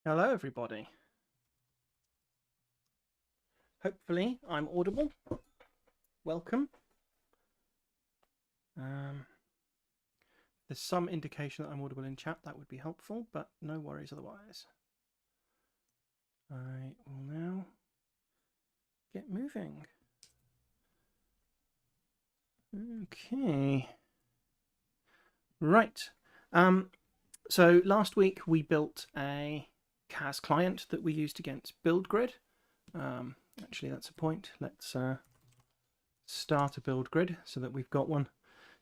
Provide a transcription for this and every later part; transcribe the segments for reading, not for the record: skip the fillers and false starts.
Hello everybody. Hopefully I'm audible. Welcome. There's some indication that I'm audible in chat, that would be helpful, but no worries otherwise. I will now get moving. Okay. Right. So last week we built a CAS client that we used against BuildGrid. Actually, that's a point. Let's start a BuildGrid so that we've got one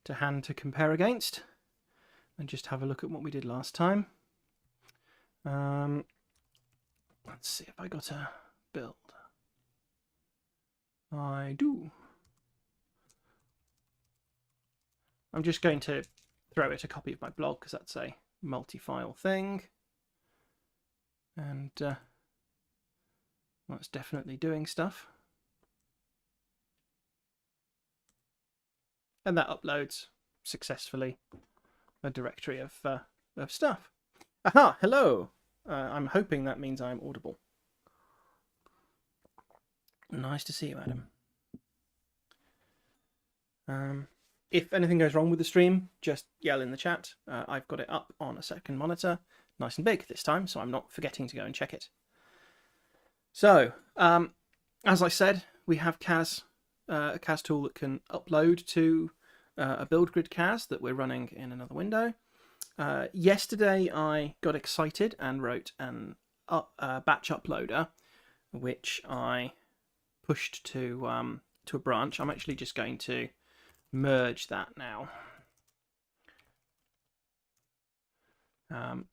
to hand to compare against, and just have a look at what we did last time. Let's see if I got a build. I do. I'm just going to throw it a copy of my blog because that's a multi-file thing, and well, it's definitely doing stuff. And that uploads successfully a directory of stuff. Aha! Hello! I'm hoping that means I'm audible. Nice to see you, Adam. If anything goes wrong with the stream, just yell in the chat. I've got it up on a second monitor, nice and big this time, so I'm not forgetting to go and check it. So, as I said, we have CAS, a CAS tool that can upload to a BuildGrid CAS that we're running in another window. Yesterday I got excited and wrote an batch uploader, which I pushed to a branch. I'm actually just going to merge that now. And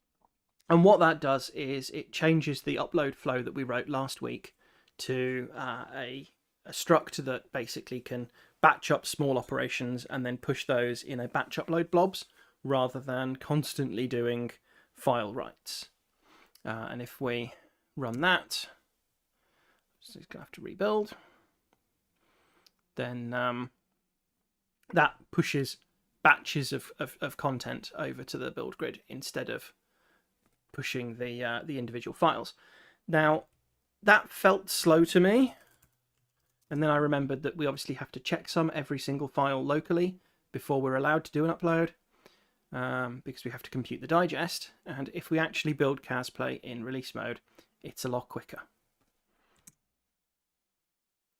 what that does is it changes the upload flow that we wrote last week to a struct that basically can batch up small operations and then push those in a batch upload blobs rather than constantly doing file writes. And if we run that, so it's going to have to rebuild, then that pushes batches of content over to the BuildGrid instead of pushing the individual files. Now, that felt slow to me, and then I remembered that we obviously have to checksum every single file locally before we're allowed to do an upload, because we have to compute the digest, and if we actually build CAS Play in release mode, it's a lot quicker.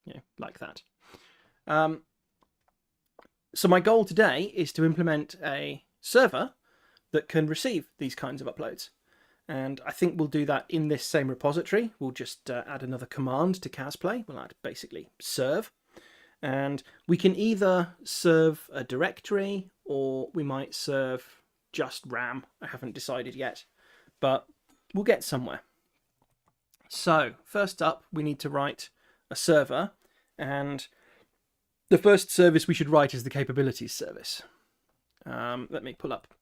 Yeah, like that. So my goal today is to implement a server that can receive these kinds of uploads. And I think we'll do that in this same repository. We'll just add another command to CAS Play. We'll add basically serve. And we can either serve a directory or we might serve just RAM. I haven't decided yet, but we'll get somewhere. So first up, we need to write a server, and the first service we should write is the capabilities service. Let me pull up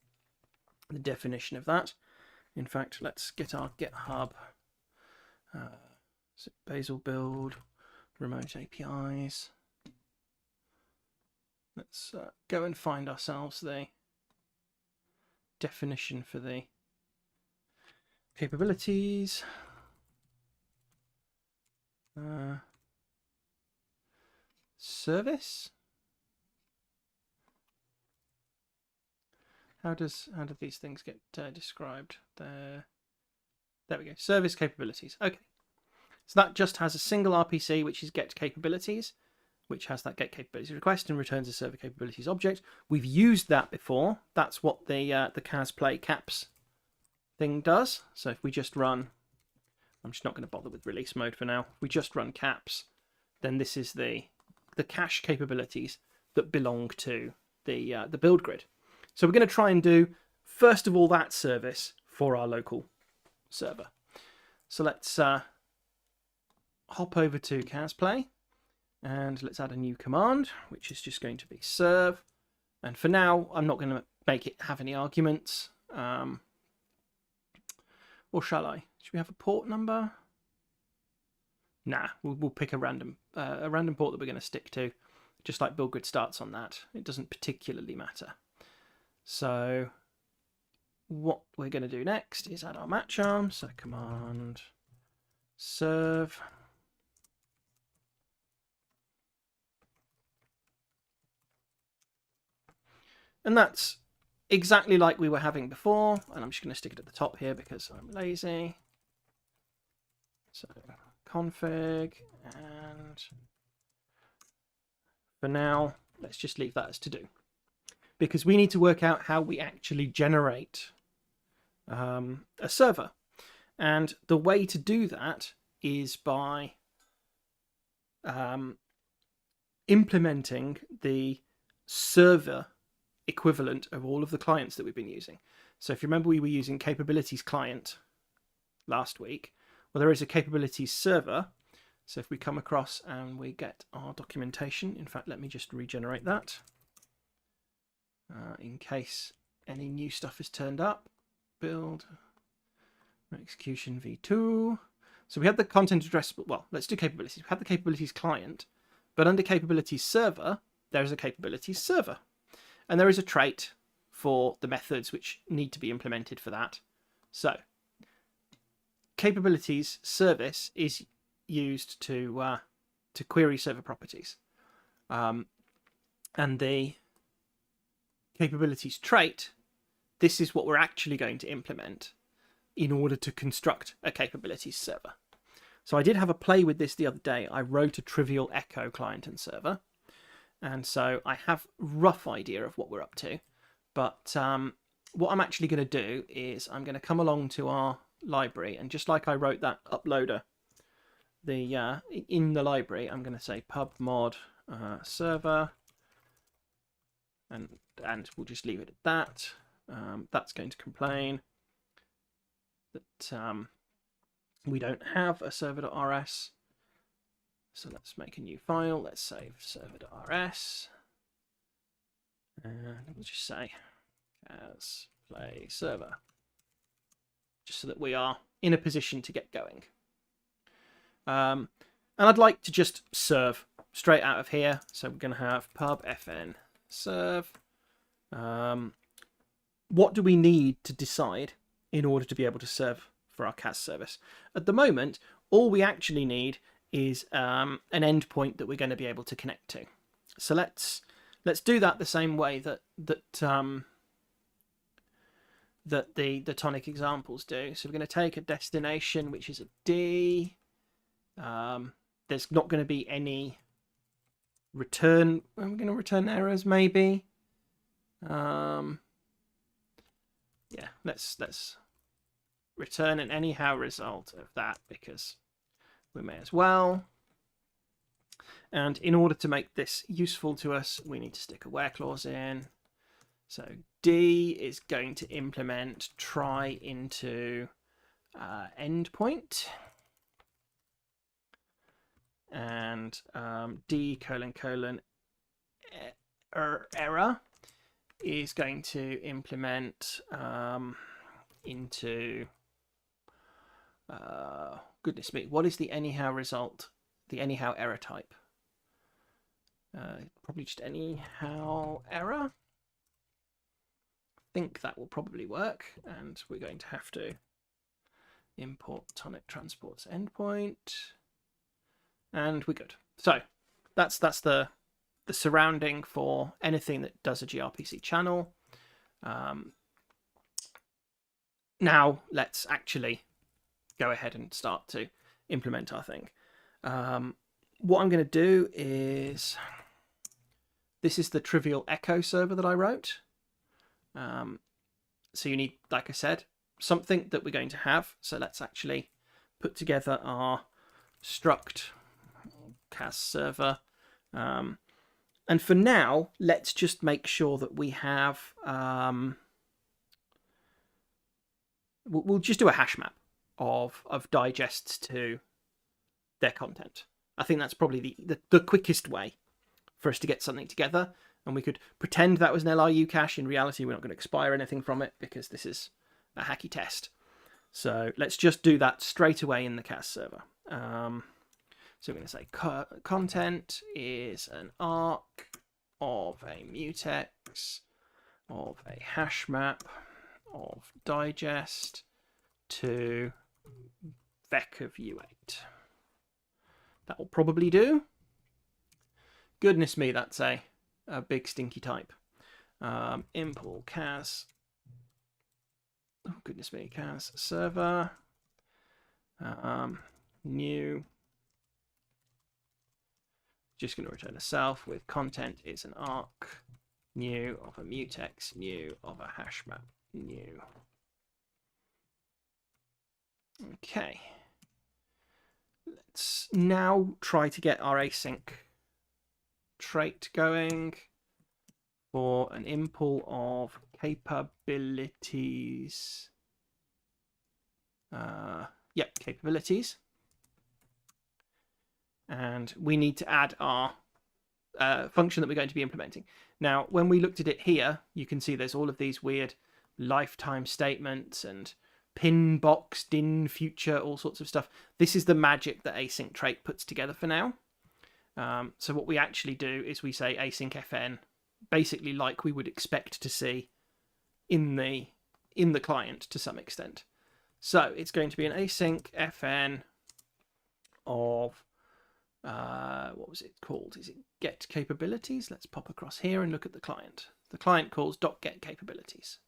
the definition of that. In fact, let's get our GitHub. Bazel build, remote APIs. Let's go and find ourselves the definition for the capabilities. Service. How do these things get described? There we go. Service capabilities. Okay, so that just has a single RPC, which is get capabilities, which has that get capabilities request and returns a server capabilities object. We've used that before. That's what the CAS Play caps thing does. So if we just run, I'm just not going to bother with release mode for now. If we just run caps, then this is the cache capabilities that belong to the BuildGrid. So we're going to try and do, first of all, that service for our local server. So let's hop over to CAS Play and let's add a new command, which is just going to be serve. And for now, I'm not going to make it have any arguments. Or shall I? Should we have a port number? Nah, we'll pick a random port that we're going to stick to, just like BuildGrid starts on that. It doesn't particularly matter. So what we're going to do next is add our match arm. So command serve. And that's exactly like we were having before. And I'm just going to stick it at the top here because I'm lazy. So config, and for now, let's just leave that as to do. Because we need to work out how we actually generate a server. And the way to do that is by implementing the server equivalent of all of the clients that we've been using. So if you remember, we were using capabilities client last week. Well, there is a capabilities server. So if we come across and we get our documentation, in fact, let me just regenerate that in case any new stuff is turned up. Build execution v2. So we had the content address. Well, let's do capabilities. We had the capabilities client, but under capabilities server, there is a capabilities server. And there is a trait for the methods which need to be implemented for that. So capabilities service is used to query server properties. And the capabilities trait, this is what we're actually going to implement in order to construct a capabilities server. So I did have a play with this the other day. I wrote a trivial echo client and server. And so I have a rough idea of what we're up to. But what I'm actually going to do is I'm going to come along to our library, and just like I wrote that uploader in the library, I'm going to say pub mod server, and we'll just leave it at that. That's going to complain that we don't have a server.rs. So let's make a new file. Let's save server.rs. And we'll just say CAS play server. Just so that we are in a position to get going. And I'd like to just serve straight out of here. So we're going to have pub fn serve. What do we need to decide in order to be able to serve for our CAS service? At the moment, all we actually need is an endpoint that we're going to be able to connect to. So let's do that the same way that the tonic examples do. So we're going to take a destination, which is a D. There's not going to be any return. We're going to return errors, maybe. Yeah, let's return an anyhow result of that, because we may as well. And in order to make this useful to us, we need to stick a where clause in. So D is going to implement try into endpoint. And D : error is going to implement into goodness me, what is the anyhow result, the anyhow error type? Probably just anyhow error. I think that will probably work, and we're going to have to import tonic transports endpoint, and we're good. So that's the surrounding for anything that does a gRPC channel. Now let's actually go ahead and start to implement our thing. What I'm going to do is, this is the trivial echo server that I wrote. So you need, like I said, something that we're going to have. So let's actually put together our struct CAS server. And for now, let's just make sure that we have, we'll just do a hash map of digests to their content. I think that's probably the quickest way for us to get something together. And we could pretend that was an LRU cache. In reality, we're not going to expire anything from it because this is a hacky test. So let's just do that straight away in the CAS server. So we're going to say content is an arc of a mutex of a hash map of digest to vec of u8. That will probably do. Goodness me, that's a big stinky type. Import CAS. Oh, goodness me, CAS server. New. Just going to return a self with content is an arc. New of a mutex. New of a hash map. New. Okay. Let's now try to get our async trait going for an import of capabilities. Yep, capabilities. And we need to add our function that we're going to be implementing. Now, when we looked at it here, you can see there's all of these weird lifetime statements and pin box, din, future, all sorts of stuff. This is the magic that async trait puts together for now. So what we actually do is we say async fn, basically like we would expect to see in the client to some extent. So it's going to be an async fn of what was it called? Is it get capabilities? Let's pop across here and look at the client. The client calls .get capabilities.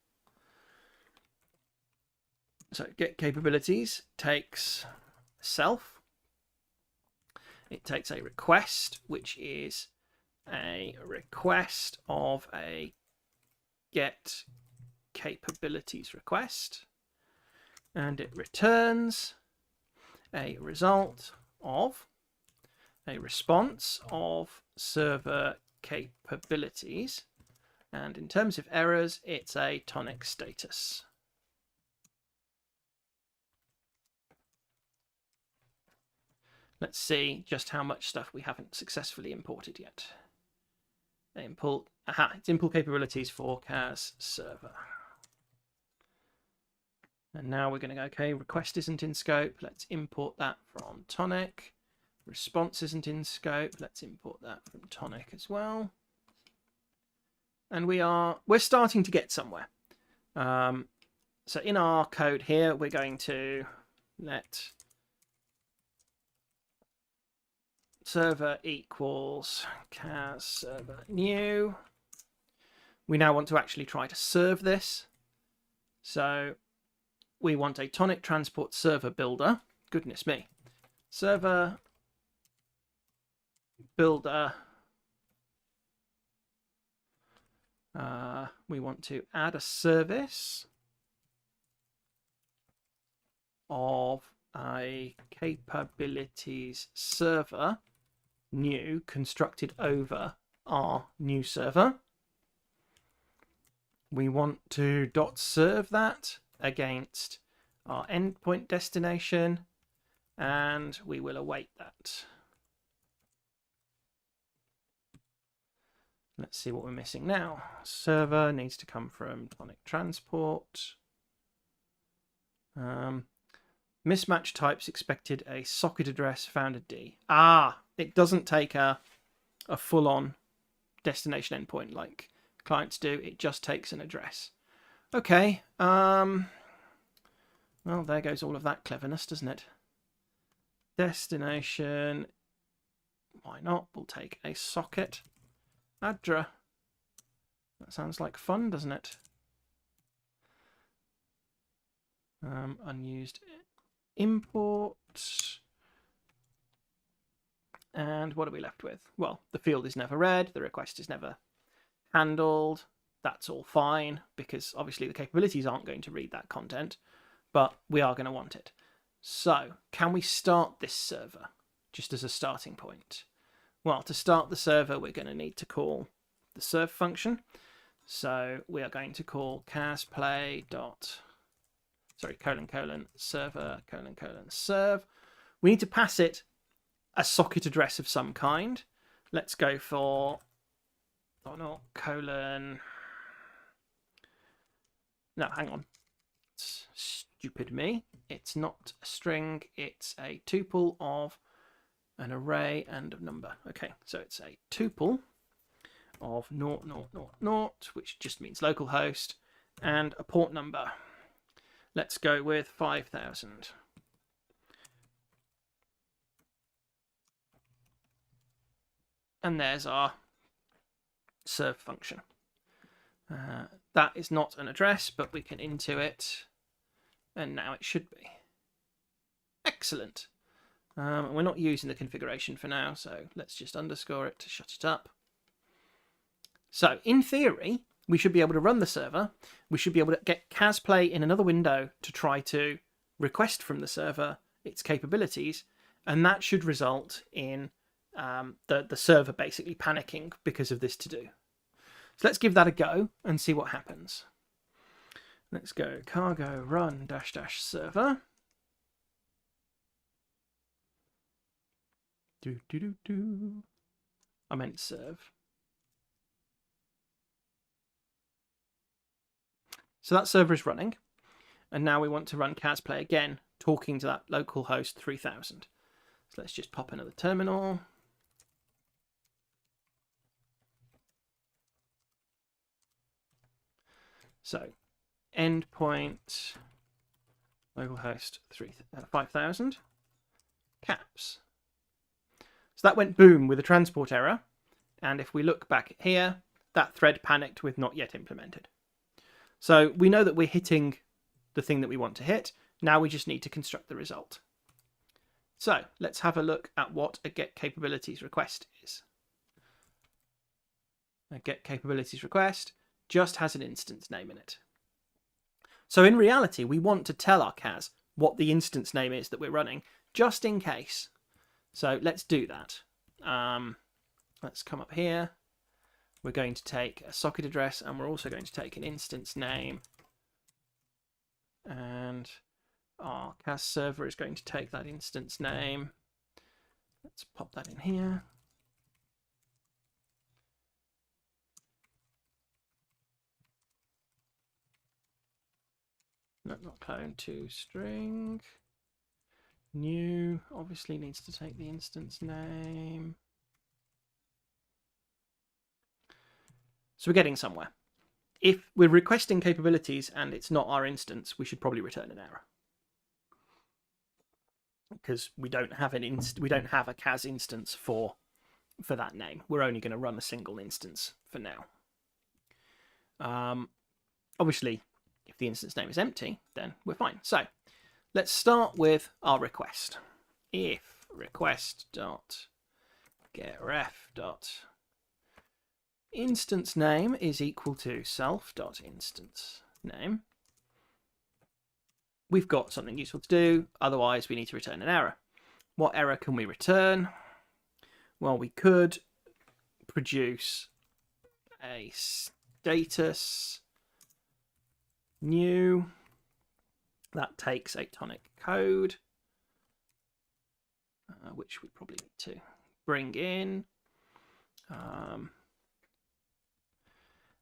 So get capabilities takes self. It takes a request, which is a request of a get capabilities request, and it returns a result of a response of server capabilities, and in terms of errors, it's a tonic status. Let's see just how much stuff we haven't successfully imported yet. Import, it's import capabilities for CAS server. And now we're going to go, okay, request isn't in scope. Let's import that from tonic. Response isn't in scope. Let's import that from tonic as well. And we're starting to get somewhere. So in our code here, we're going to let server equals CAS server new. We now want to actually try to serve this. So we want a tonic transport server builder. Goodness me. Server builder. We want to add a service of a capabilities server new constructed over our new server. We want to .serve that against our endpoint destination, and we will await that. Let's see what we're missing now. Server needs to come from tonic transport. Mismatch types expected a socket address found a D. It doesn't take a full-on destination endpoint like clients do. It just takes an address. Okay. Well, there goes all of that cleverness, doesn't it? Destination. Why not? We'll take a socket address. That sounds like fun, doesn't it? Unused import. And what are we left with? Well, the field is never read. The request is never handled. That's all fine because obviously the capabilities aren't going to read that content, but we are going to want it. So can we start this server just as a starting point? Well, to start the server, we're going to need to call the serve function. So we are going to call casplay server serve. We need to pass it a socket address of some kind. Let's go for no, hang on. It's stupid me. It's not a string. It's a tuple of an array and a number. Okay, so it's a tuple of 0, 0, 0, 0, which just means localhost, and a port number. Let's go with 5000. And there's our serve function. That is not an address, but we can into it, and now it should be. Excellent. We're not using the configuration for now, so let's just underscore it to shut it up. So in theory, we should be able to run the server. We should be able to get CAS Play in another window to try to request from the server its capabilities, and that should result in the server basically panicking because of this to-do. So let's give that a go and see what happens. Let's go cargo run -- server. I meant serve. So that server is running, and now we want to run CAS Play again, talking to that local host 3000. So let's just pop another terminal. So endpoint localhost 5000 caps. So that went boom with a transport error, and if we look back here, that thread panicked with not yet implemented. So we know that we're hitting the thing that we want to hit. Now we just need to construct the result. So let's have a look at what a get capabilities request is. A get capabilities request just has an instance name in it. So in reality, we want to tell our CAS what the instance name is that we're running, just in case. So let's do that. Let's come up here. We're going to take a socket address, and we're also going to take an instance name. And our CAS server is going to take that instance name. Let's pop that in here. No, not clone to string. New obviously needs to take the instance name. So we're getting somewhere. If we're requesting capabilities and it's not our instance, we should probably return an error, because we don't have a CAS instance for that name. We're only going to run a single instance for now. Obviously, if the instance name is empty, then we're fine. So let's start with our request. If request.getRef. Instance name is equal to self.instance name. We've got something useful to do, otherwise we need to return an error. What error can we return? Well, we could produce a status new that takes a tonic code, which we probably need to bring in.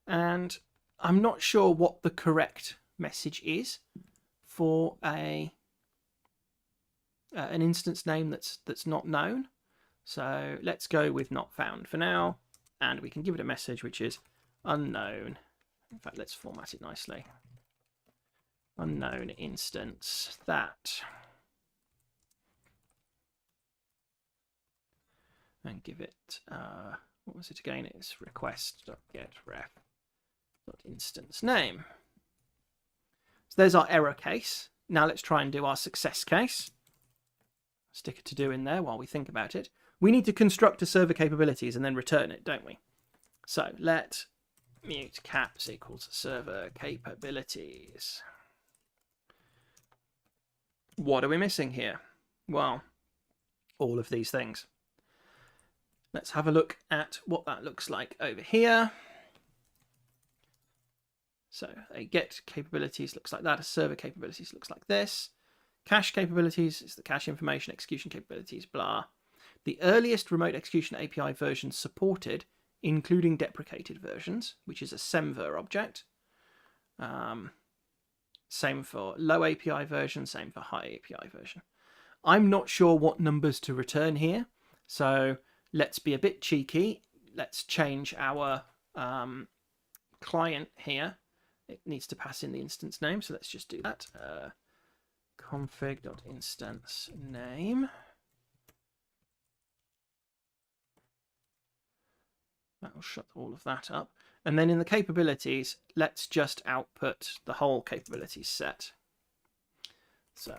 And I'm not sure what the correct message is for an instance name that's not known. So let's go with not found for now, and we can give it a message which is unknown. In fact, let's format it nicely. Unknown instance that, and give it what was it again? It's request.getRef.instance name. So there's our error case. Now let's try and do our success case. Stick a to do in there while we think about it. We need to construct a server capabilities and then return it, don't we? So let mute caps equals server capabilities. What are we missing here? Well, all of these things. Let's have a look at what that looks like over here. So a get capabilities looks like that. A server capabilities looks like this. Cache capabilities is the cache information, execution capabilities, blah. The earliest remote execution API version supported, including deprecated versions, which is a semver object. Same for low API version, same for high API version. I'm not sure what numbers to return here, so let's be a bit cheeky. Let's change our client here it needs to pass in the instance name. So let's just do that. Config.instance name. That will shut all of that up. And then in the capabilities, let's just output the whole capabilities set. So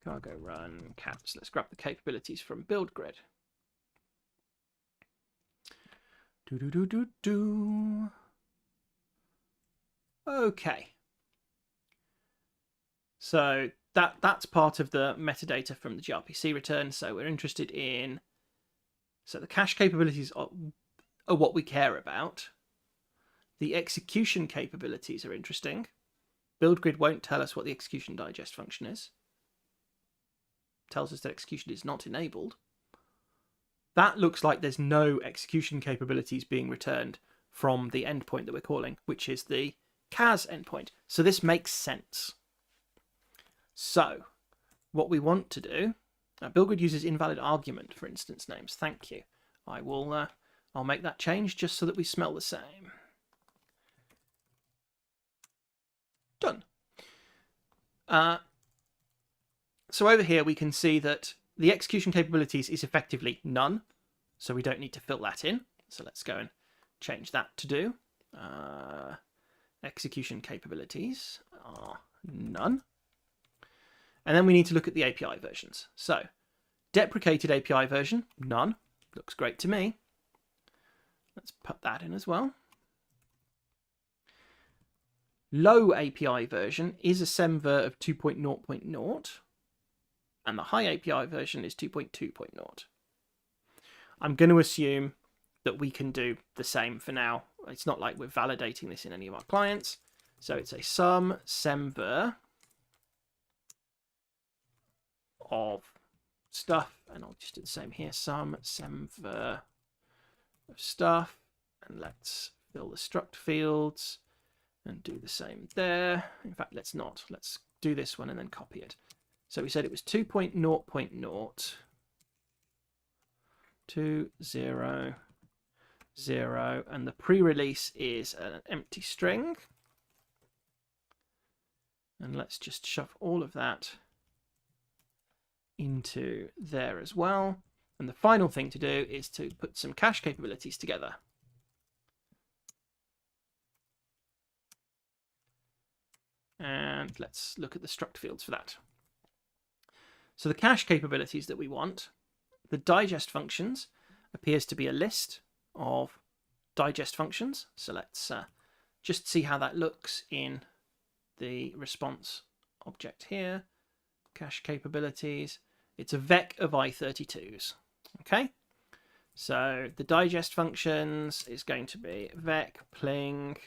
cargo run caps. Let's grab the capabilities from build grid. Okay. So that's part of the metadata from the gRPC return. So we're interested in, so the cache capabilities are what we care about. The execution capabilities are interesting. Build grid won't tell us what the execution digest function is. It tells us that execution is not enabled. That looks like there's no execution capabilities being returned from the endpoint that we're calling, which is the CAS endpoint. So this makes sense. So what we want to do, build grid uses invalid argument for instance names. Thank you. I'll make that change just so that we smell the same. Done. So over here we can see that the execution capabilities is effectively none, so we don't need to fill that in. So let's go and change that to do. Execution capabilities are none. And then we need to look at the API versions. So deprecated API version, none. Looks great to me. Let's put that in as well. Low API version is a semver of 2.0.0, and the high API version is 2.2.0. I'm going to assume that we can do the same for now. It's not like we're validating this in any of our clients. So it's a sum semver of stuff, and I'll just do the same here, sum semver of stuff, and let's fill the struct fields and do the same there. In fact, let's not. Let's do this one and then copy it. So we said it was 2.0.0, 2, 0, 0, and the pre-release is an empty string. And let's just shove all of that into there as well. And the final thing to do is to put some cache capabilities together. And let's look at the struct fields for that. So the cache capabilities that we want, the digest functions appears to be a list of digest functions. So let's just see how that looks in the response object here. Cache capabilities. It's a vec of i32s. Okay. So the digest functions is going to be vec pling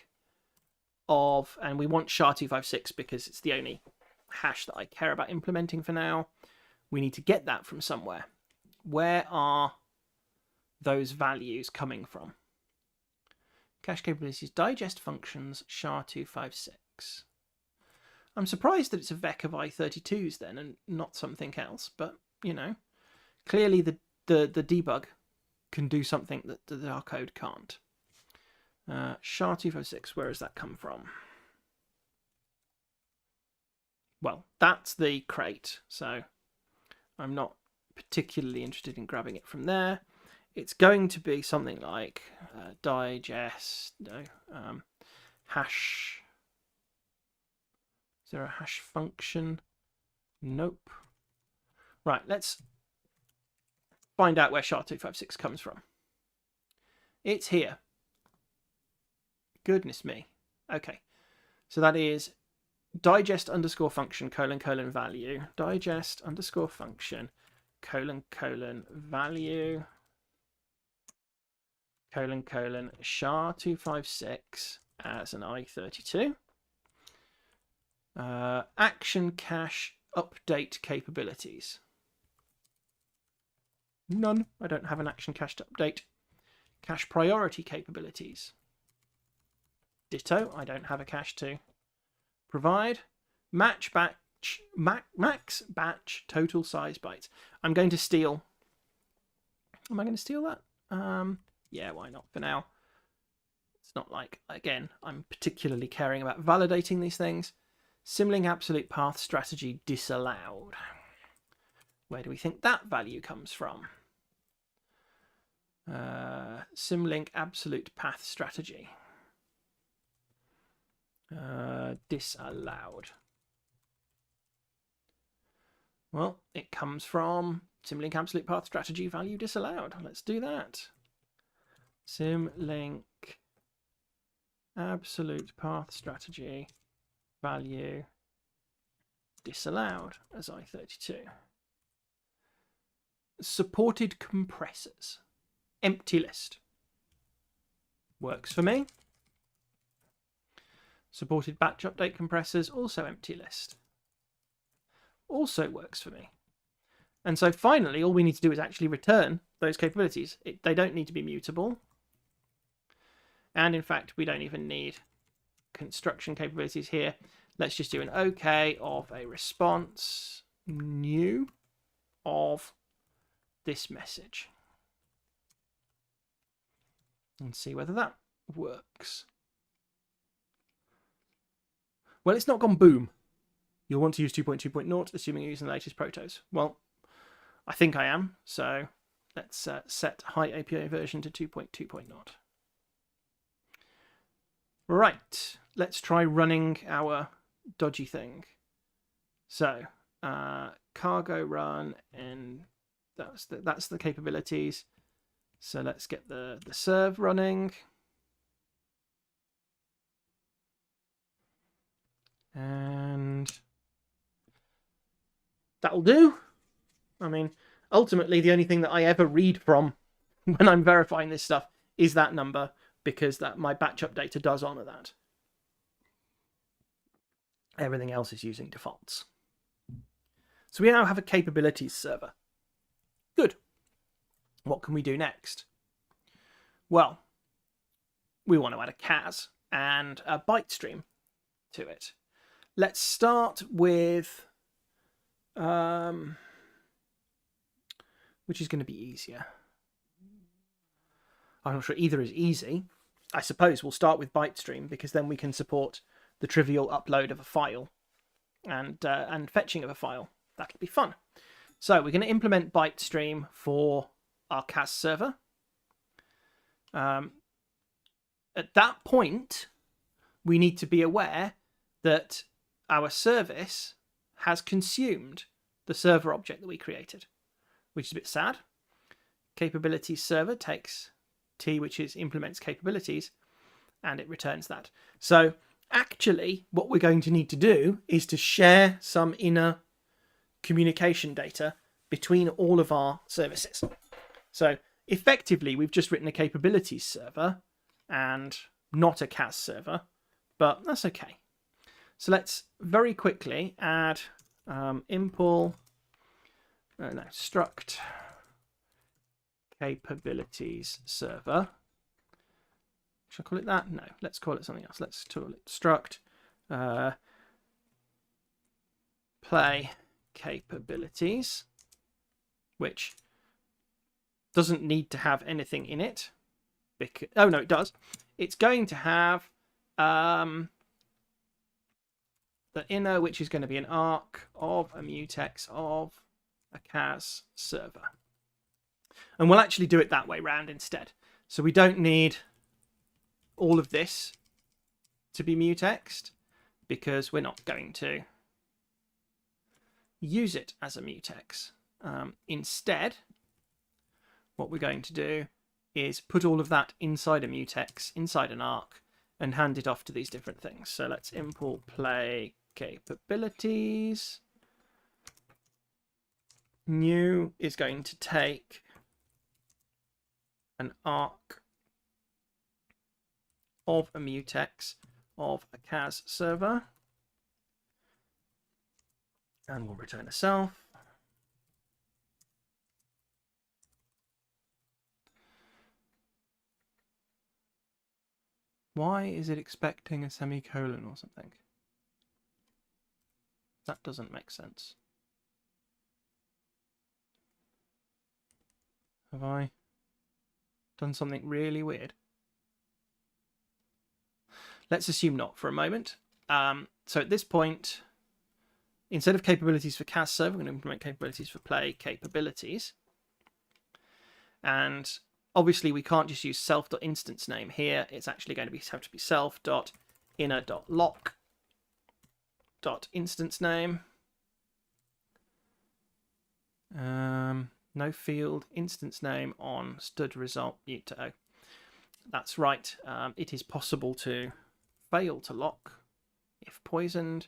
of, and we want SHA-256 because it's the only hash that I care about implementing for now. We need to get that from somewhere. Where are those values coming from? Cache capabilities, digest functions, SHA-256. I'm surprised that it's a vec of i32s then and not something else, but you know, clearly the debug can do something that our code can't. SHA-256, where does that come from? Well, that's the crate, so I'm not particularly interested in grabbing it from there. It's going to be something like digest, no, hash. Is there a hash function? Nope. Right, let's find out where SHA-256 comes from. It's here. Goodness me. Okay, so that is digest underscore function colon colon value, digest underscore function colon colon value colon colon SHA-256 as an i32. Action cache update capabilities. None. I don't have an action cache to update. Cache priority capabilities. Ditto. I don't have a cache to provide. Match batch max batch total size bytes. I'm going to steal. Am I going to steal that? Yeah, why not for now? It's not like, again, I'm particularly caring about validating these things. Symlink absolute path strategy disallowed. Where do we think that value comes from? Symlink absolute path strategy. Disallowed. Well, it comes from Symlink absolute path strategy value disallowed. Let's do that. Symlink absolute path strategy value disallowed as I32. Supported compressors. Empty list. Works for me. Supported batch update compressors, also empty list. Also works for me. And so finally, all we need to do is actually return those capabilities. They don't need to be mutable. And in fact, we don't even need construction capabilities here. Let's just do an OK of a response new of this message. And see whether that works. Well, it's not gone boom. You'll want to use 2.2.0, assuming you're using the latest protos. Well, I think I am, so let's set high API version to 2.2.0. Right, let's try running our dodgy thing. So, cargo run, and that's the capabilities. So let's get the serve running. And that'll do. I mean, ultimately, the only thing that I ever read from when I'm verifying this stuff is that number, because that my batch updater does honor that. Everything else is using defaults. So we now have a capabilities server. Good. What can we do next? Well, we want to add a CAS and a byte stream to it. Let's start with, which is going to be easier. I'm not sure either is easy. I suppose we'll start with byte stream, because then we can support the trivial upload of a file and fetching of a file. That'll be fun. So we're going to implement byte stream for our CAS server. At that point, we need to be aware that our service has consumed the server object that we created, which is a bit sad. Capabilities server takes T, which is implements capabilities, and it returns that. So actually, what we're going to need to do is to share some inner communication data between all of our services. So effectively, we've just written a capabilities server and not a CAS server, but that's okay. So let's very quickly add struct capabilities server. Should I call it that? No, let's call it something else. Let's call it struct play capabilities, which doesn't need to have anything in it. Because, oh no, it does. It's going to have the inner, which is going to be an arc of a mutex of a CAS server. And we'll actually do it that way round instead. So we don't need all of this to be mutexed, because we're not going to use it as a mutex. Instead, what we're going to do is put all of that inside a mutex, inside an arc, and hand it off to these different things. So let's import play capabilities. New is going to take an arc of a mutex of a CAS server, and we'll return a self. Why is it expecting a semicolon or something? That doesn't make sense. Have I done something really weird? Let's assume not for a moment. So at this point, instead of capabilities for CAS server, we're going to implement capabilities for play capabilities. And obviously we can't just use self.instance name here. It's actually going to have to be self.inner.lock.instance name. No field instance name on stud result mute to O. That's right. It is possible to fail to lock if poisoned.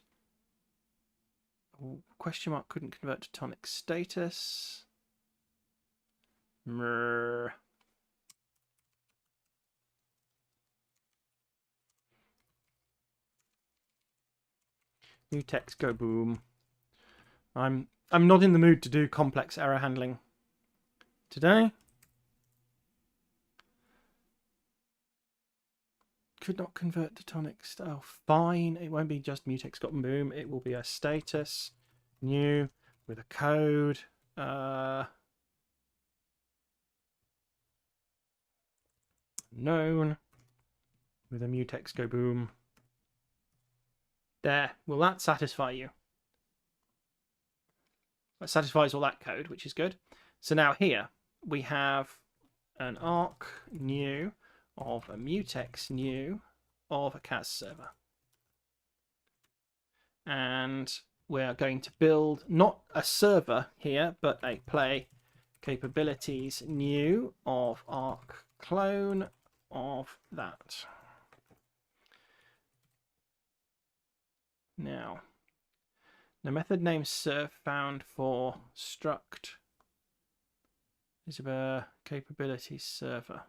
Question mark couldn't convert to tonic status. Mutex go boom. I'm not in the mood to do complex error handling today. Could not convert to tonic. Oh, fine. It won't be just mutex got boom. It will be a status new with a code. Known with a mutex go boom. There. Will that satisfy you? That satisfies all that code, which is good. So now here we have an arc new of a mutex new of a CAS server. And we're going to build not a server here, but a play capabilities new of arc clone of that. Now, the method name serve found for struct is a capabilities server.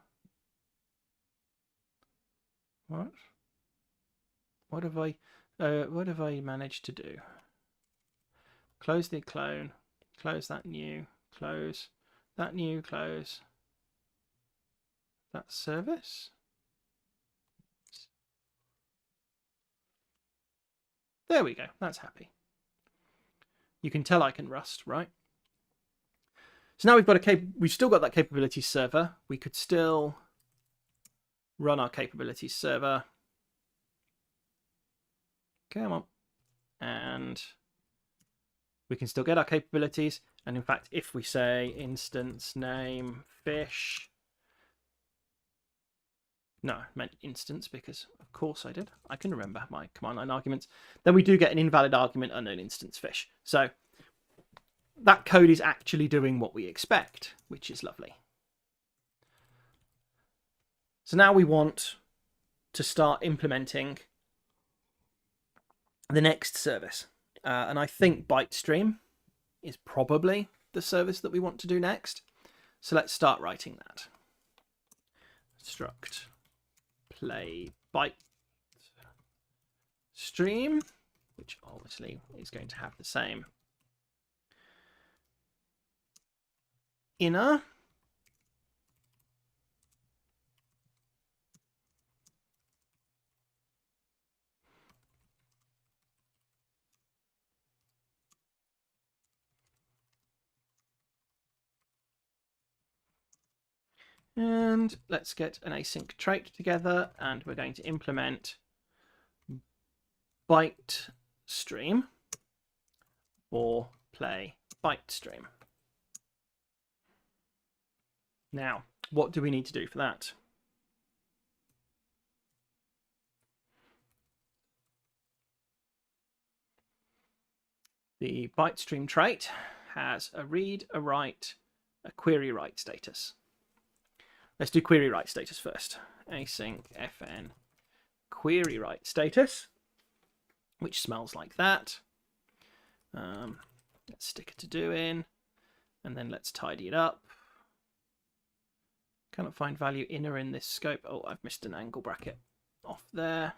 What have I managed to do? Close the clone, close that new, close that new, close that service. There we go. That's happy. You can tell I can Rust, right? So now we've still got that capabilities server. We could still run our capabilities server. Come on. And we can still get our capabilities. And in fact, if we say instance name fish, no, I meant instance because of course I did. I can remember my command line arguments. Then we do get an invalid argument unknown instance fish. So that code is actually doing what we expect, which is lovely. So now we want to start implementing the next service. And I think ByteStream is probably the service that we want to do next. So let's start writing that. Struct play ByteStream, which obviously is going to have the same inner and let's get an async trait together, and we're going to implement ByteStream or play ByteStream. Now, what do we need to do for that? The ByteStream trait has a read, a write, a query write status. Let's do query write status first. Async fn query write status, which smells like that. Let's stick a to do in, and then let's tidy it up. Cannot find value inner in this scope. Oh, I've missed an angle bracket off there.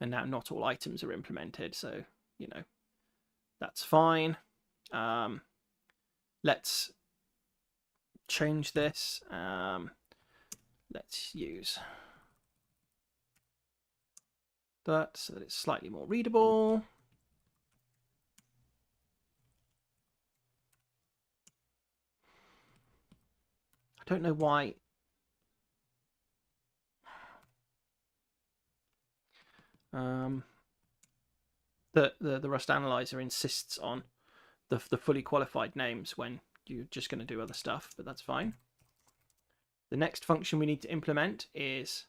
And now not all items are implemented, so, you know, that's fine. Let's change this. Let's use that so that it's slightly more readable. I don't know why. The Rust analyzer insists on the fully qualified names when you're just going to do other stuff, but that's fine. The next function we need to implement is,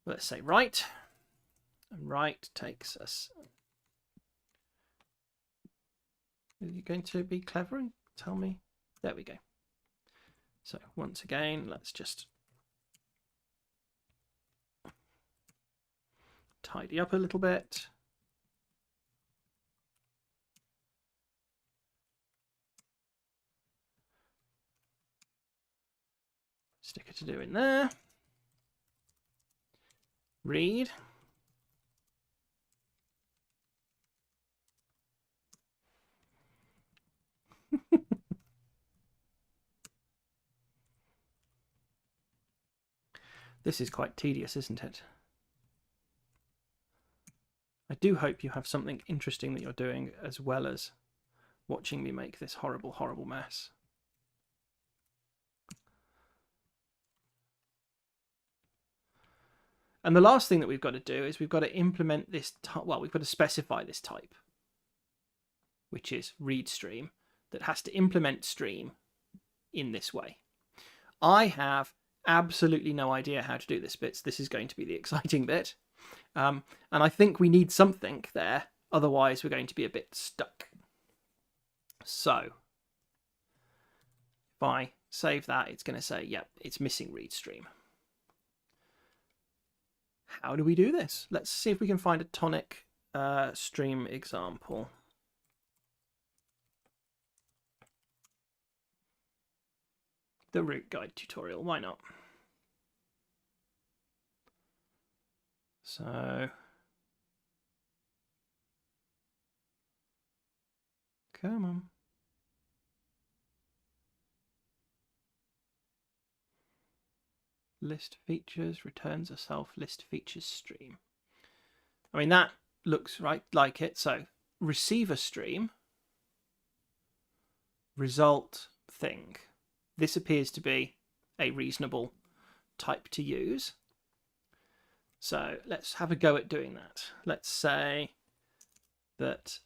let's say write, and write takes us. Are you going to be clever and tell me? There we go. So once again, let's just tidy up a little bit. Sticker to do in there. Read. This is quite tedious, isn't it? I do hope you have something interesting that you're doing as well as watching me make this horrible, horrible mess. And the last thing that we've got to do is we've got to implement this, well, we've got to specify this type, which is read stream, that has to implement stream in this way. I have absolutely no idea how to do this bit. So this is going to be the exciting bit. And I think we need something there. Otherwise, we're going to be a bit stuck. So if I save that, it's going to say, yep, it's missing read stream. How do we do this? Let's see if we can find a tonic stream example. The root guide tutorial, why not? So, come on. List features, returns a self list features stream. I mean, that looks right like it. So, receiver stream, result thing. This appears to be a reasonable type to use. So let's have a go at doing that. Let's say that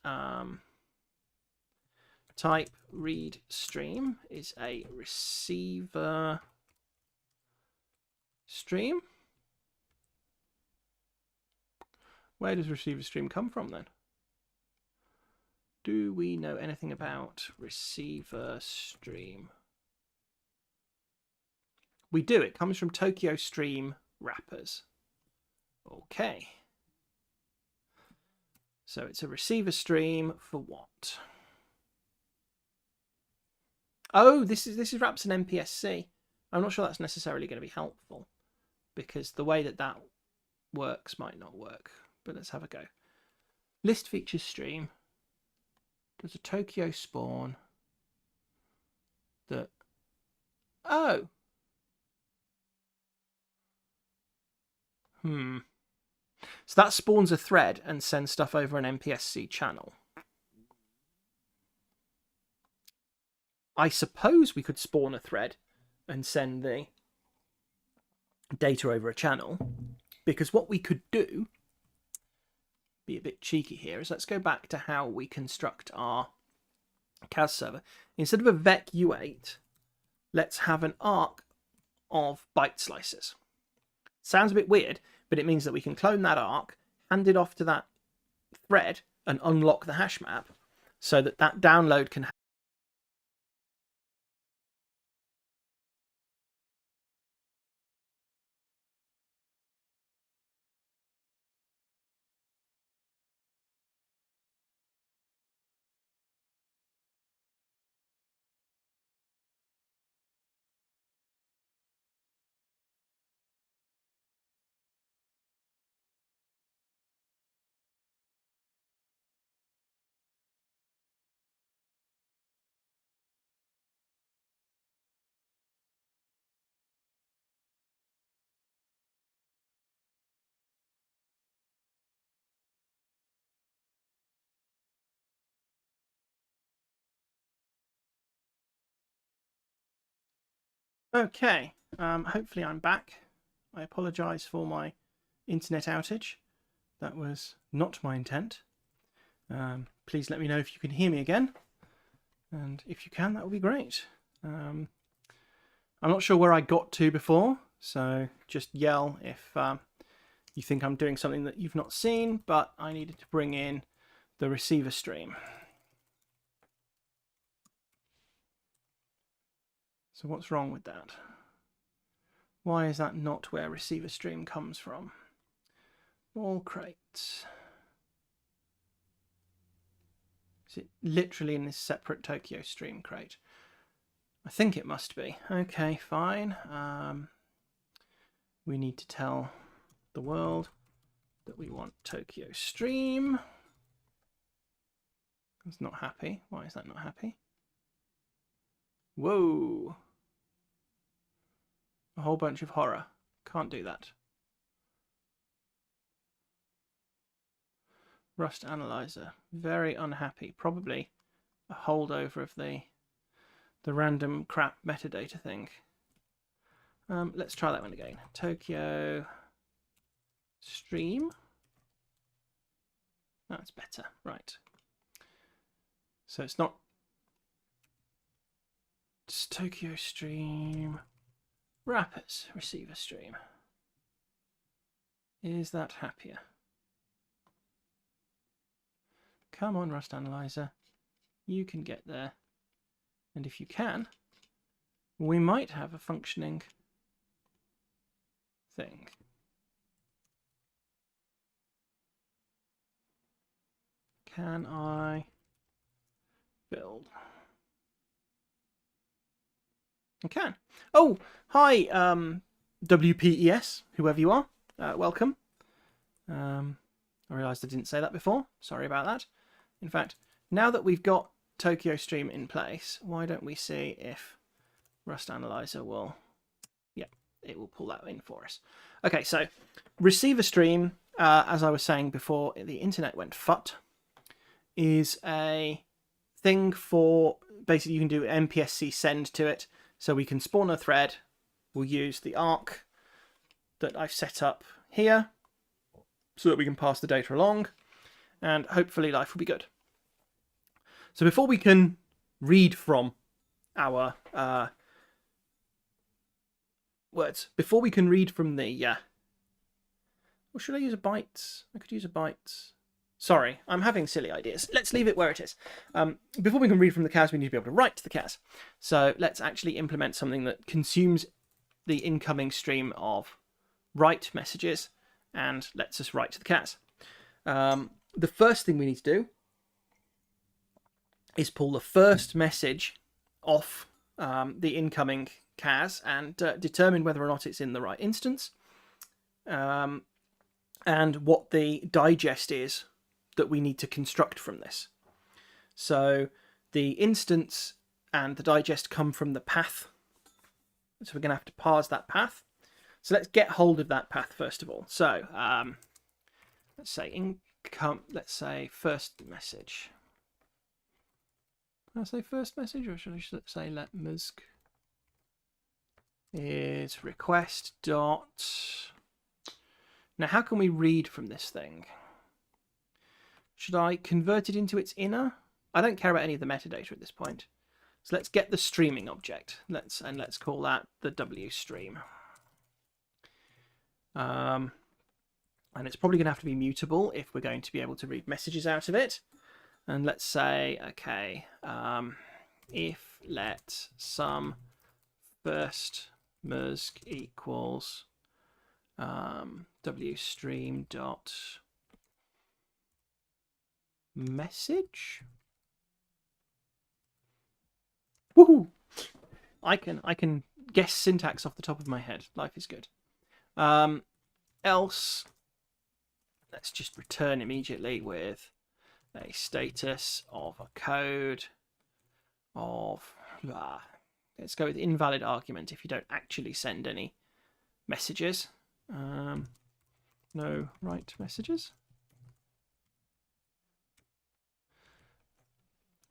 type read stream is a receiver stream. Where does receiver stream come from then? Do we know anything about receiver stream? We do. It comes from Tokyo Stream wrappers. Okay. So it's a receiver stream for what? Oh, this is wraps an MPSC. I'm not sure that's necessarily going to be helpful because the way that that works might not work. But let's have a go. List features stream. Does a Tokyo spawn that? Oh. So that spawns a thread and sends stuff over an MPSC channel. I suppose we could spawn a thread and send the data over a channel, because what we could do, be a bit cheeky here, is let's go back to how we construct our CAS server. Instead of a vec u8, let's have an arc of byte slices. Sounds a bit weird, but it means that we can clone that arc, hand it off to that thread, and unlock the hash map so that that download can Okay, hopefully I'm back. I apologise for my internet outage. That was not my intent. Please let me know if you can hear me again. And if you can, that would be great. I'm not sure where I got to before, so just yell if you think I'm doing something that you've not seen, but I needed to bring in the receiver stream. So what's wrong with that? Why is that not where receiver stream comes from? All crates. Is it literally in this separate Tokyo stream crate? I think it must be. Okay, fine. We need to tell the world that we want Tokyo stream. It's not happy. Why is that not happy? Whoa. A whole bunch of horror. Can't do that. Rust analyzer. Very unhappy. Probably a holdover of the random crap metadata thing. Let's try that one again. Tokyo stream. That's better. Right. So it's not just Tokyo stream. Wrappers receiver stream. Is that happier? Come on, Rust Analyzer. You can get there. And if you can, we might have a functioning thing. Can I build? I can. Oh, hi, WPES, whoever you are. Welcome. I realised I didn't say that before. Sorry about that. In fact, now that we've got Tokyo Stream in place, why don't we see if Rust Analyzer will... Yeah, it will pull that in for us. Okay, so receiver stream, as I was saying before, the internet went FUT, is a thing for... Basically, you can do MPSC send to it. So we can spawn a thread. We'll use the arc that I've set up here so that we can pass the data along, and hopefully life will be good. So before we can read from our words, before we can read from the... or should I use a byte? I could use a byte. Sorry, I'm having silly ideas. Let's leave it where it is. Before we can read from the CAS, we need to be able to write to the CAS. So let's actually implement something that consumes the incoming stream of write messages and lets us write to the CAS. The first thing we need to do is pull the first message off the incoming CAS and determine whether or not it's in the right instance and what the digest is that we need to construct from this. So the instance and the digest come from the path. So we're going to have to parse that path. So let's get hold of that path first of all. So let's say income. Let's say first message. Can I say first message, or should I say let musk is request dot. Now, how can we read from this thing? Should I convert it into its inner? I don't care about any of the metadata at this point. So let's get the streaming object. Let's call that the W stream. And it's probably going to have to be mutable if we're going to be able to read messages out of it. And let's say, okay, if let sum first musk equals W stream dot message. Woohoo! I can guess syntax off the top of my head. Life is good. Else, let's just return immediately with a status of a code of let's go with invalid argument if you don't actually send any messages. No write messages.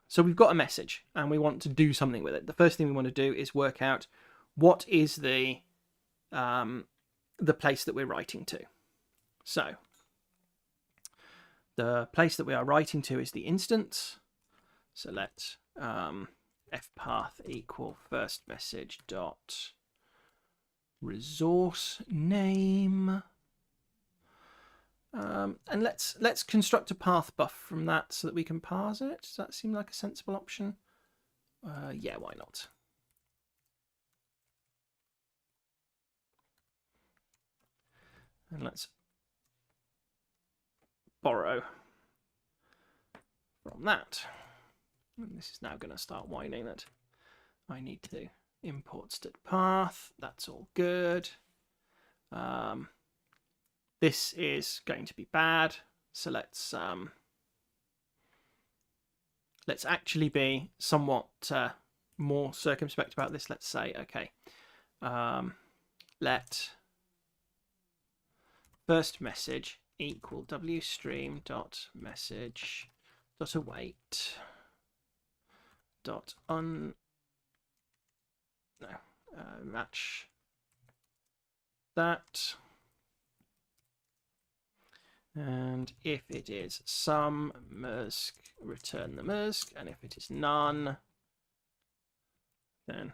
So we've got a message and we want to do something with it. The first thing we want to do is work out what is the place that we're writing to. So the place that we are writing to is the instance. So let fpath equal first message dot resource name. And let's construct a path buff from that so that we can parse it. Does that seem like a sensible option? Yeah, why not? And let's borrow from that. And this is now going to start whining that I need to import stat path. That's all good. This is going to be bad. So let's actually be somewhat more circumspect about this. Let's say, okay, let first message equal wstream dot message dot await dot match that, and if it is some mersk, return the mersk, and if it is none, then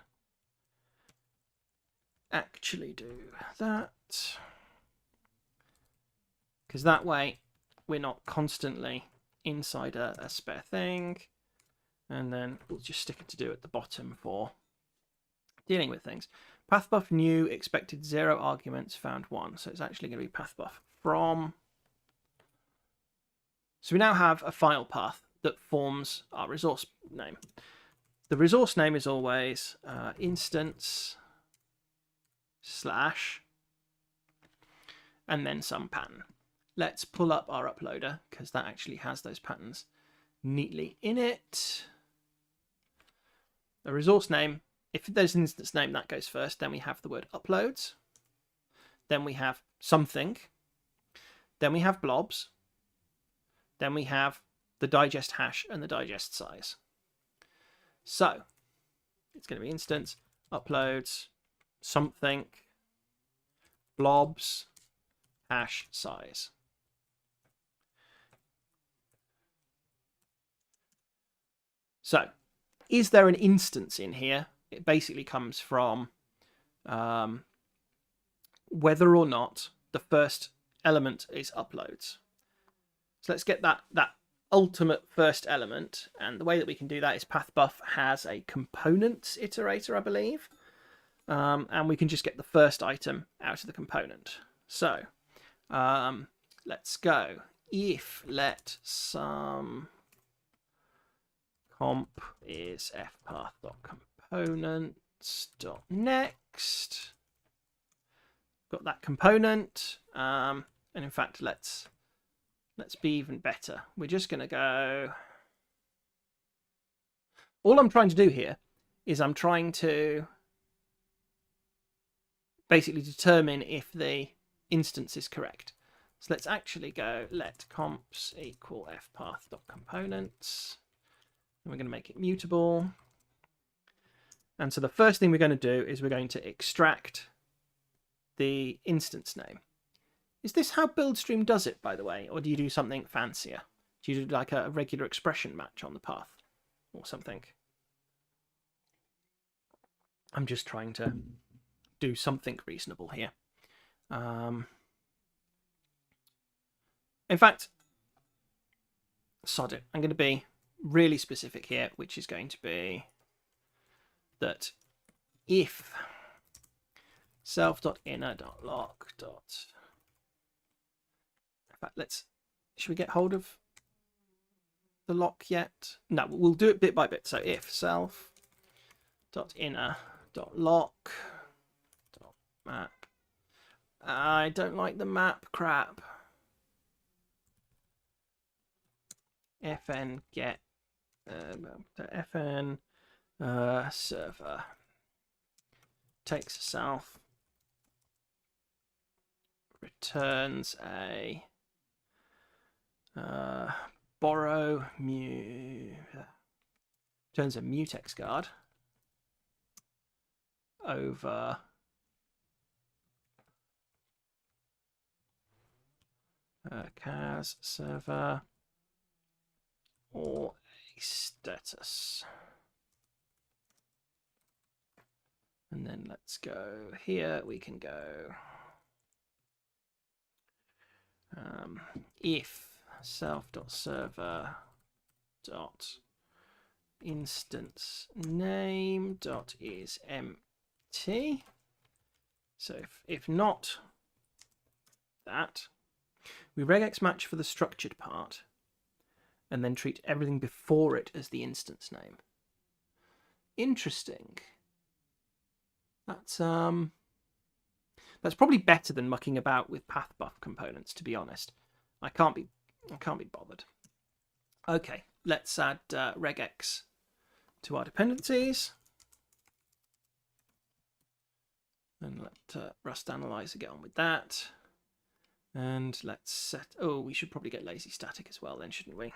actually do that, because that way we're not constantly inside a spare thing. And then we'll just stick it to do at the bottom for dealing with things. Pathbuff new expected 0 arguments found 1. So it's actually going to be pathbuff from. So we now have a file path that forms our resource name. The resource name is always instance slash and then some pattern. Let's pull up our uploader because that actually has those patterns neatly in it. The resource name, if there's an instance name, that goes first. Then we have the word uploads. Then we have something. Then we have blobs. Then we have the digest hash and the digest size. So it's going to be instance, uploads, something, blobs, hash size. So is there an instance in here? It basically comes from whether or not the first element is uploads. So let's get that ultimate first element, and the way that we can do that is pathbuff has a components iterator, I believe, and we can just get the first item out of the component. So let's go if let some comp is fpath.components.next. Got that component, and in fact let's be even better. We're just going to go. All I'm trying to do here is I'm trying to basically determine if the instance is correct. So let's actually go let comps equal fpath.components. And we're going to make it mutable. And so the first thing we're going to do is we're going to extract the instance name. Is this how BuildStream does it, by the way? Or do you do something fancier? Do you do like a regular expression match on the path or something? I'm just trying to do something reasonable here. In fact, sod it. I'm going to be really specific here, which is going to be that if self.inner.lock. In fact, should we get hold of the lock yet? No, we'll do it bit by bit. So if self.inner.lock.map. I don't like the map crap. fn get fn server takes self, returns a borrow returns a mutex guard over CAS server or a status. And then let's go here. We can go if self.server.instance name dot is empty. So if not that, we regex match for the structured part and then treat everything before it as the instance name. Interesting. That's probably better than mucking about with path buff components, to be honest. I can't be bothered. Okay, let's add regex to our dependencies. And let Rust Analyzer get on with that. And let's set... Oh, we should probably get lazy static as well then, shouldn't we?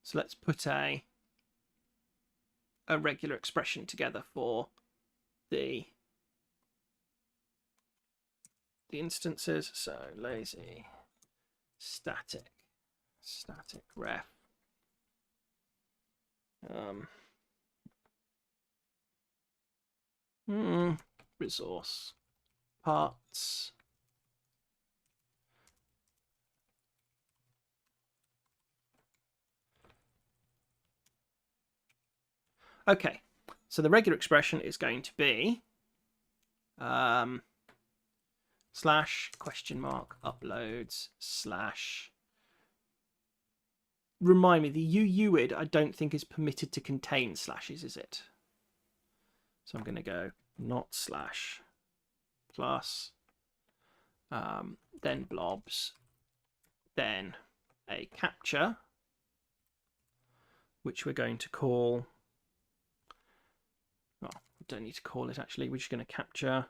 So let's put a regular expression together for the instances. So lazy static ref resource parts okay, so the regular expression is going to be slash question mark uploads slash. Remind me, the UUID I don't think is permitted to contain slashes, is it? So I'm going to go not slash plus, then blobs, then a capture, which we're going to call, oh, we don't need to call it actually, we're just going to capture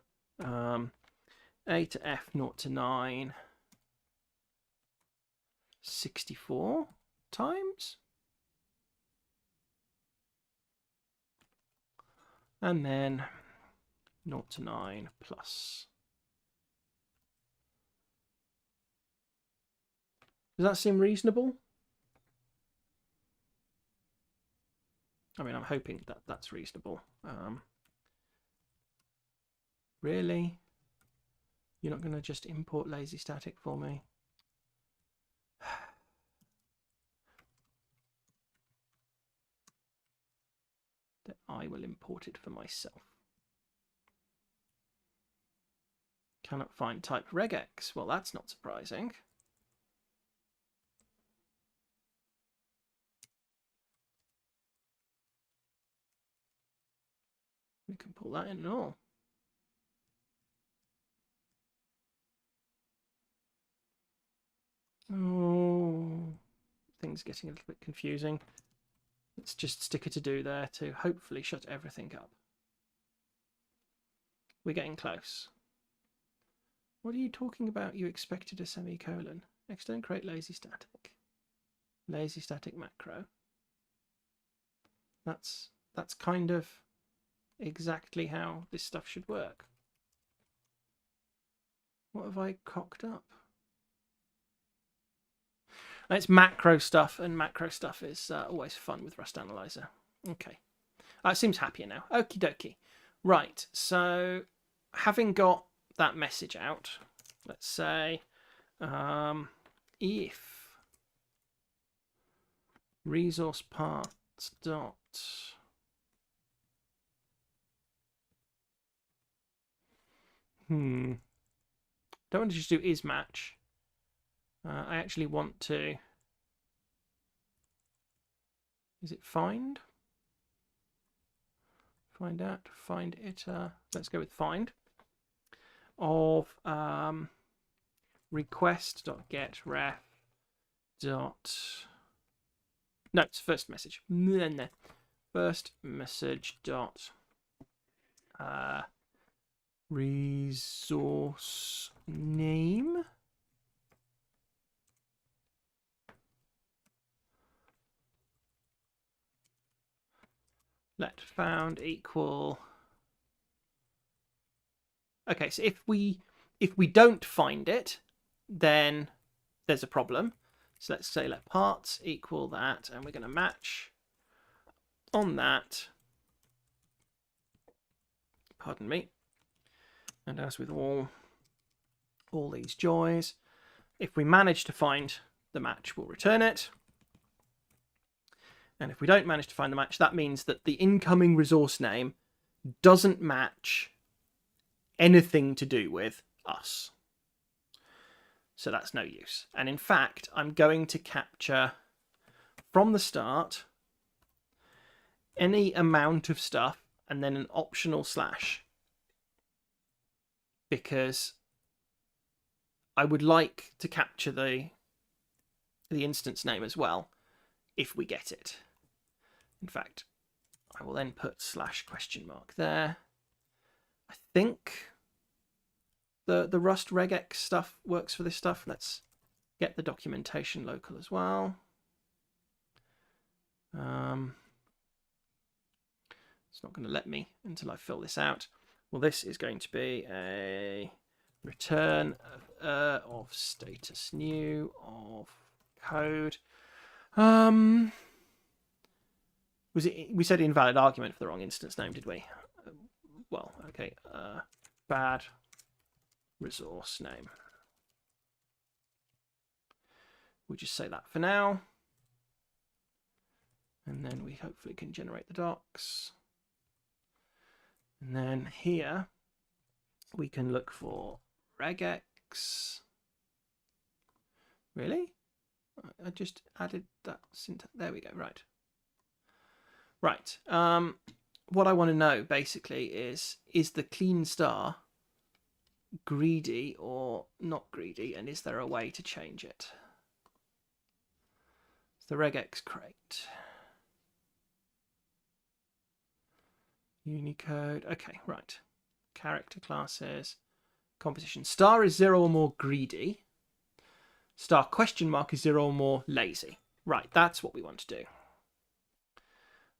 A to F 0 to 9 64 times, and then 0 to 9 plus. Does that seem reasonable? I mean, I'm hoping that that's reasonable. Really? You're not going to just import lazy static for me? Then I will import it for myself. Cannot find type regex. Well, that's not surprising. We can pull that in and all. Oh, things getting a little bit confusing. Let's just stick a to-do there to hopefully shut everything up. We're getting close. What are you talking about? You expected a semicolon. Next, don't create lazy static. Lazy static macro. That's kind of exactly how this stuff should work. What have I cocked up? It's macro stuff, and macro stuff is always fun with Rust Analyzer. Okay. It seems happier now. Okie dokie. Right, so having got that message out, let's say if resource parts dot don't want to just do is match. I actually want to, is it find? Find out, find it, let's go with find of request.getRef. No, it's first message. First message dot resource name let found equal. Okay, so if we don't find it, then there's a problem. So let's say let parts equal that, and we're going to match on that. Pardon me. And as with all these joys, if we manage to find the match, we'll return it. And if we don't manage to find the match, that means that the incoming resource name doesn't match anything to do with us. So that's no use. And in fact, I'm going to capture from the start any amount of stuff and then an optional slash, because I would like to capture the instance name as well if we get it. In fact, I will then put /? there. I think the Rust regex stuff works for this stuff. Let's get the documentation local as well. It's not going to let me until I fill this out. Well, this is going to be a return of status new of code. Was it? We said invalid argument for the wrong instance name, did we? Well, okay. Bad resource name. We'll just say that for now. And then we hopefully can generate the docs. And then here we can look for regex. Really? I just added that syntax. There we go. Right. Right. What I want to know basically is the clean star greedy or not greedy, and is there a way to change it? It's the regex crate. Unicode. Okay, right. Character classes. Composition. Star is 0 or more greedy. Star ? Is 0 or more lazy. Right, that's what we want to do.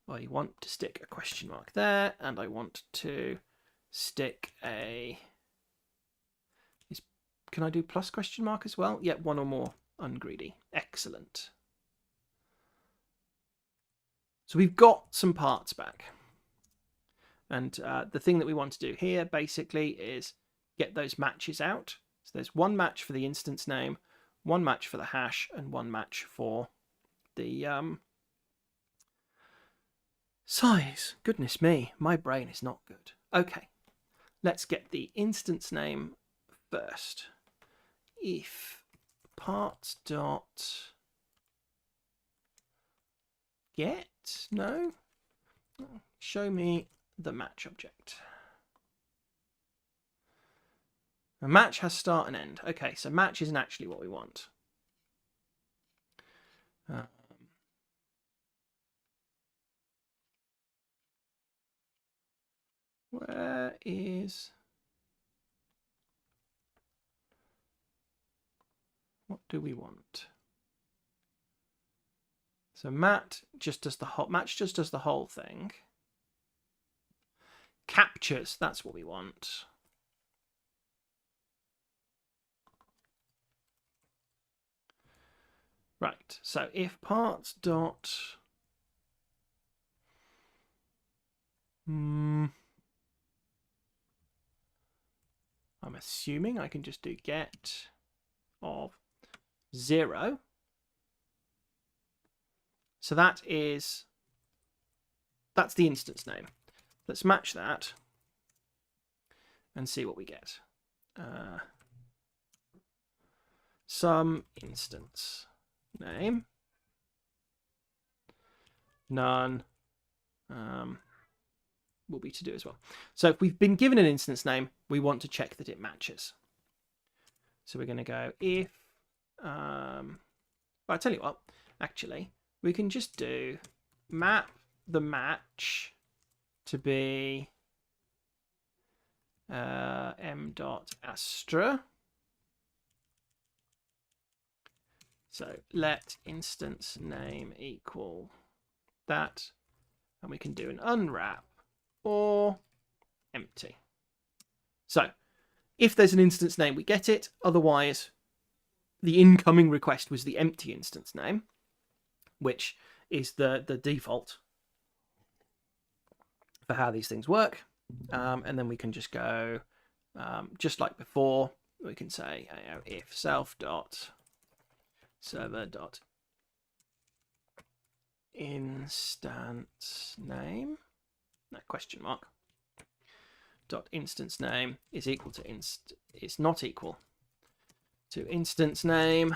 I want to stick a question mark there, and I want to stick a... Can I do plus ? as well? Yeah, 1 or more ungreedy. Excellent. So we've got some parts back. And the thing that we want to do here basically is get those matches out. So there's one match for the instance name, one match for the hash, and one match for the size. Goodness me, my brain is not good. Okay, let's get the instance name first. If parts dot get, no, show me the match object. A match has start and end. Okay, so match isn't actually what we want. Where is... What do we want? So match just does the whole thing. Captures, that's what we want. Right, so if parts dot I'm assuming I can just do get of 0. So that's the instance name. Let's match that and see what we get. Some instance name. None will be to do as well. So if we've been given an instance name, we want to check that it matches. So we're going to go if... well, I tell you what, actually, we can just do map the match to be m.astra. So let instance name equal that, and we can do an unwrap or empty. So if there's an instance name, we get it. Otherwise, the incoming request was the empty instance name, which is the default for how these things work. And then we can just go, just like before, we can say if self.server.instance name, that question mark, dot instance name is equal to is not equal to instance name,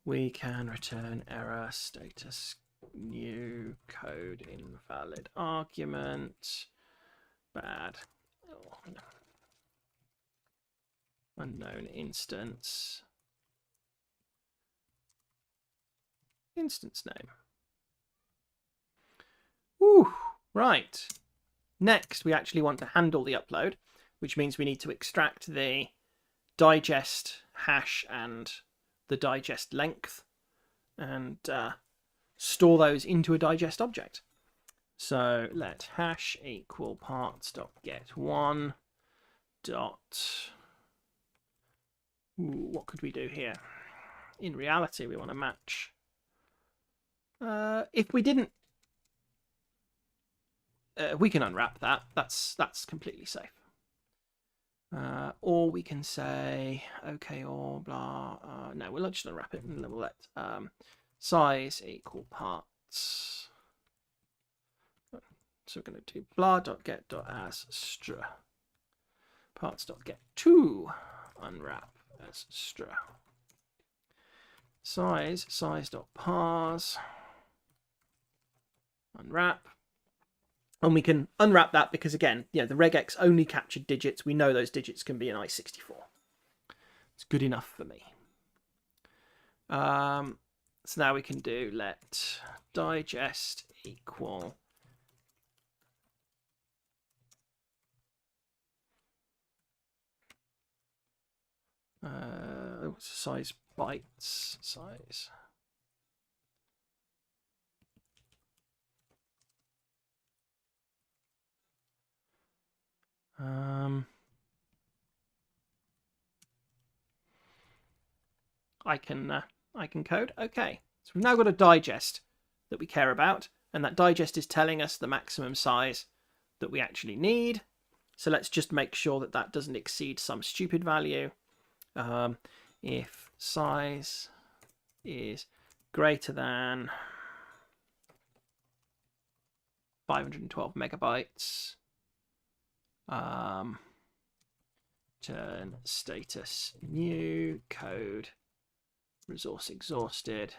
we can return error status new code invalid argument bad unknown instance name. Woo, right. Next, we actually want to handle the upload, which means we need to extract the digest hash and the digest length and store those into a digest object. So let hash equal parts.get1 dot. What could we do here? In reality, we want to match. If we didn't, we can unwrap that. That's completely safe. Or we can say okay or blah. No, we'll just unwrap it and then we'll let size equal parts. So we're going to do blah.get.as str parts.get2 unwrap as str size.parse unwrap. And we can unwrap that because, again, the regex only captured digits. We know those digits can be an I64. It's good enough for me. So now we can do let digest equal size bytes size. I can code. Okay, so we've now got a digest that we care about, and that digest is telling us the maximum size that we actually need. So let's just make sure that that doesn't exceed some stupid value. If size is greater than 512 megabytes, turn status new code resource exhausted.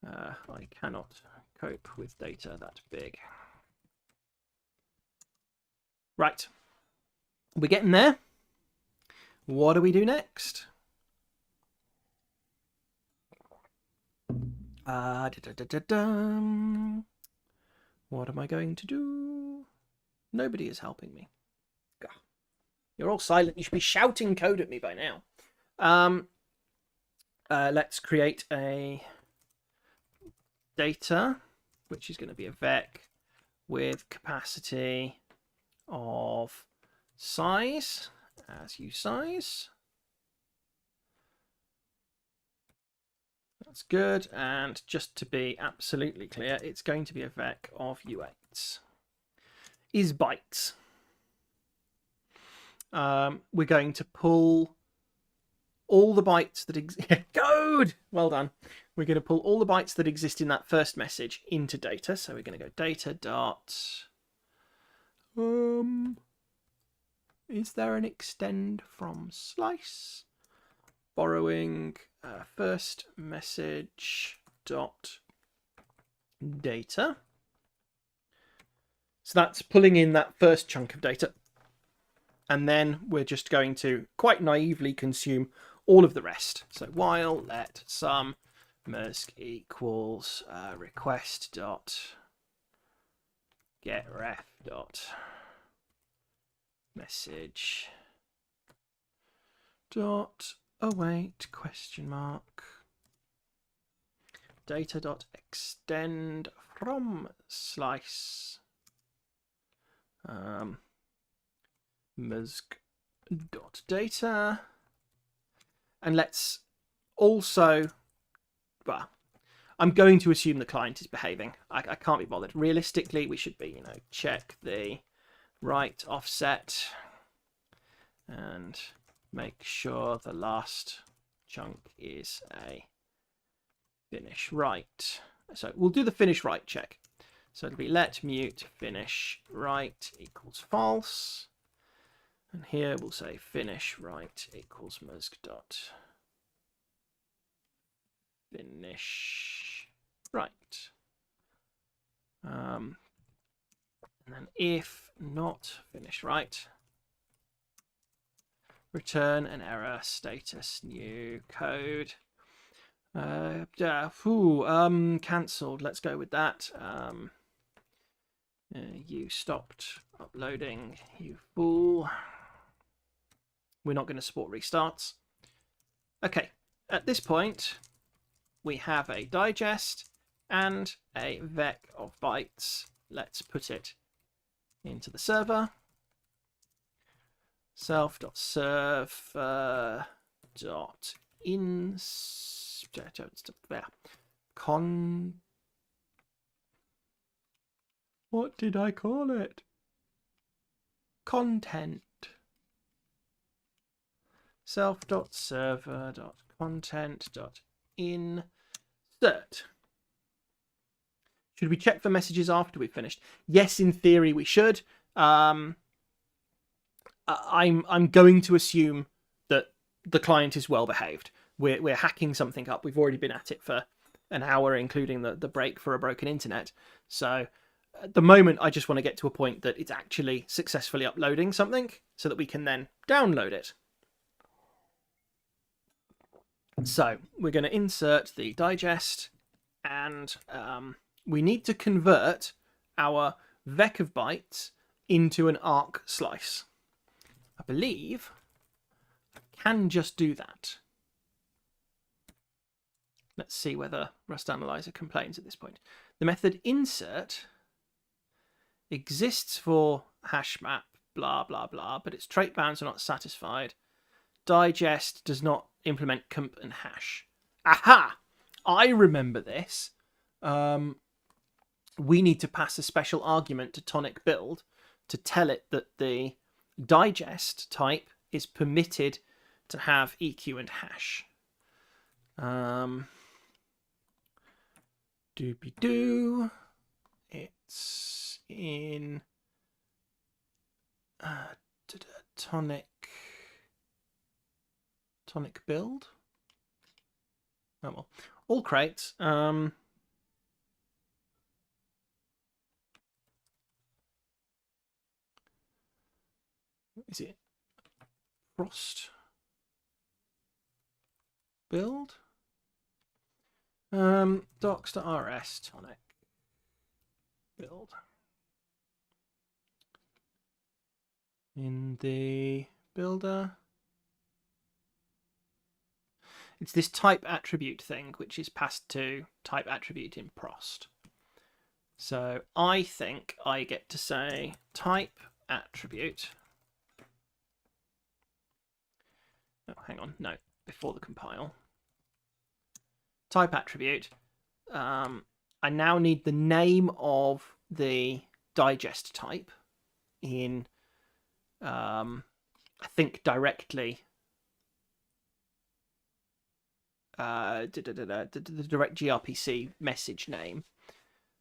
I cannot cope with data that big. Right, we're getting there. What do we do next? What am I going to do? Nobody is helping me. God. You're all silent. You should be shouting code at me by now. Let's create a data, which is going to be a vec with capacity of size as usize. That's good. And just to be absolutely clear, it's going to be a vec of u8s. Is bytes. We're going to pull all the bytes that exist. Code! Well done. We're going to pull all the bytes that exist in that first message into data. So we're going to go data dot. Is there an extend from slice? Borrowing first message dot data. So that's pulling in that first chunk of data. And then we're just going to quite naively consume all of the rest. So while let sum mersk equals request dot get ref dot message dot await question mark data.extend from slice msg.data, and let's also, well, I'm going to assume the client is behaving. I can't be bothered. Realistically, we should be, check the write offset and make sure the last chunk is a finish write. So we'll do the finish write check. So it'll be let mute finish write equals false. And here we'll say finish write equals msg dot finish write. And then if not finish write, return an error status new code. Cancelled. Let's go with that. You stopped uploading, you fool. We're not going to support restarts. Okay, at this point, we have a digest and a vec of bytes. Let's put it into the server. What did I call it? Content. Self.server.content.insert. Should we check for messages after we've finished? Yes, in theory we should. I'm going to assume that the client is well behaved. We're hacking something up. We've already been at it for an hour, including the break for a broken internet. So at the moment, I just want to get to a point that it's actually successfully uploading something so that we can then download it. So we're going to insert the digest, and we need to convert our vec of bytes into an arc slice. I believe I can just do that. Let's see whether Rust Analyzer complains at this point. The method insert exists for hash map, blah, blah, blah, but its trait bounds are not satisfied. Digest does not implement comp and hash. Aha! I remember this. We need to pass a special argument to tonic build to tell it that the digest type is permitted to have EQ and hash. Doobie-doo. It's in tonic build. Oh well, all crates. Is it Frost build? Docs.rs tonic build. In the builder. It's this type attribute thing, which is passed to type attribute in Prost. So I think I get to say type attribute. Oh, hang on. No, before the compile. Type attribute. I now need the name of the digest type in, I think, directly the direct gRPC message name.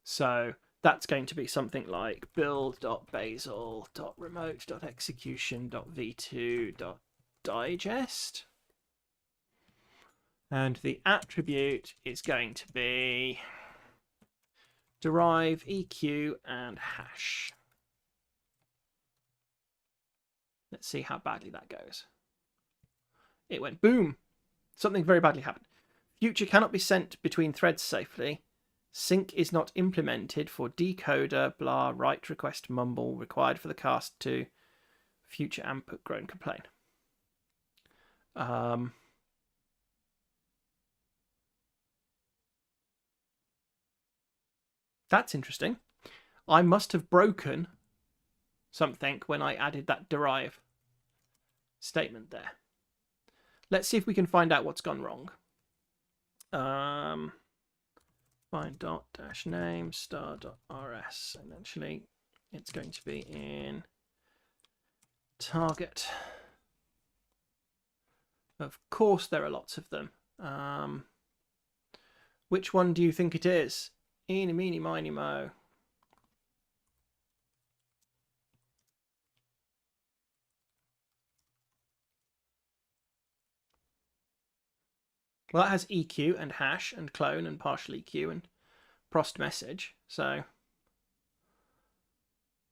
So that's going to be something like build.basal.remote.execution.v2.digest. And the attribute is going to be derive EQ and hash. Let's see how badly that goes. It went boom. Something very badly happened. Future cannot be sent between threads safely. Sync is not implemented for decoder, blah, write request mumble required for the cast to future input groan complain. That's interesting. I must have broken something when I added that derive statement there. Let's see if we can find out what's gone wrong. Find dot dash name star dot rs, and actually it's going to be in target. Of course there are lots of them. Which one do you think it is? Eeny, meeny, miny, mo. Well, that has EQ and hash and clone and partial EQ and prost message. So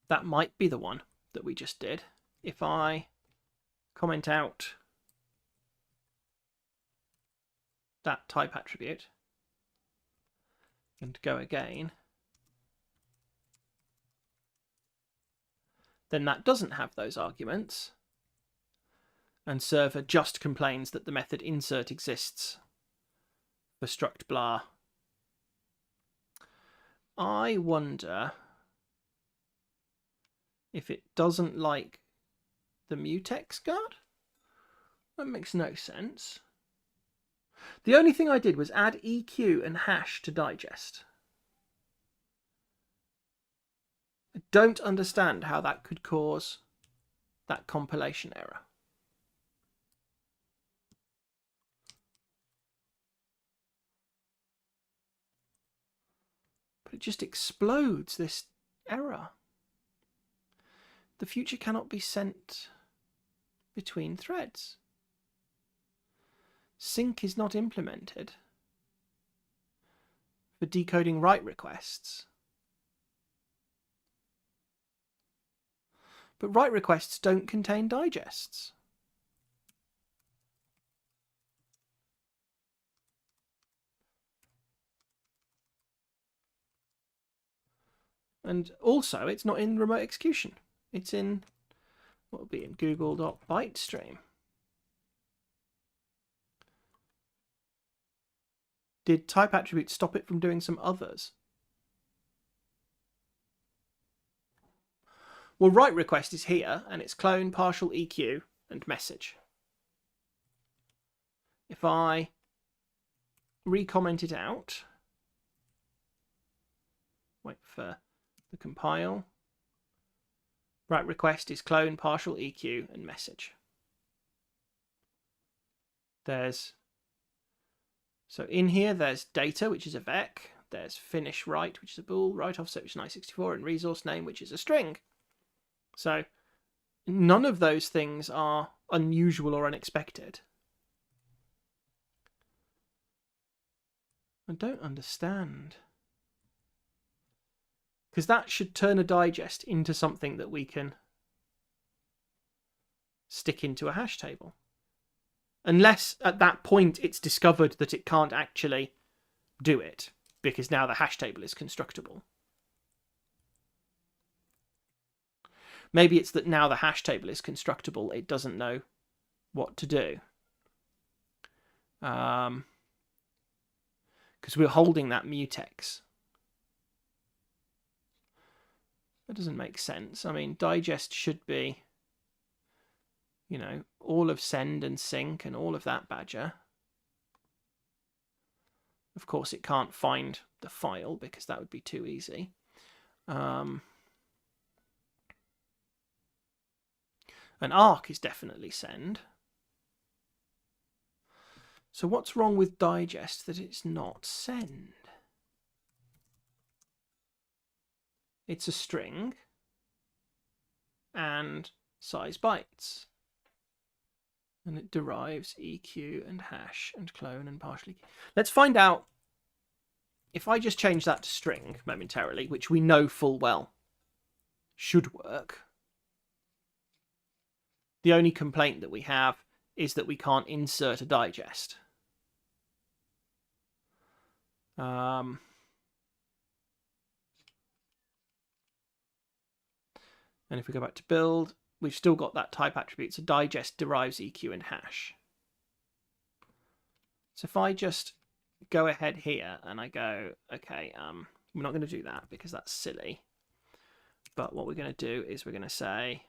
that might be the one that we just did. If I comment out that type attribute and go again, then that doesn't have those arguments, and server just complains that the method insert exists for struct blah. I wonder if it doesn't like the mutex guard. That makes no sense. The only thing I did was add EQ and hash to digest. I don't understand how that could cause that compilation error. But it just explodes this error. The future cannot be sent between threads. Sync is not implemented for decoding write requests. But write requests don't contain digests. And also, it's not in remote execution. It's in, what will be in google.bytestream. Did type attribute stop it from doing some others? Well, write request is here, and it's clone, partial, EQ, and message. If I recomment it out, wait for the compile, write request is clone, partial, EQ, and message. So in here, there's data, which is a vec. There's finish write, which is a bool. Write offset, which is 964, and resource name, which is a string. So none of those things are unusual or unexpected. I don't understand. Because that should turn a digest into something that we can stick into a hash table. Unless at that point it's discovered that it can't actually do it, because now the hash table is constructible. Maybe it's that now the hash table is constructible, it doesn't know what to do. Because we're holding that mutex. That doesn't make sense. I mean, digest should be, you know, all of send and sync and all of that badger. Of course, it can't find the file because that would be too easy. An arc is definitely send. So what's wrong with digest that it's not send? It's a string and size bytes. And it derives EQ and hash and clone and partially. Let's find out if I just change that to string momentarily, which we know full well should work. The only complaint that we have is that we can't insert a digest. And if we go back to build, we've still got that type attribute. So digest derives EQ and hash. So if I just go ahead here and I go, okay, We're not going to do that because that's silly. But what we're going to do is we're going to say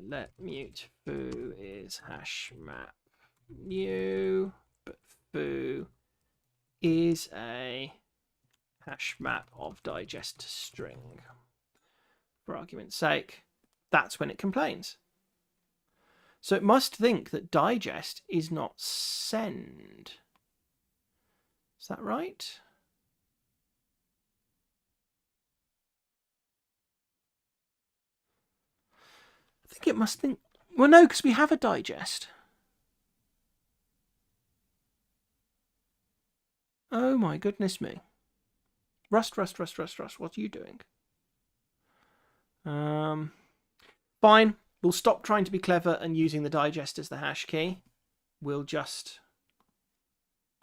let mute foo is hash map new, but foo is a hash map of digest string. For argument's sake, that's when it complains. So it must think that digest is not send. Is that right? I think it must think... Well, no, because we have a digest. Oh my goodness me. Rust, what are you doing? Fine. We'll stop trying to be clever and using the digest as the hash key. We'll just...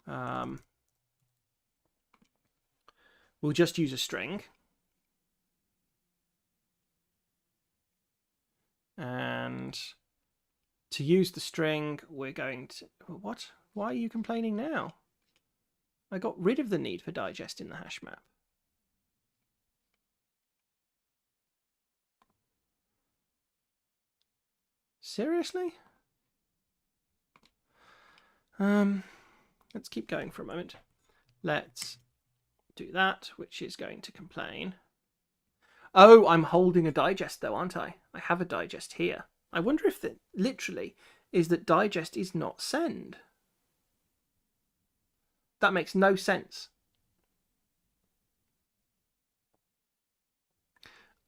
we'll just use a string. And to use the string, we're going to... What? Why are you complaining now? I got rid of the need for digest in the hash map. Seriously? Let's keep going for a moment. Let's do that, which is going to complain. Oh, I'm holding a digest though, aren't I? I have a digest here. I wonder if that literally is that digest is not send. That makes no sense.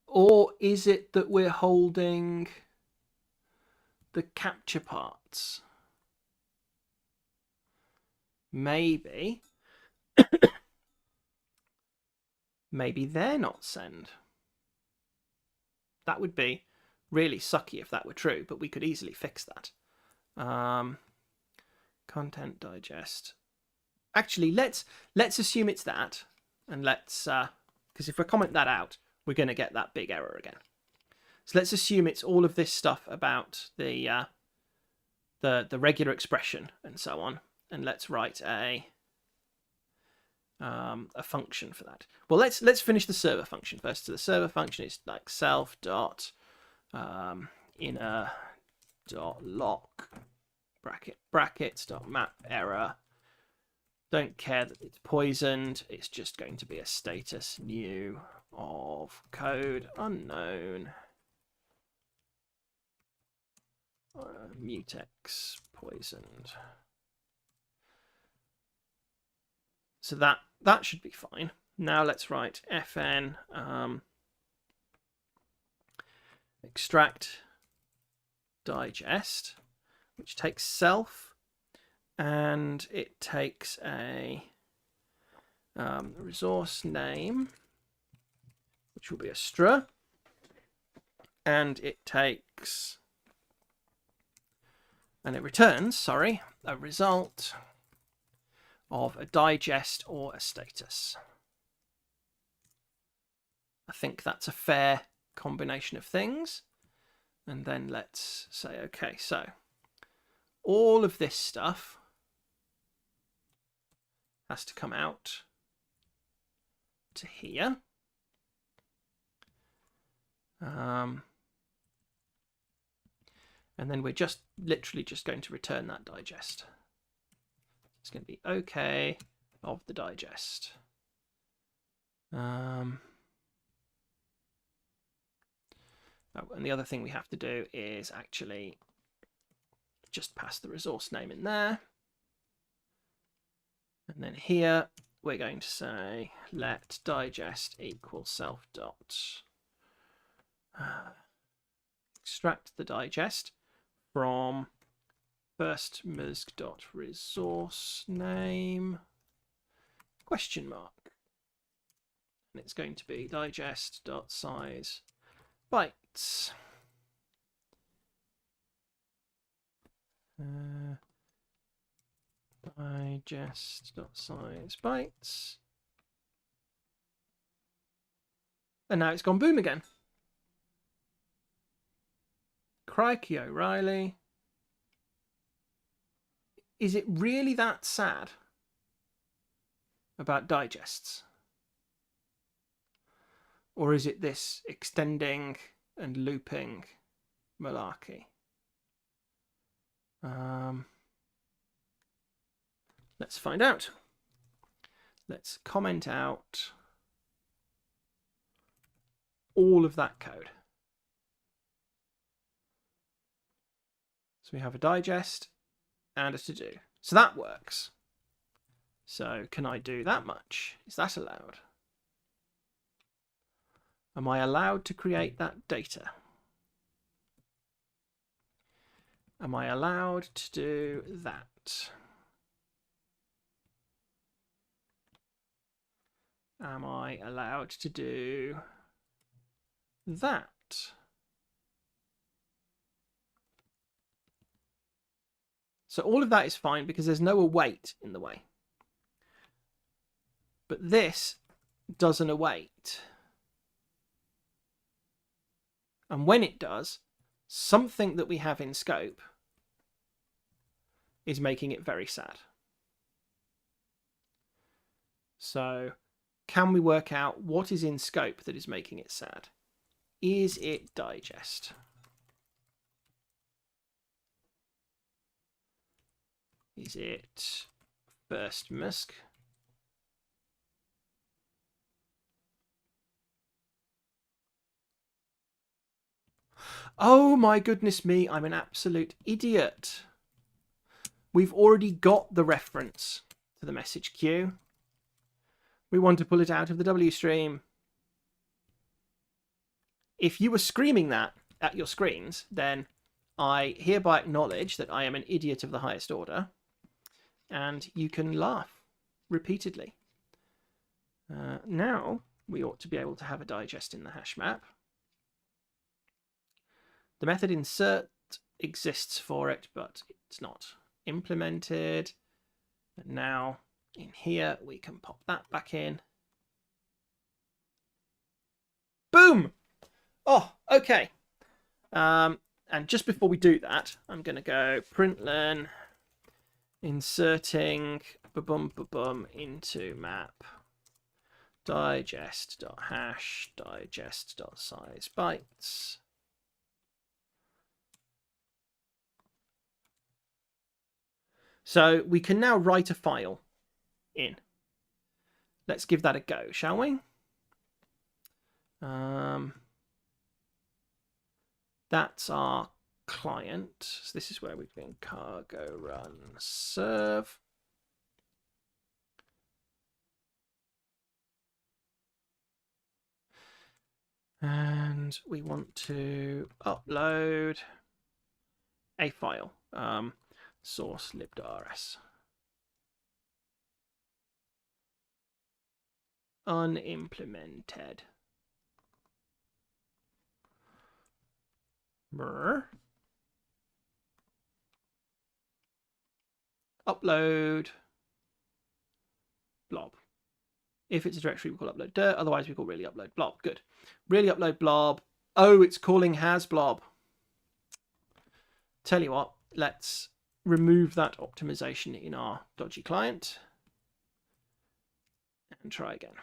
Or is it that we're holding the capture parts? Maybe. Maybe they're not send. That would be really sucky if that were true, but we could easily fix that. Content digest. Actually, let's assume it's that, and let's because if we comment that out, we're going to get that big error again. So let's assume it's all of this stuff about the regular expression and so on, and let's write a function for that. Well, let's finish the server function first. So the server function is like self dot inner dot lock brackets dot map error. Don't care that it's poisoned. It's just going to be a status new of code unknown. Mutex poisoned. So that should be fine. Now let's write fn extract digest, which takes self, and it takes a resource name, which will be a str, and it takes, and it returns, sorry, a result of a digest or a status. I think that's a fair combination of things. And then let's say, okay, so all of this stuff has to come out to here. And then we're just literally just going to return that digest. It's going to be okay of the digest. Oh, and the other thing we have to do is actually just pass the resource name in there. And then here we're going to say let digest equal self dot extract the digest from first misg dot resource name question mark, and it's going to be digest dot size bytes. Digest dot size bytes, and now it's gone boom again. Crikey O'Reilly. Is it really that sad? about digests? Or is it this extending and looping malarkey? Let's find out. Let's comment out all of that code. So we have a digest and a to-do. So that works. So can I do that much? Is that allowed? Am I allowed to create that data? Am I allowed to do that? Am I allowed to do that? So all of that is fine because there's no await in the way. But this does an await. And when it does, something that we have in scope is making it very sad. So can we work out what is in scope that is making it sad? Is it digest? Is it first misc? Oh my goodness me, I'm an absolute idiot. We've already got the reference to the message queue. We want to pull it out of the W stream. If you were screaming that at your screens, then I hereby acknowledge that I am an idiot of the highest order, and you can laugh repeatedly. Now we ought to be able to have a digest in the hash map. The method insert exists for it, but it's not implemented. And now in here, we can pop that back in. Boom! Oh, okay. And just before we do that, I'm going to go println inserting into map digest.hash digest.size bytes. So we can now write a file in. Let's give that a go, shall we? That's our client. So this is where we can cargo run serve. And we want to upload a file, source libdrs. Unimplemented. Upload blob. If it's a directory, we call upload dirt. Otherwise, we call really upload blob. Good. Really upload blob. Oh, it's calling has blob. Tell you what, let's remove that optimization in our dodgy client and try again.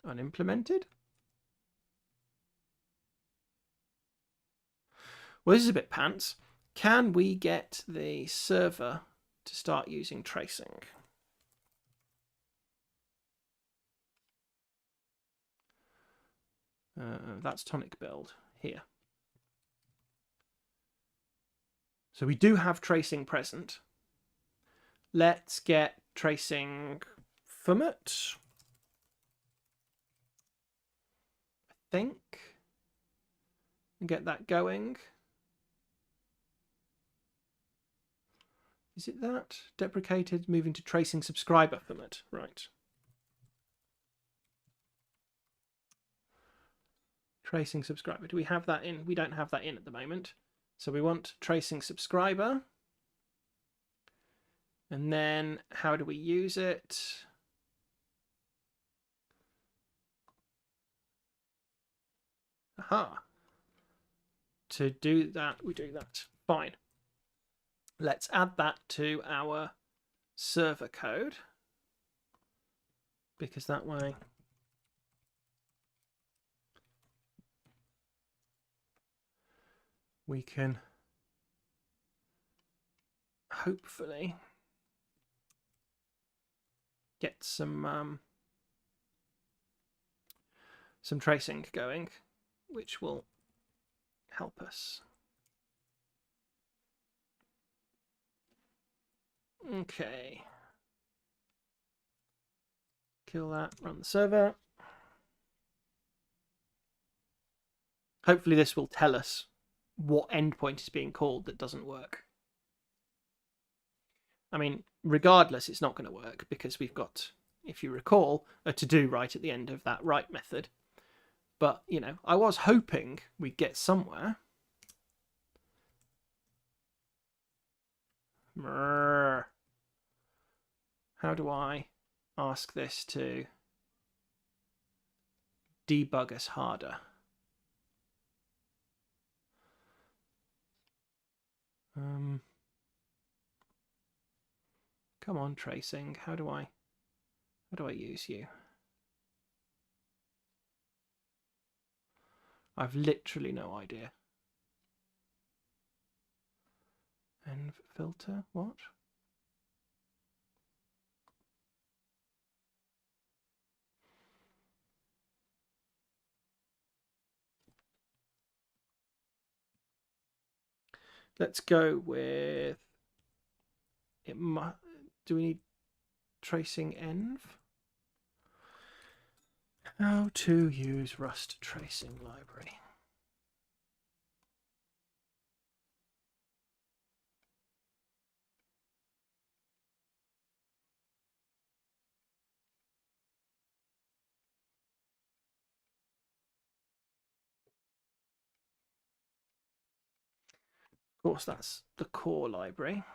Unimplemented. Well, this is a bit pants. Can we get the server to start using tracing? That's tonic build here. So we do have tracing present. Let's get tracing from it. I think. And get that going. Is it that? Deprecated, moving to tracing subscriber from it. Right. Tracing subscriber. Do we have that in? We don't have that in at the moment. So we want tracing subscriber. And then how do we use it? Aha. To do that, we do that. Fine. Let's add that to our server code, because that way we can hopefully get some tracing going, which will help us. Okay. Kill that, run the server. Hopefully this will tell us what endpoint is being called that doesn't work. I mean, regardless, it's not going to work because we've got, if you recall, a to-do right at the end of that write method. But, you know, I was hoping we'd get somewhere. How do I ask this to debug us harder? Come on, tracing. How do I use you? I've literally no idea. Env filter, what? Let's go with it. Do we need tracing env? How to use Rust tracing library. Of course, that's the core library.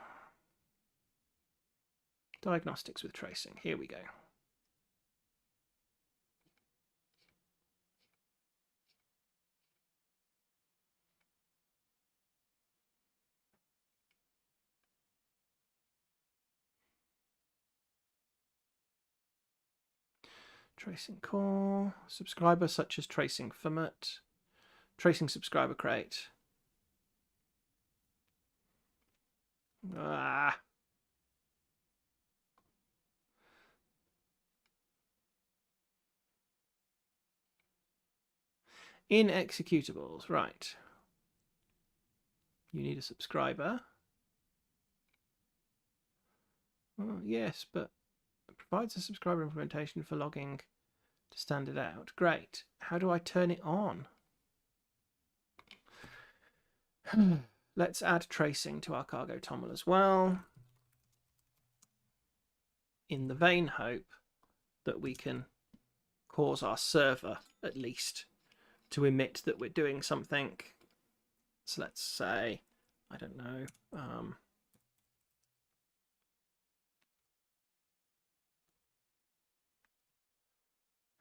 Diagnostics with tracing. Here we go. Tracing core, subscriber such as tracing format, tracing subscriber crate. In executables, right. You need a subscriber. Oh, yes, but it provides a subscriber implementation for logging to stand it out. Great. How do I turn it on? Let's add tracing to our cargo toml as well, in the vain hope that we can cause our server at least to emit that we're doing something. So let's say, I don't know,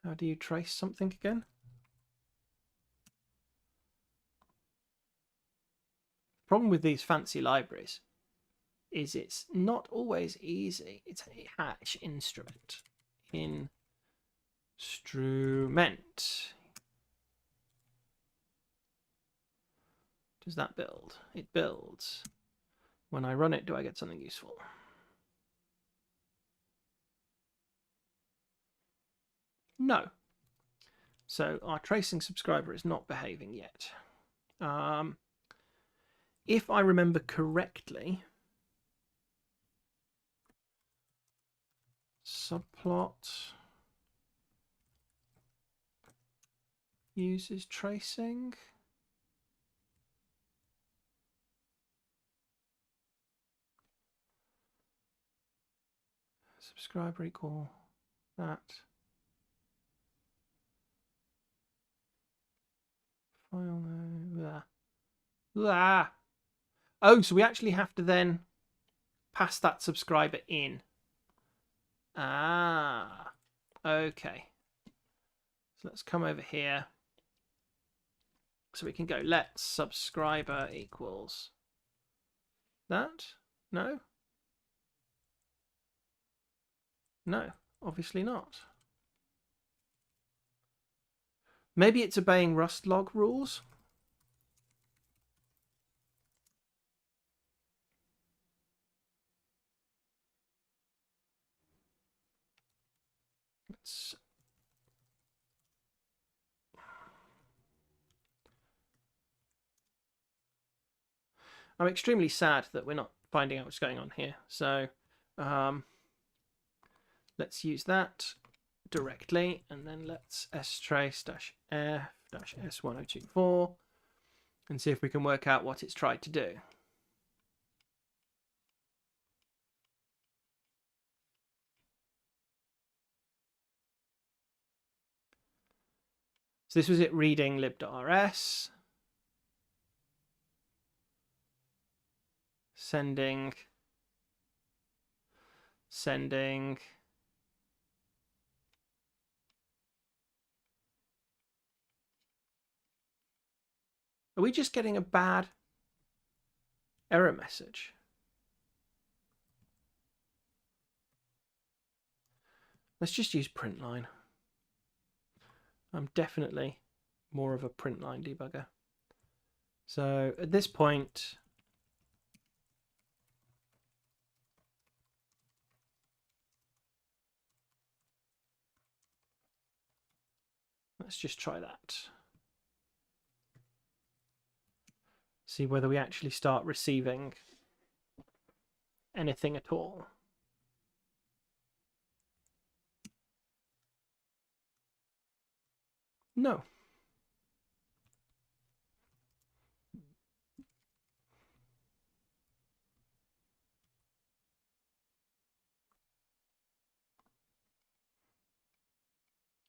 how do you trace something again? The problem with these fancy libraries is it's not always easy. It's a hash instrument. Instrument. Does that build? It builds. When I run it, do I get something useful? No. So our tracing subscriber is not behaving yet. If I remember correctly, subplot uses tracing. Subscriber equal that. File name. Oh, so we actually have to then pass that subscriber in. Ah, okay. So let's come over here. So we can go let subscriber equals that. No? No, obviously not. Maybe it's obeying Rust log rules? I'm extremely sad that we're not finding out what's going on here. So let's use that directly, and then let's strace-f-s1024 and see if we can work out what it's tried to do. So this was it reading lib.rs, sending. Are we just getting a bad error message? Let's just use print line. I'm definitely more of a print line debugger. So at this point, let's just try that. See whether we actually start receiving anything at all. No.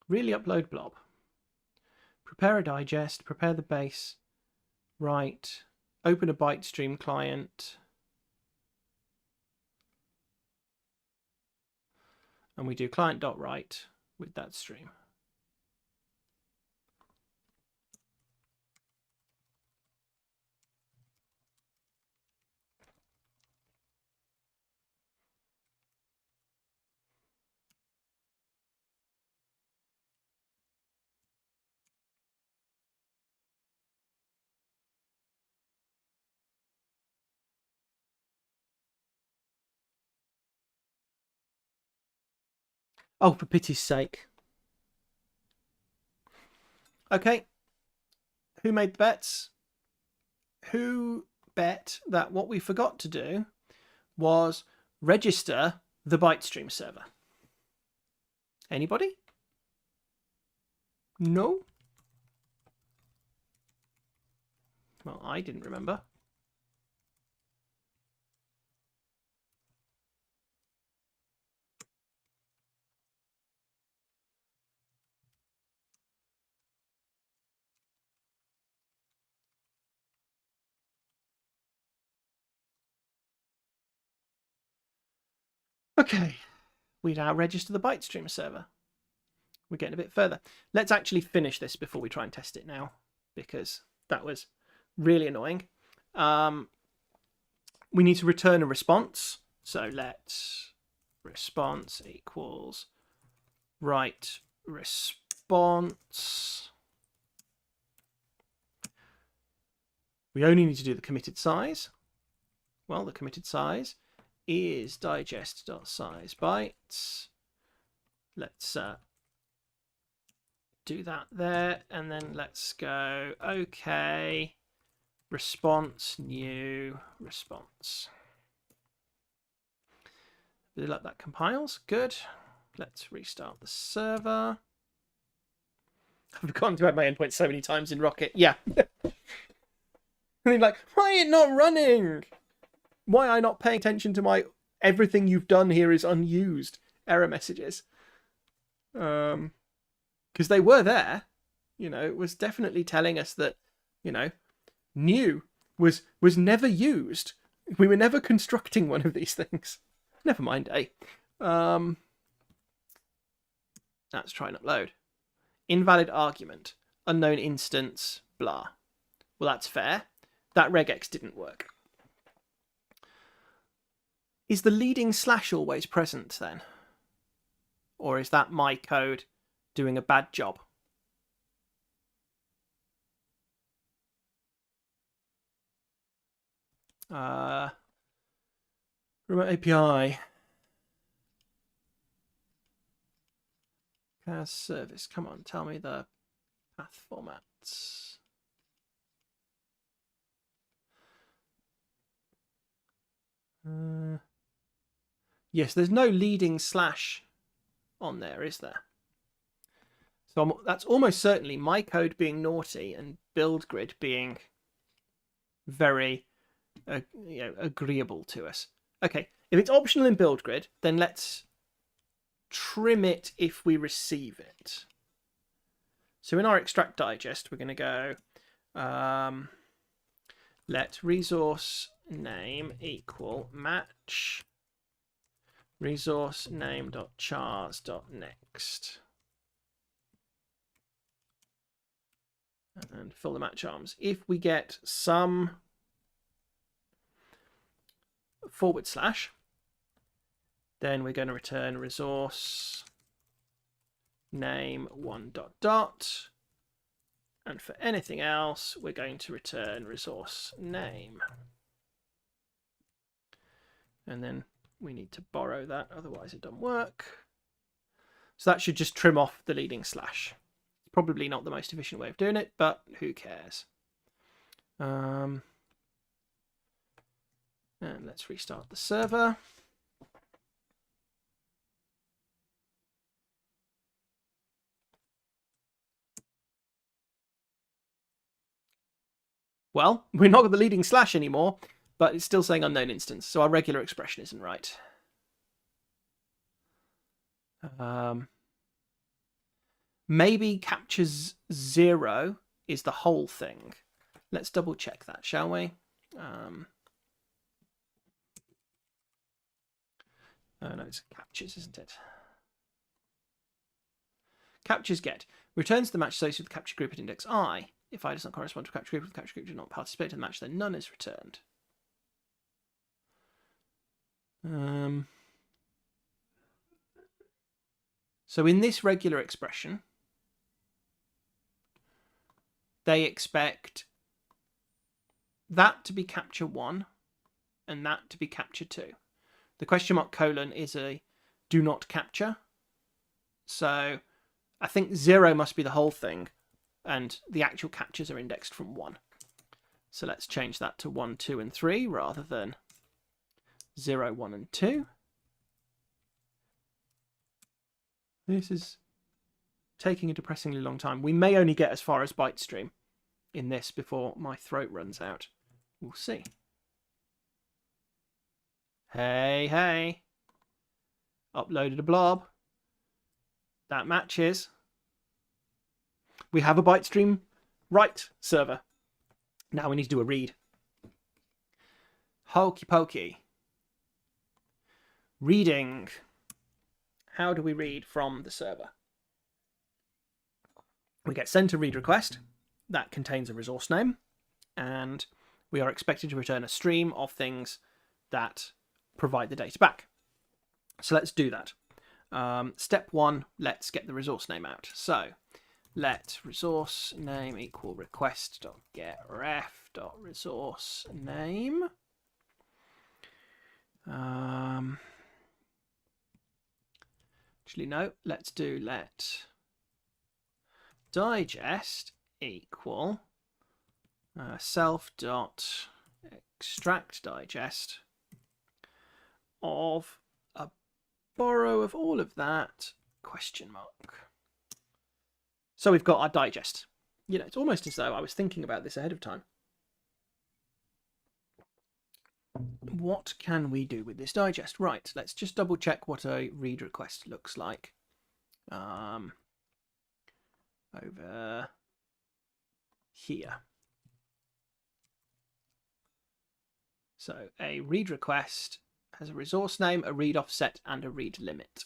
Really upload blob. Prepare a digest, prepare the base, write, open a byte stream client, and we do client.write with that stream. Oh, for pity's sake. Okay. Who made the bets? Who bet that what we forgot to do was register the bytestream server? Anybody? No? Well, I didn't remember. Okay, we now register the bytestream server. We're getting a bit further. Let's actually finish this before we try and test it now, because that was really annoying. We need to return a response. So let's response equals write response. We only need to do the committed size. Well, the committed size is digest.size bytes. Let's do that there, and then let's go okay, response, new response. Really like that compiles. Good. Let's restart the server. I've forgotten to add my endpoint so many times in Rocket. Yeah. And they're like, why is it not running? Why am I not paying attention to my everything you've done here is unused error messages? Because they were there. You know, it was definitely telling us that, you know, new was never used. We were never constructing one of these things. Never mind, eh? Let's try and upload. Invalid argument. Unknown instance. Blah. Well, that's fair. That regex didn't work. Is the leading slash always present then? Or is that my code doing a bad job? Remote API. CAS service. Come on, tell me the path formats. Yes, there's no leading slash on there, is there? So that's almost certainly my code being naughty and build grid being very agreeable to us. Okay, if it's optional in build grid, then let's trim it if we receive it. So in our extract digest, we're going to go let resource name equal match resource name dot chars dot next and fill the match arms. If we get some /, then we're going to return resource name 1 dot dot, and for anything else we're going to return resource name, and then we need to borrow that, otherwise it doesn't work. So that should just trim off the leading slash. Probably not the most efficient way of doing it, but who cares? And let's restart the server. Well, we're not got the leading slash anymore, but it's still saying unknown instance, so our regular expression isn't right. Maybe captures 0 is the whole thing. Let's double check that, shall we? Oh no, it's captures, isn't it? Captures get returns the match associated with the capture group at index I. If I does not correspond to a capture group, if the capture group did not participate in the match, then none is returned. So in this regular expression, they expect that to be capture 1 and that to be capture 2. The question mark colon is a do not capture. So I think 0 must be the whole thing, and the actual captures are indexed from 1. So let's change that to 1, 2, and 3 rather than 0, 1, and 2. This is taking a depressingly long time. We may only get as far as byte stream in this before my throat runs out. We'll see. Hey. Uploaded a blob. That matches. We have a byte stream write server. Now we need to do a read. Hokey pokey. Reading. How do we read from the server? We get sent a read request that contains a resource name, and we are expected to return a stream of things that provide the data back. So let's do that. Step 1, let's get the resource name out. So let resource name equal request.getRef.resource name. Actually, no, let's do let digest equal self.extract digest of a borrow of all of that question mark. So we've got our digest. You know, it's almost as though I was thinking about this ahead of time. What can we do with this digest? Right, let's just double check what a read request looks like. Over here. So a read request has a resource name, a read offset, and a read limit.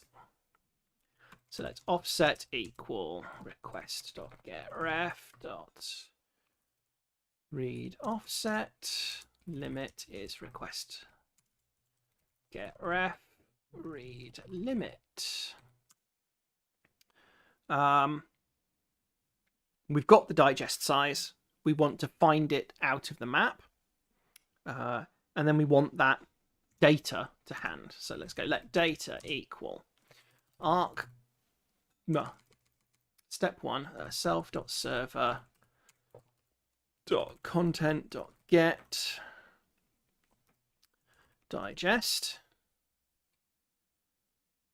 So let's offset equal request.getRef.read offset. Limit is request get ref read limit. We've got the digest size. We want to find it out of the map. And then we want that data to hand. So let's go let data equal arc. No. Step 1, self.server .content.get digest.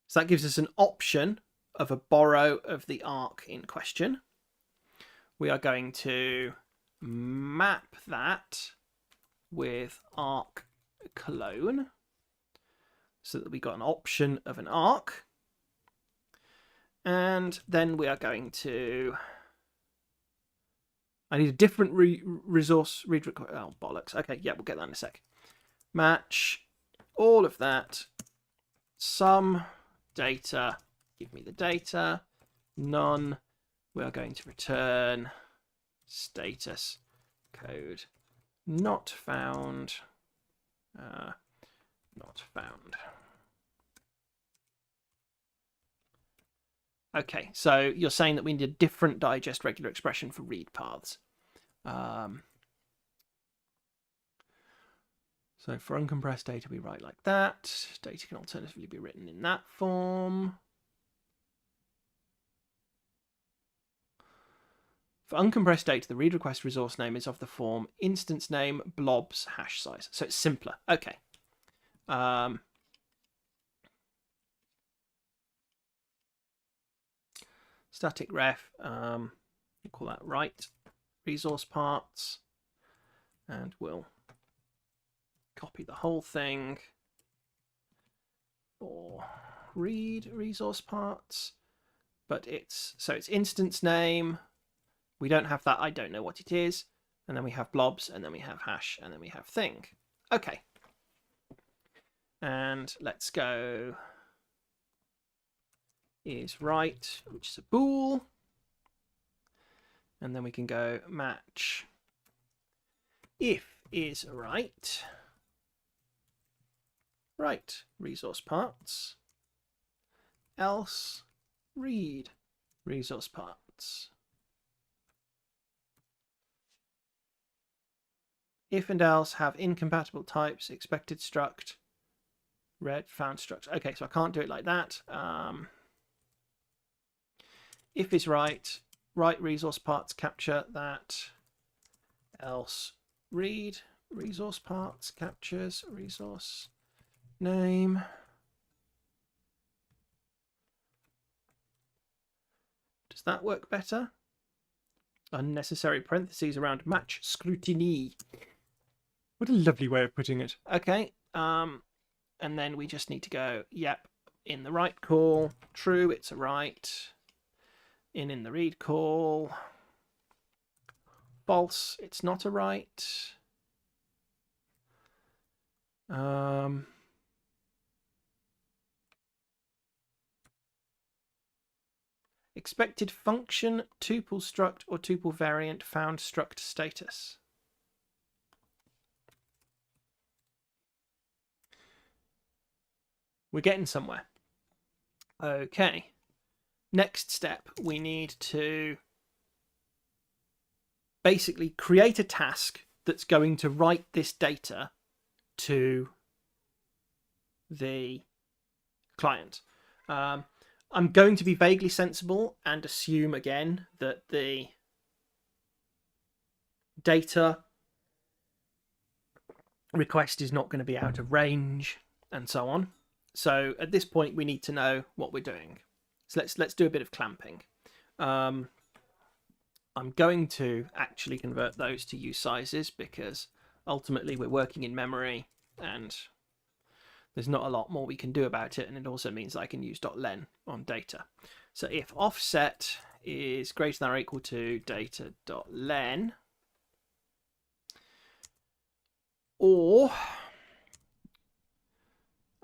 So that gives us an option of a borrow of the arc in question. We are going to map that with arc clone so that we got an option of an arc. And then we are going to... I need a different resource read request. Oh, bollocks. Okay, yeah, we'll get that in a sec. Match all of that. Some data. Give me the data. None. We are going to return status code not found. Not found. Okay, so you're saying that we need a different digest regular expression for read paths. So for uncompressed data, we write like that. Data can alternatively be written in that form. For uncompressed data, the read request resource name is of the form instance name blobs hash size. So it's simpler. Okay. Static ref. We'll call that write resource parts, and we'll copy the whole thing for read resource parts. But it's instance name. We don't have that. I don't know what it is. And then we have blobs, and then we have hash, and then we have thing. Okay. And let's go is right, which is a bool. And then we can go match if is right. Write resource parts. Else read resource parts. If and else have incompatible types, expected struct, read, found struct. Okay, so I can't do it like that. If is right, write resource parts, capture that. Else read resource parts, captures resource name. Does that work better? Unnecessary parentheses around match scrutiny. What a lovely way of putting it. Okay, and then we just need to go, yep, in the write call, true, it's a write. In the read call, false, it's not a write. Expected function, tuple struct or tuple variant found struct status. We're getting somewhere. Okay. Next step, we need to basically create a task that's going to write this data to the client. I'm going to be vaguely sensible and assume again that the data request is not going to be out of range and so on. So at this point, we need to know what we're doing. So let's do a bit of clamping. I'm going to actually convert those to use sizes because ultimately we're working in memory and there's not a lot more we can do about it, and it also means I can use .len on data. So if offset is greater than or equal to data.len, or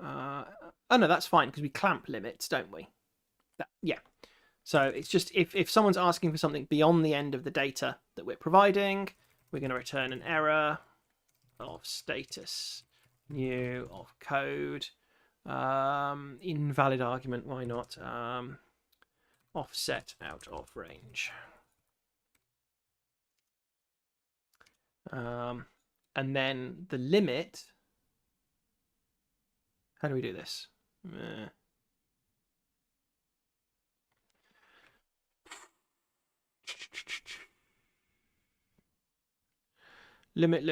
oh no, that's fine because we clamp limits, don't we? Yeah. So it's just if someone's asking for something beyond the end of the data that we're providing, we're going to return an error of status new of code. Invalid argument, why not? Offset out of range. And then the limit. How do we do this? Limit.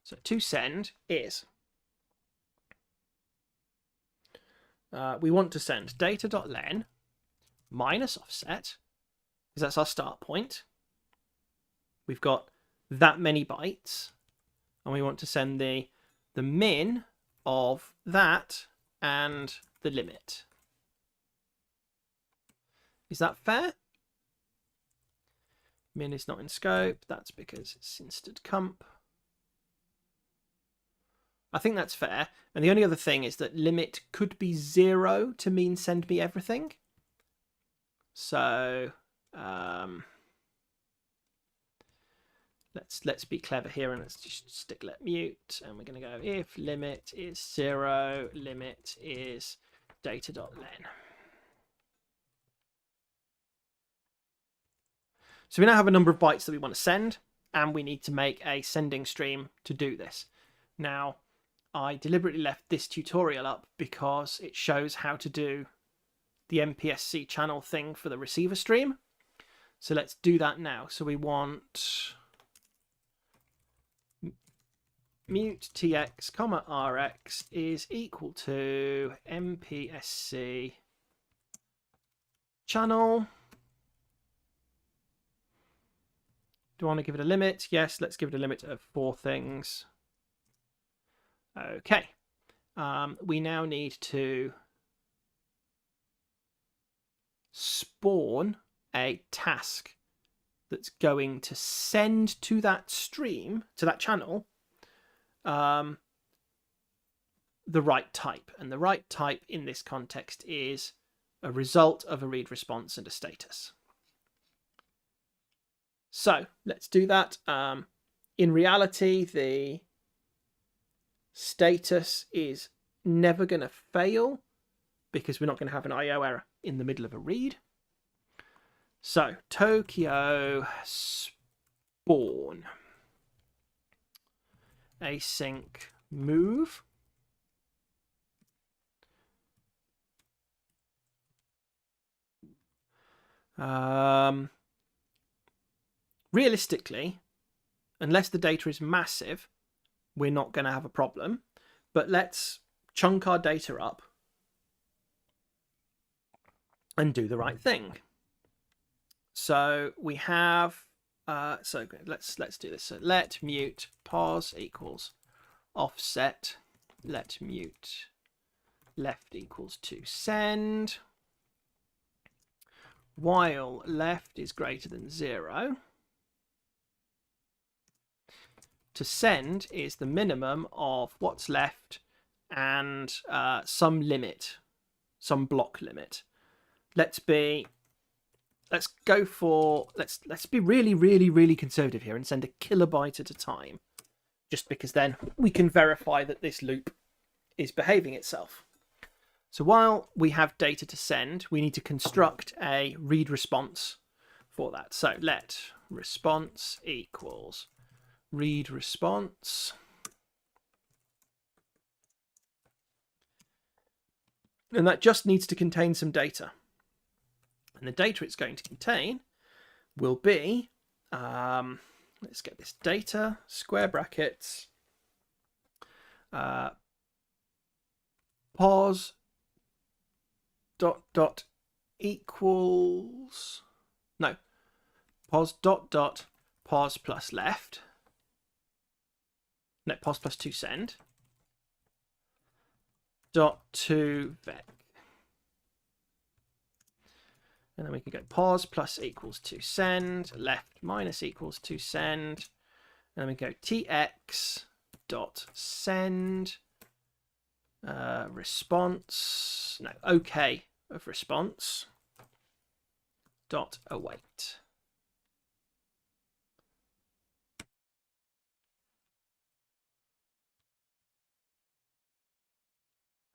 So to send is, we want to send data.len minus offset, because that's our start point. We've got that many bytes, and we want to send the min of that and the limit. Is that fair? Min is not in scope. That's because it's instead comp. I think that's fair. And the only other thing is that limit could be 0 to mean send me everything. So let's be clever here and let's just stick let mute, and we're going to go if limit is 0, limit is data.len. So we now have a number of bytes that we want to send, and we need to make a sending stream to do this. Now, I deliberately left this tutorial up because it shows how to do the MPSC channel thing for the receiver stream. So let's do that now. So we want mute tx comma rx is equal to MPSC channel. Do I want to give it a limit? Yes, let's give it a limit of 4 things. Okay. We now need to spawn a task that's going to send to that stream, to that channel, the right type. And the right type in this context is a result of a read response and a status. So let's do that. In reality, the status is never going to fail because we're not going to have an IO error in the middle of a read. So Tokyo spawn async move. Realistically, unless the data is massive, we're not going to have a problem. But let's chunk our data up and do the right thing. So we have, so let's do this. So let mute pos equals offset, let mute left equals to send, while left is greater than 0. To send is the minimum of what's left and some limit, some block limit. Let's be really conservative here and send a kilobyte at a time, just because then we can verify that this loop is behaving itself. So while we have data to send, we need to construct a read response for that. So let response equals read response. And that just needs to contain some data. And the data it's going to contain will be, let's get this data, square brackets, pos dot equals, no, pos dot pos plus left, no, pos plus to send, dot to vec. And then we can go pos plus equals to send, left minus equals to send. And then we go tx dot send response, no, OK of response. dot await.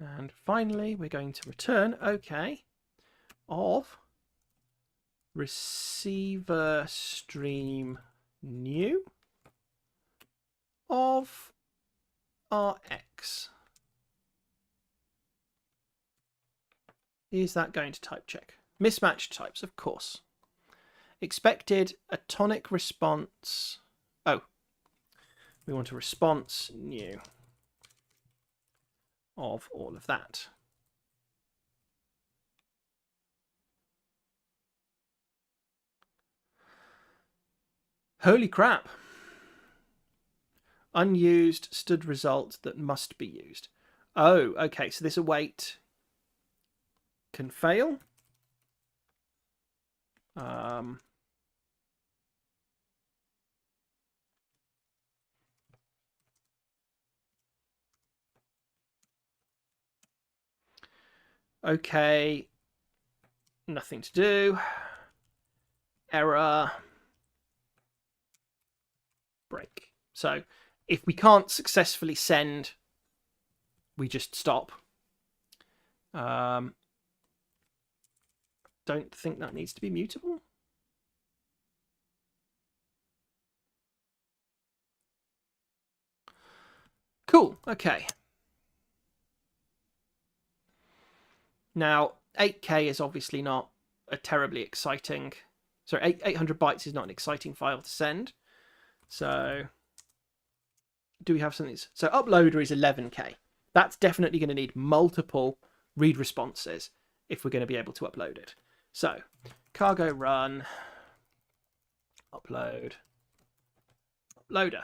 And finally, we're going to return OK of receiver stream new of Rx. Is that going to type check? Mismatched types, of course. Expected atonic response. Oh, we want a response new of all of that. Holy crap. Unused stud result that must be used. Oh, okay, so this await can fail. Okay, nothing to do. Error. Break. So if we can't successfully send, we just stop. Don't think that needs to be mutable. Cool, okay. Now, 8K is obviously not a terribly exciting... Sorry, 800 bytes is not an exciting file to send. So, do we have something... So, uploader is 11K. That's definitely going to need multiple read responses if we're going to be able to upload it. So, cargo run, upload, uploader.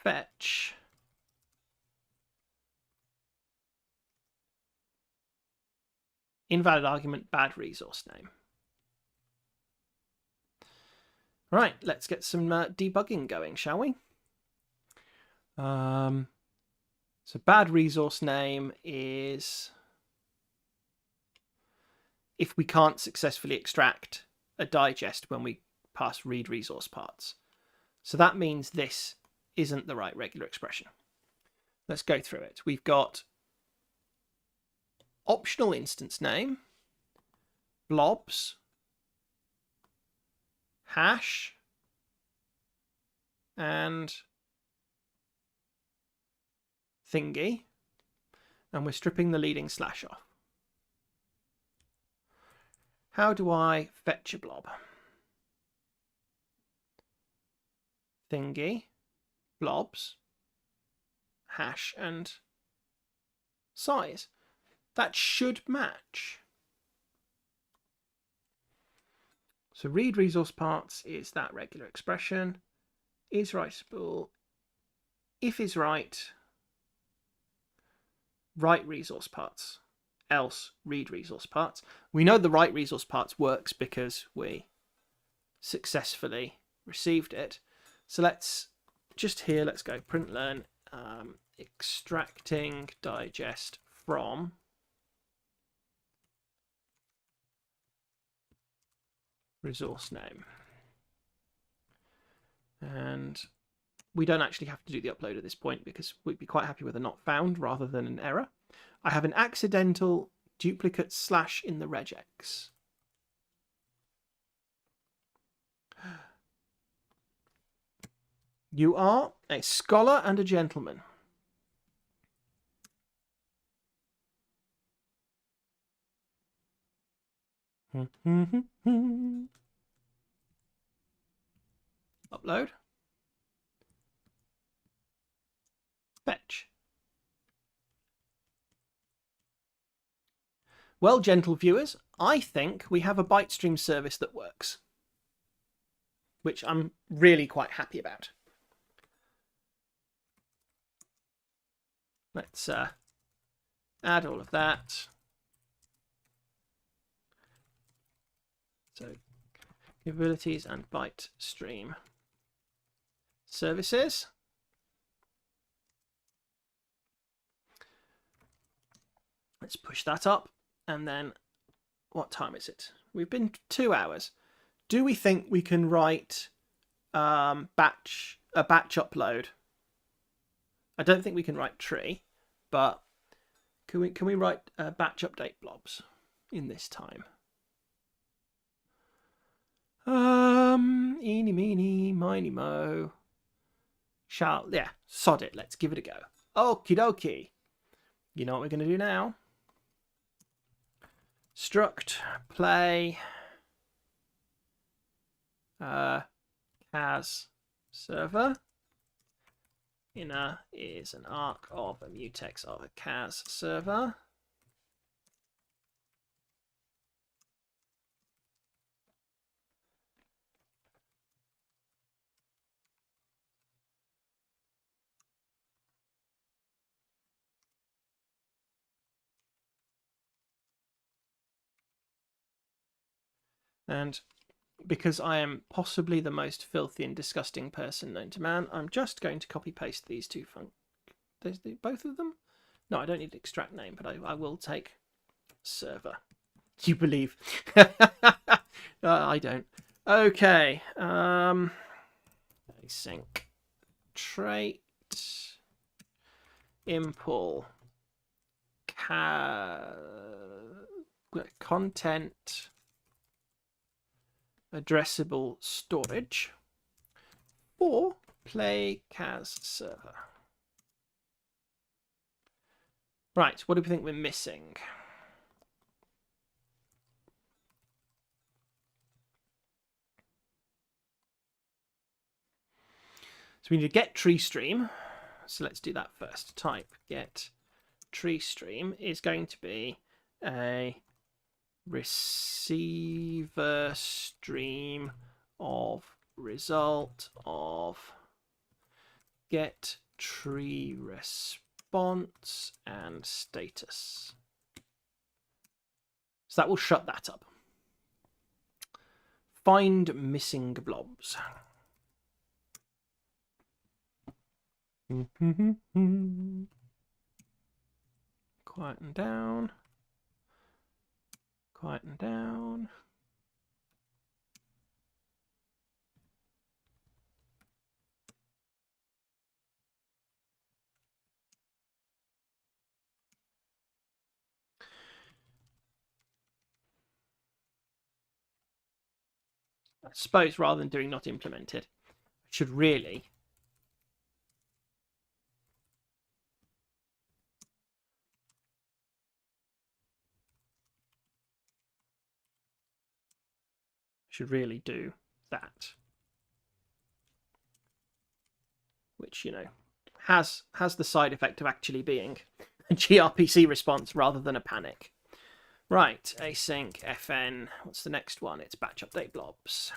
Fetch. Invalid argument, bad resource name. Right, let's get some debugging going, shall we? So bad resource name is if we can't successfully extract a digest when we pass read resource parts. So that means this isn't the right regular expression. Let's go through it. We've got optional instance name, blobs, hash, and thingy, and we're stripping the leading slash off. How do I fetch a blob? Thingy, blobs, hash, and size. That should match. So read resource parts is that regular expression. Is writable. If is right, write resource parts. Else read resource parts. We know the write resource parts works because we successfully received it. So let's just here, let's go println extracting digest from resource name. And we don't actually have to do the upload at this point because we'd be quite happy with a not found rather than an error. I have an accidental duplicate slash in the regex. You are a scholar and a gentleman. Upload. Fetch. Well, gentle viewers, I think we have a byte stream service that works, which I'm really quite happy about. Let's add all of that. So, capabilities and byte stream services. Let's push that up. And then what time is it? We've been 2 hours. Do we think we can write a batch upload? I don't think we can write tree, but can we write batch update blobs in this time? Eeny, meeny, miny, mo. Yeah, sod it. Let's give it a go. Okie dokie. You know what we're going to do now? Struct play CAS server. Inner is an arc of a mutex of a CAS server. And because I am possibly the most filthy and disgusting person known to man, I'm just going to copy paste these two both of them? No, I don't need to extract name, but I will take server. You believe? I don't. Okay. Async trait impl content addressable storage for play CAS server. Right, what do we think we're missing? So we need to get tree stream. So let's do that first. Type get tree stream is going to be a receiver stream of result of get tree response and status. So that will shut that up. Find missing blobs. Quieten down. Quieten down. I suppose rather than doing not implemented, I should really do that, which, you know, has the side effect of actually being a gRPC response rather than a panic. Right, async fn. What's the next one? It's batch update blobs.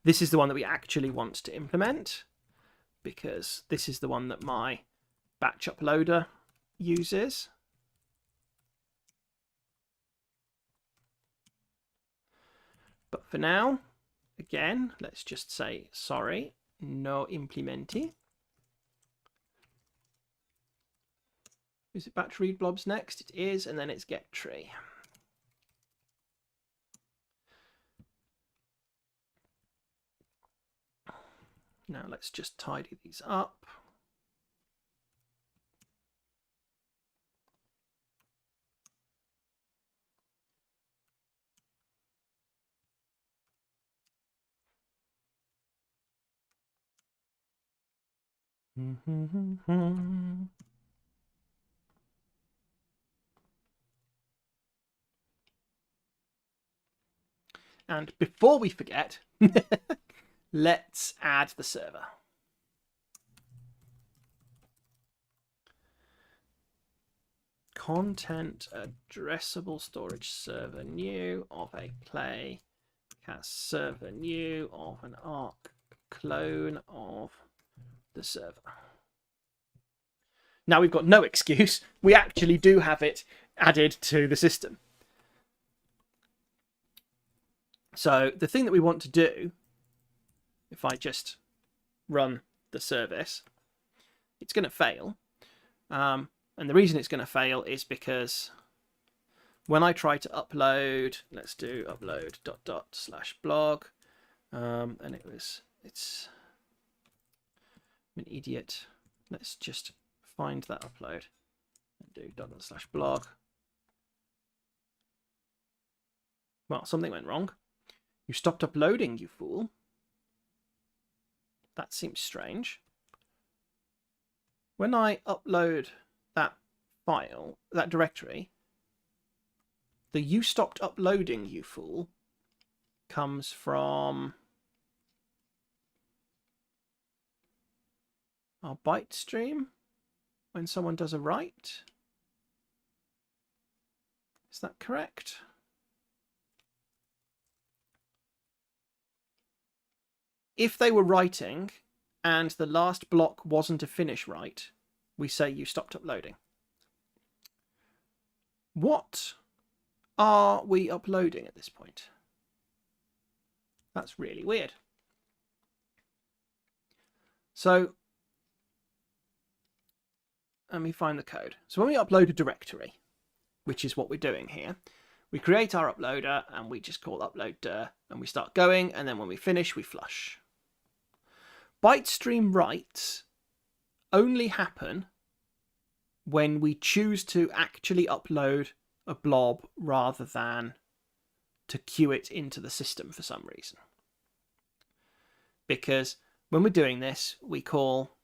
This is the one that we actually want to implement, because this is the one that my batch uploader uses. But for now, again, let's just say sorry, no implementy. Is it batch read blobs next? It is, and then it's get tree. Now let's just tidy these up. And before we forget, let's add the server. Content addressable storage server new of a play CAS server new of an arc clone of the server. Now we've got no excuse. We actually do have it added to the system. So the thing that we want to do, if I just run the service, it's going to fail. And the reason it's going to fail is because when I try to upload, let's do upload ... /blog, and it's I'm an idiot. Let's just find that upload and do ... /blog. Well, something went wrong. You stopped uploading, you fool. That seems strange. When I upload that file, that directory, the "you stopped uploading, you fool" comes from our byte stream when someone does a write. Is that correct? If they were writing and the last block wasn't a finish write, we say "you stopped uploading." What are we uploading at this point? That's really weird. So let me find the code. So when we upload a directory, which is what we're doing here, we create our uploader and we just call upload dir, and we start going, and then when we finish, we flush. Byte stream writes only happen when we choose to actually upload a blob rather than to queue it into the system for some reason. Because when we're doing this, we call,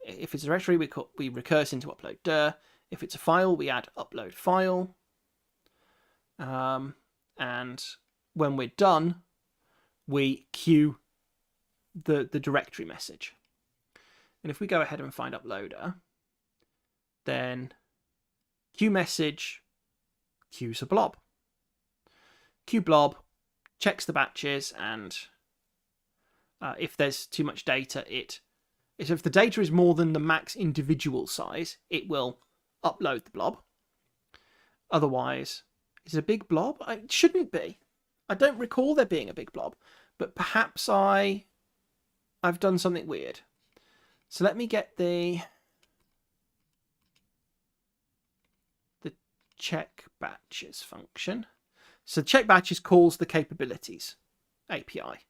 if it's a directory, we recurse into upload dir. If it's a file, we add upload file. And when we're done, we queue the directory message. And if we go ahead and find uploader, then queue message queues a blob. Queue blob checks the batches, and if there's too much data, if the data is more than the max individual size, it will upload the blob. Otherwise, is it a big blob? It shouldn't be. I don't recall there being a big blob, but perhaps I've done something weird. So let me get the check batches function. So check batches calls the capabilities API,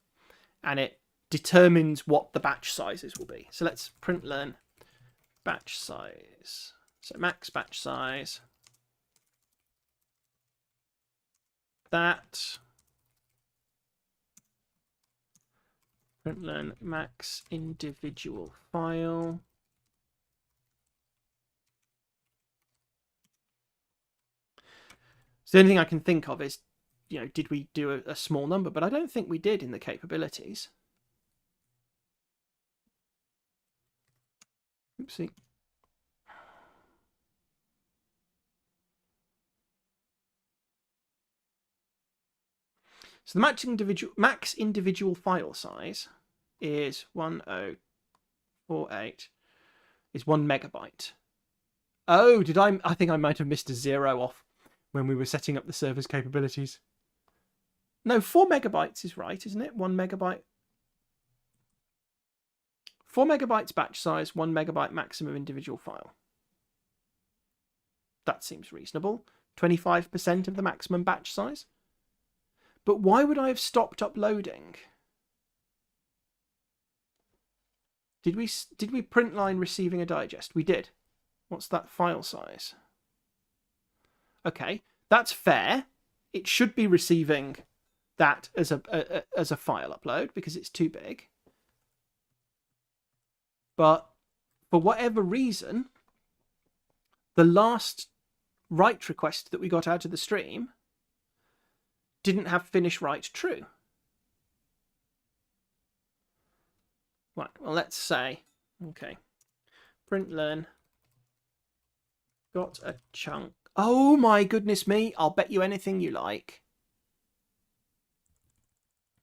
and it determines what the batch sizes will be. So let's println batch size. So max batch size. That. Println max individual file. So the only thing I can think of is, did we do a small number? But I don't think we did in the capabilities. Oopsie. So the max individual file size is 1048, is 1 megabyte. Oh, I think I might have missed a 0 off when we were setting up the server's capabilities. No, 4 megabytes is right, isn't it? 1 megabyte. 4 megabytes batch size, 1 megabyte maximum individual file. That seems reasonable. 25% of the maximum batch size. But why would I have stopped uploading? Did we print line receiving a digest? We did. What's that file size? Okay, that's fair. It should be receiving that as a file upload because it's too big. But for whatever reason, the last write request that we got out of the stream didn't have finish write true. Right, well, let's say, okay, println got a chunk. Oh my goodness me, I'll bet you anything you like.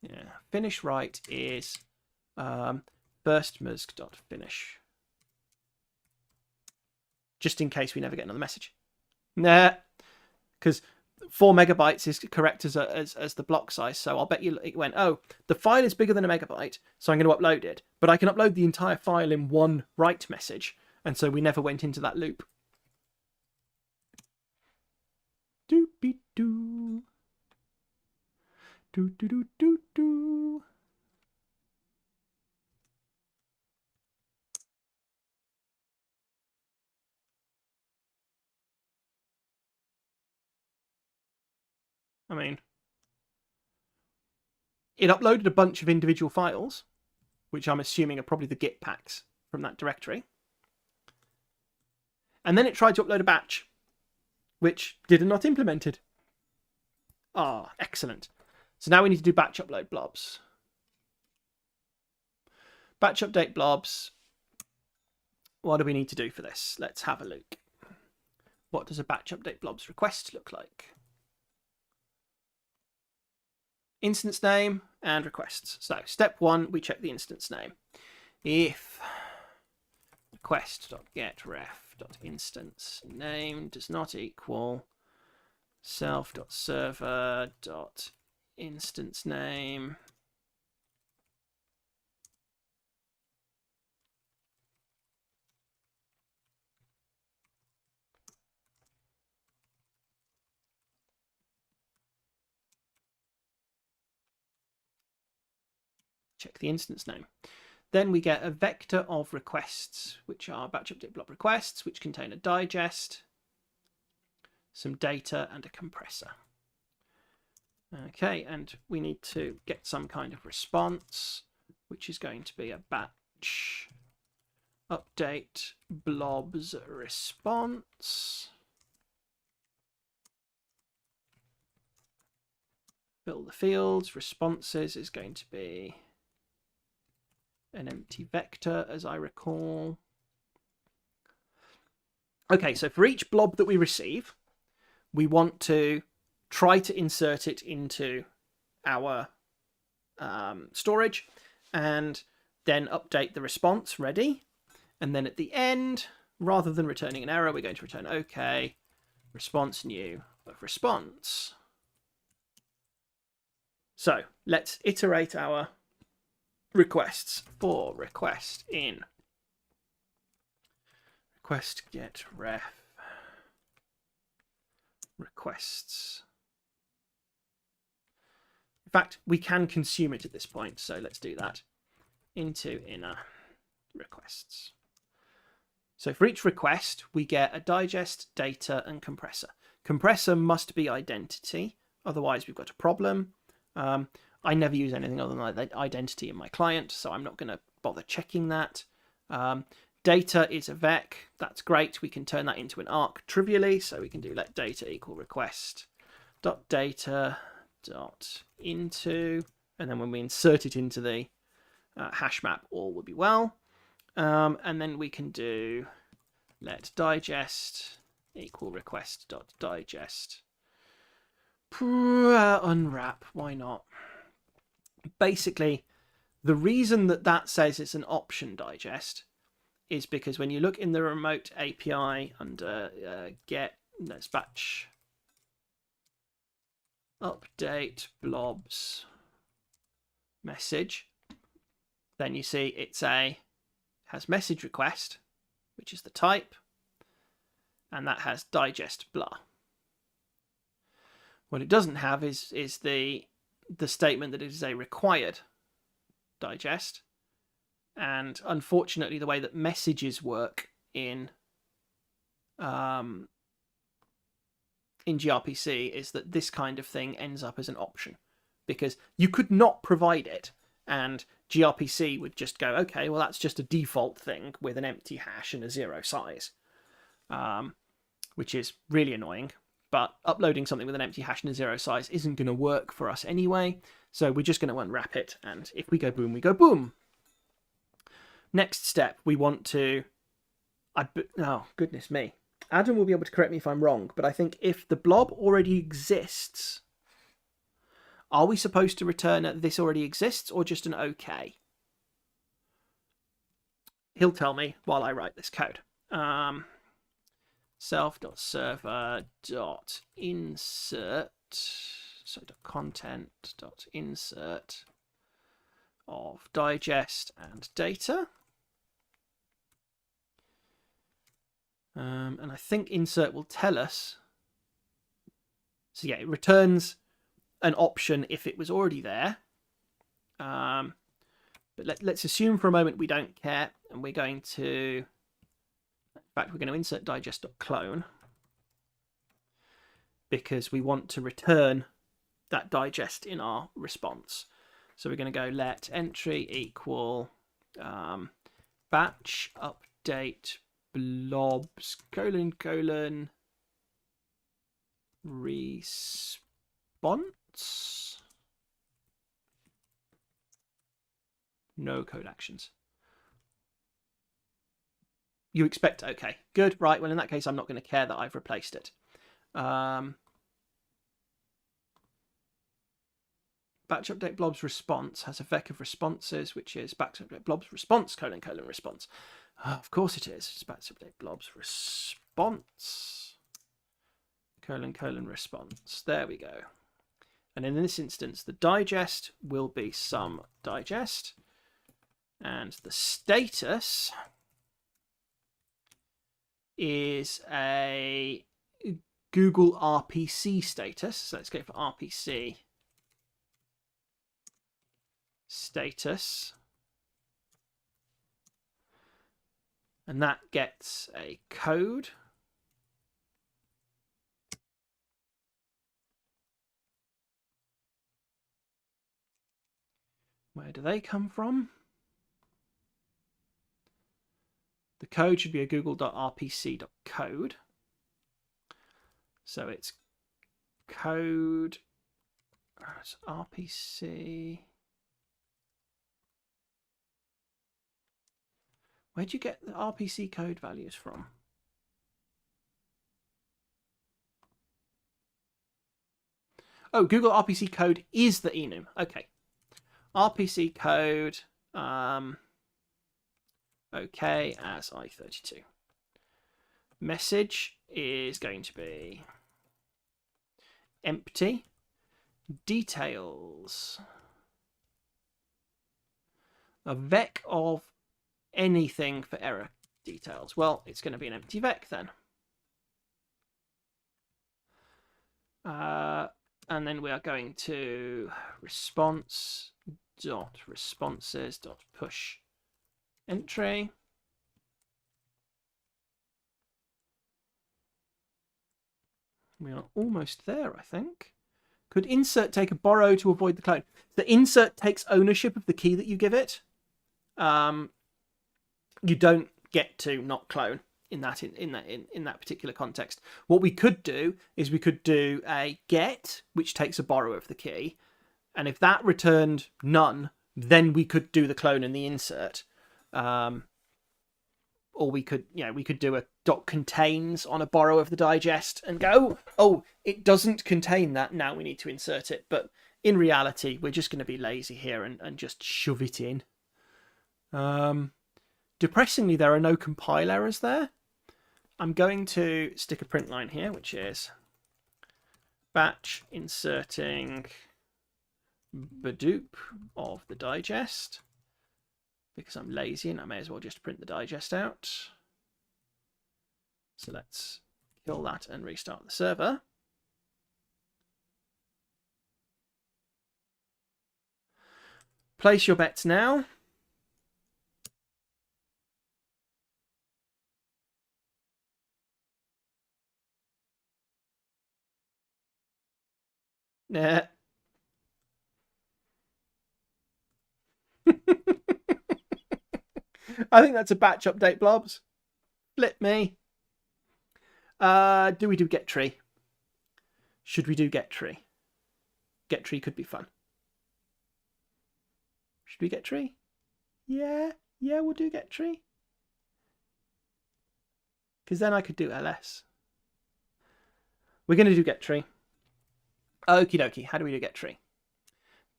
Yeah, finish write is firstmsg.finish. Just in case we never get another message. Nah, because 4 megabytes is correct as the block size, so I'll bet you it went, oh, the file is bigger than a megabyte, so I'm going to upload it. But I can upload the entire file in one write message, And so we never went into that loop. Doopy-doo. Do-do-do-do-do. I mean, it uploaded a bunch of individual files, which I'm assuming are probably the Git packs from that directory. And then it tried to upload a batch, which did not implemented. Ah, excellent. So now we need to do batch upload blobs. Batch update blobs. What do we need to do for this? Let's have a look. What does a batch update blobs request look like? Instance name and requests. So step 1, we check the instance name. If request.getRef.instance name does not equal self.server.instance name, check the instance name. Then we get a vector of requests, which are batch update blob requests, which contain a digest, some data, and a compressor. Okay, and we need to get some kind of response, which is going to be a batch update blobs response. Fill the fields. Responses is going to be an empty vector, as I recall. Okay, so for each blob that we receive, we want to try to insert it into our storage and then update the response ready. And then at the end, rather than returning an error, we're going to return OK, response new of response. So let's iterate our requests. For request in request get ref requests. In fact, we can consume it at this point, so let's do that. Into inner requests. So for each request, we get a digest, data, and compressor. Compressor must be identity, otherwise we've got a problem. I never use anything other than identity in my client, so I'm not going to bother checking that. Data is a vec. That's great. We can turn that into an arc trivially, so we can do let data equal request dot data dot into, and then when we insert it into the hash map, all will be well. And then we can do let digest equal request dot digest. Unwrap, why not? Basically, the reason that that says it's an option digest is because when you look in the remote API under get, let's batch update blobs message, then you see it's has message request, which is the type, and that has digest blah. What it doesn't have is the statement that it is a required digest. And unfortunately, the way that messages work in gRPC is that this kind of thing ends up as an option, because you could not provide it and gRPC would just go, okay, well, that's just a default thing with an empty hash and a 0 size, which is really annoying. But uploading something with an empty hash and a 0 size isn't going to work for us anyway. So we're just going to unwrap it. And if we go boom, we go boom. Next step, we want to... oh, goodness me. Adam will be able to correct me if I'm wrong, but I think if the blob already exists, are we supposed to return a this already exists or just an OK? He'll tell me while I write this code. Self.server.insert, so content.insert of digest and data. And I think insert will tell us. So yeah, it returns an option if it was already there. But let's assume for a moment we don't care, and we're going to, in fact, we're going to insert digest.clone because we want to return that digest in our response. So we're going to go let entry equal batch update blobs : response. No code actions. You expect, okay, good, right. Well, in that case, I'm not going to care that I've replaced it. Batch update blobs response has a vec of responses, which is batch update blobs response : response. Of course it is. It's batch update blobs response : response. There we go. And in this instance, the digest will be some digest. And the status is a Google RPC status. So let's go for RPC status. And that gets a code. Where do they come from? The code should be a google.rpc.code. So it's code, it's RPC. Where'd you get the RPC code values from? Oh, Google RPC code is the enum. Okay. RPC code, okay, as I32. Message is going to be empty details. A vec of anything for error details. Well, it's going to be an empty vec then. And then we are going to response.responses.push entry. We are almost there, I think. Could insert take a borrow to avoid the clone? The insert takes ownership of the key that you give it. You don't get to not clone in that particular context. What we could do is we could do a get, which takes a borrow of the key, and if that returned none, then we could do the clone and the insert. Or we could do a .contains on a borrow of the digest and go, oh, it doesn't contain that. Now we need to insert it. But in reality, we're just going to be lazy here and just shove it in. Depressingly, there are no compile errors there. I'm going to stick a print line here, which is batch inserting Badoop of the digest, because I'm lazy and I may as well just print the digest out. So let's kill that and restart the server. Place your bets now. Nah. I think that's a batch update, blobs. Flip me. Do we do get tree? Should we do get tree? Get tree could be fun. Should we get tree? Yeah, we'll do get tree. Because then I could do ls. We're going to do get tree. Okie dokie. How do we do get tree?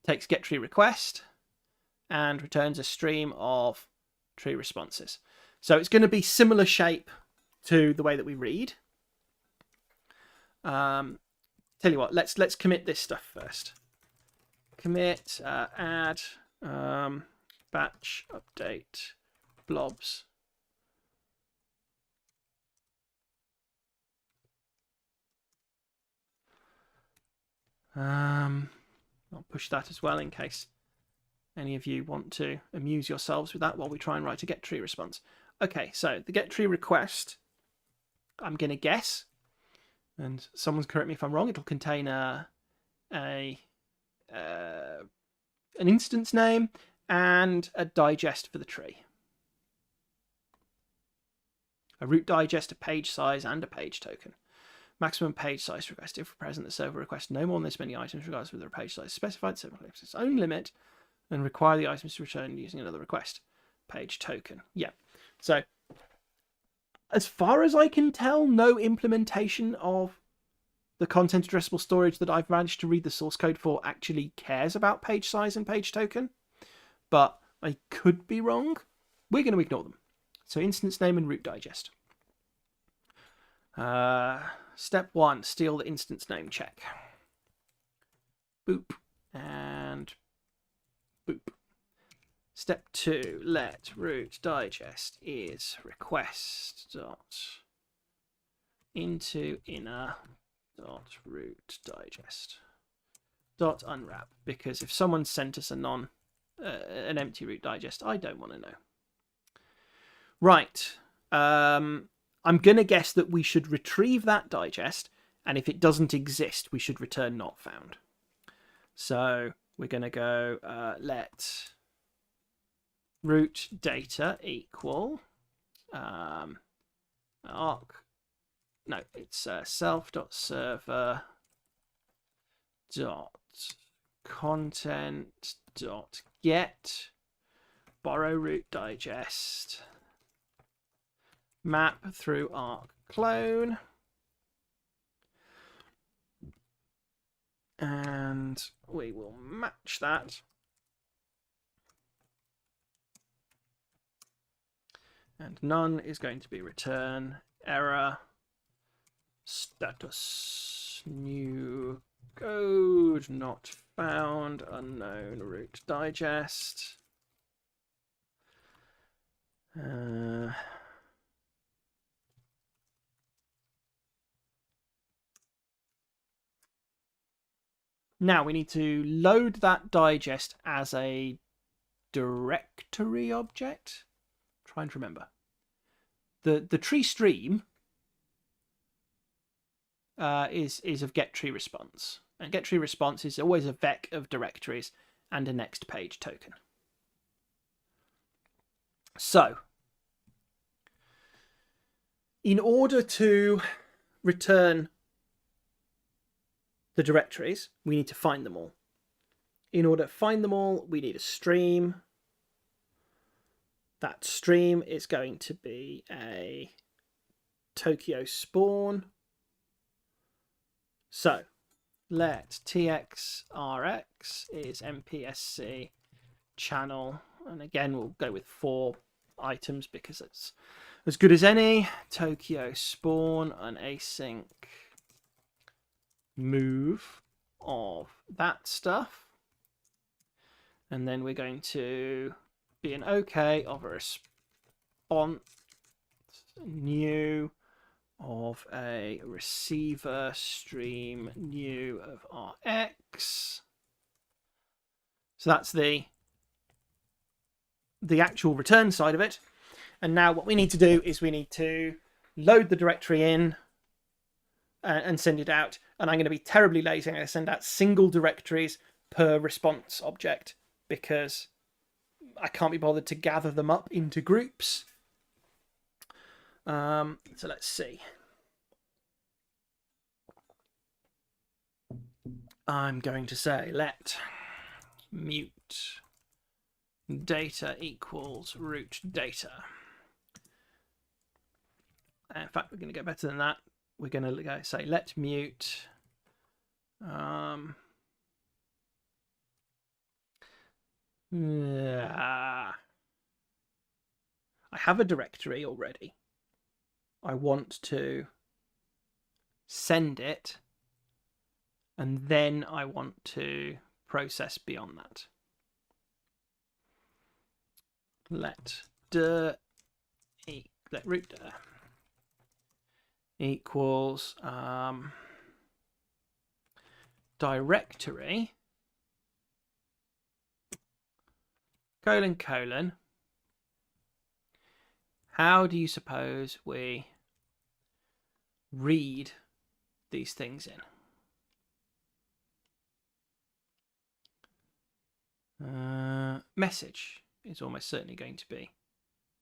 Takes get tree request and returns a stream of tree responses. So it's going to be similar shape to the way that we read. Tell you what, let's commit this stuff first. Commit add batch update blobs I'll push that as well in case any of you want to amuse yourselves with that while we try and write a get tree response. Okay, so the get tree request, I'm going to guess, and someone's correct me if I'm wrong, it'll contain an instance name and a digest for the tree. A root digest, a page size, and a page token. Maximum page size request. If present, the server requests no more than this many items, regardless of whether a page size is specified. Server collects its own limit and require the items to return using another request. Page token. Yeah. So, as far as I can tell, no implementation of the content addressable storage that I've managed to read the source code for actually cares about page size and page token. But I could be wrong. We're going to ignore them. So instance name and root digest. Step 1, steal the instance name check. Boop and boop. Step 2, let root digest is request dot into inner dot root digest dot unwrap, because if someone sent us an empty root digest, I don't want to know. Right. I'm going to guess that we should retrieve that digest, and if it doesn't exist, we should return not found. So we're going to go let root data equal self.server dot content dot get borrow root digest map through arc clone, and we will match that. And none is going to be return error status new code not found unknown root digest. Now we need to load that digest as a directory object. I'm trying to remember. The tree stream is of get tree response, and get tree response is always a vec of directories and a next page token. So, in order to return the directories, we need to find them all. In order to find them all, we need a stream. That stream is going to be a Tokyo spawn. So let txrx is mpsc channel, and again we'll go with 4 items because it's as good as any. Tokyo spawn, an async move of that stuff, and then we're going to be an OK of a response new of a receiver stream new of Rx. So that's the actual return side of it. And now what we need to do is we need to load the directory in and send it out. And I'm going to be terribly lazy. I'm going to send out single directories per response object because I can't be bothered to gather them up into groups. So let's see. I'm going to say let mute data equals root data. In fact, we're going to go better than that. We're going to go say let mute I have a directory already. I want to send it, and then I want to process beyond that. Let root dir equals directory ::, how do you suppose we read these things in? Message is almost certainly going to be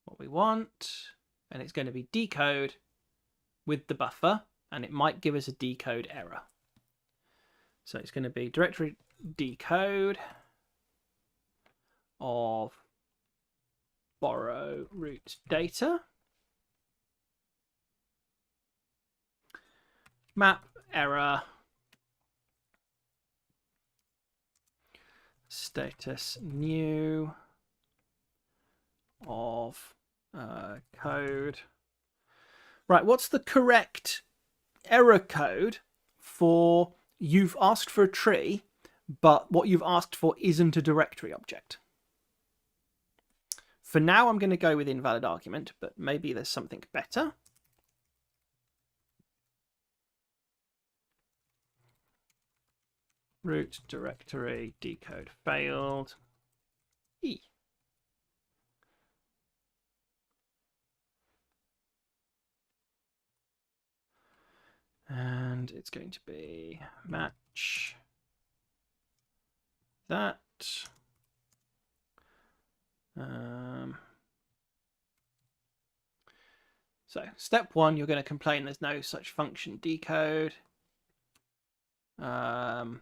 what we want, and it's going to be decode with the buffer, and it might give us a decode error. So it's going to be directory decode of borrow root data, map error, status new of code. Right, what's the correct error code for you've asked for a tree, but what you've asked for isn't a directory object? For now, I'm going to go with invalid argument, but maybe there's something better. Root directory decode failed. E. And it's going to be match that. So step 1, you're going to complain there's no such function decode. But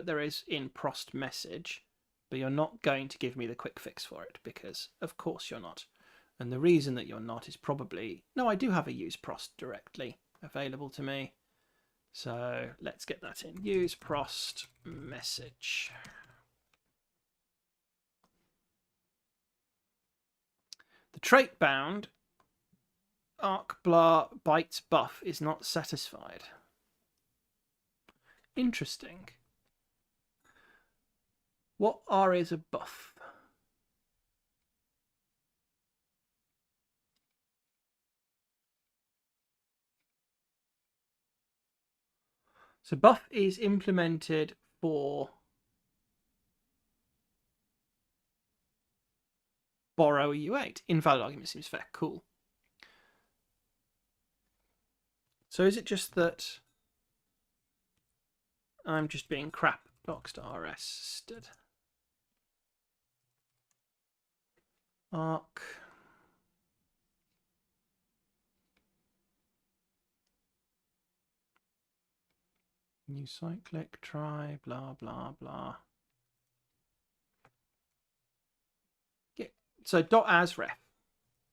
there is in prost message, but you're not going to give me the quick fix for it because of course you're not. And the reason that you're not is probably, no, I do have a use prost directly available to me. So let's get that in. Use prost message. The trait bound arc blah bytes buff is not satisfied. Interesting. What R is a buff? So buff is implemented for borrow U8. Invalid argument seems fair. Cool. So is it just that I'm just being crap? Docs.rs stood. Arc. New cyclic, try, blah, blah, blah. Yeah. So .asref.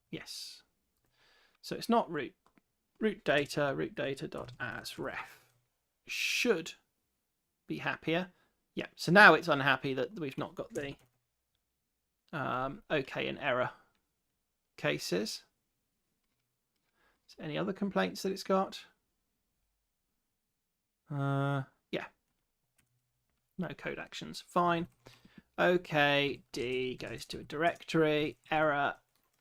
Yes. So it's not root data, root data.asref. Should be happier. Yeah. So now it's unhappy that we've not got the OK and error cases. Any other complaints that it's got? Yeah. No code actions. Fine. OK, D goes to a directory. Error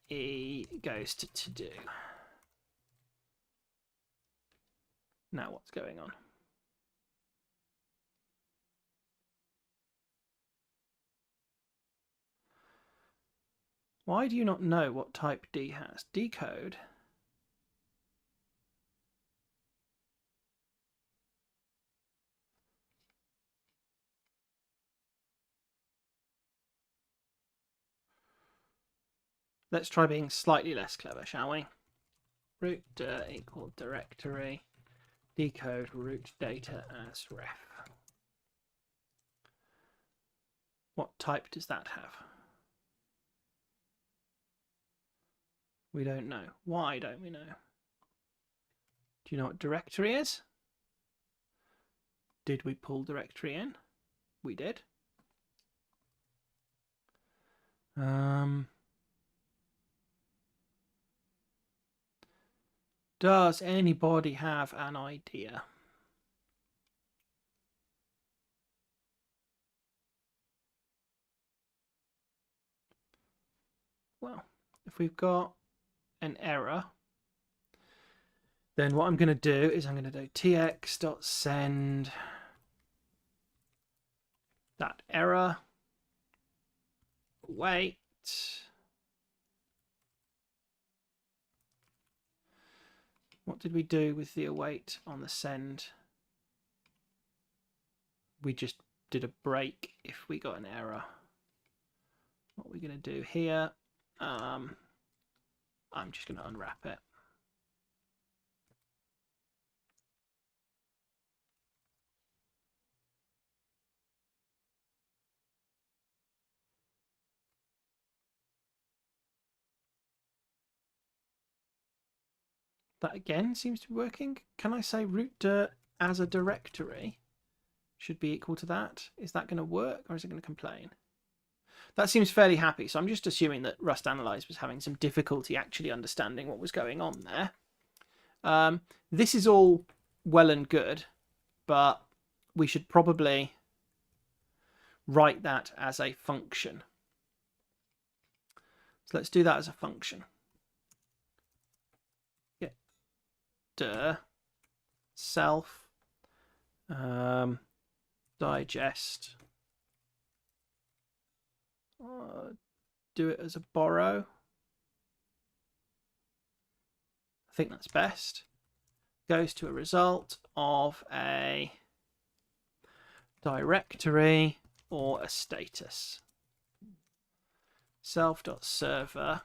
E goes to do. Now what's going on? Why do you not know what type D has? Decode. Let's try being slightly less clever, shall we? Root equal directory. Decode root data as ref. What type does that have? We don't know. Why don't we know? Do you know what directory is? Did we pull directory in? We did. Does anybody have an idea? Well, if we've got an error, Then what I'm going to do is I'm going to do tx.send that error await. What did we do with the await on the send? We just did a break if we got an error. What we're going to do here, I'm just going to unwrap it. That again seems to be working. Can I say root dirt as a directory should be equal to that? Is that going to work, or is it going to complain? That seems fairly happy, so I'm just assuming that Rust Analyze was having some difficulty actually understanding what was going on there. This is all well and good, but we should probably write that as a function. So let's do that as a function. Get dir self digest. Do it as a borrow. I think that's best. Goes to a result of a directory or a status. Self.server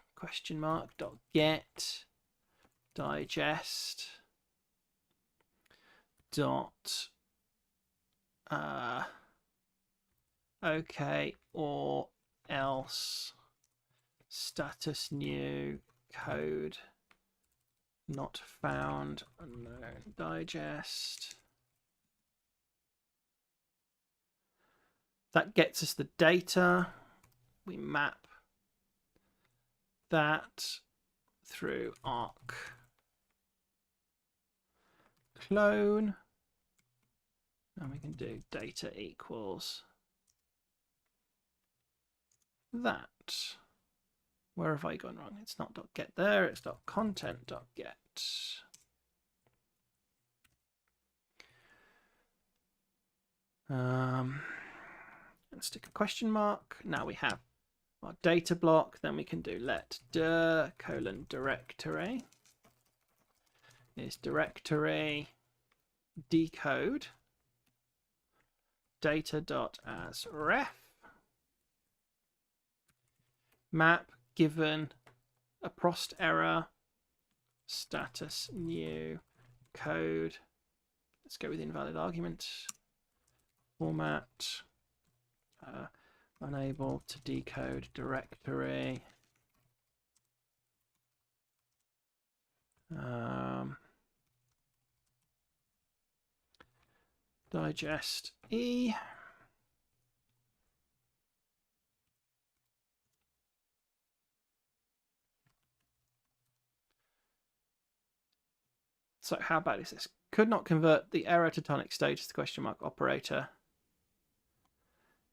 (get digest dot okay or else status new code not found unknown digest. That gets us the data. We map that through arc clone, and we can do data equals that. Where have I gone wrong? It's not .get there, it's .content.get. Let's stick a question mark. Now we have our data block. Then we can do let dir colon directory is directory decode data.asRef map given a prost error status new code. Let's go with invalid argument format. Unable to decode directory. Digest E. So how bad is this? Could not convert the error to tonic status, the question mark operator.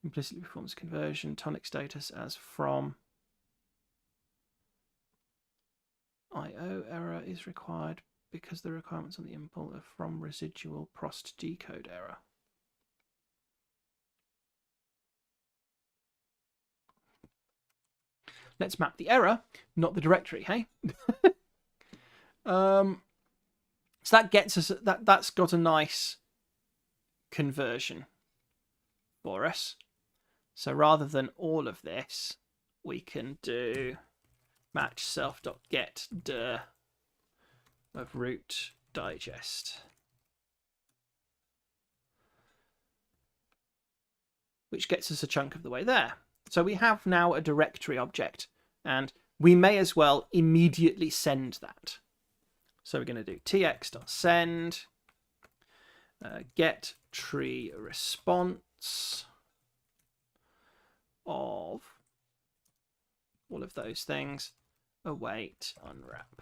Implicitly performs conversion, tonic status as from. IO error is required because the requirements on the import are from residual prost decode error. Let's map the error, not the directory, hey? So that gets us, that's got a nice conversion for us. So rather than all of this, we can do match self.get dir of root digest, which gets us a chunk of the way there. So we have now a directory object, and we may as well immediately send that. So we're going to do tx.send get tree response of all of those things, await unwrap.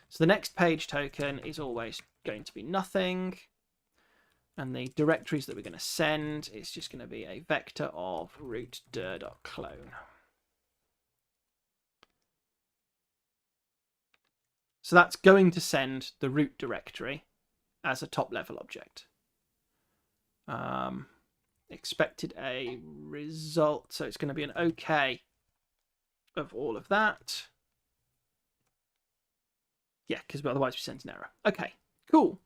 So the next page token is always going to be nothing, and the directories that we're going to send is just going to be a vector of root dir.clone. So that's going to send the root directory as a top level object. Expected a result, so it's going to be an OK of all of that. Yeah, because otherwise we send an error. Okay, cool.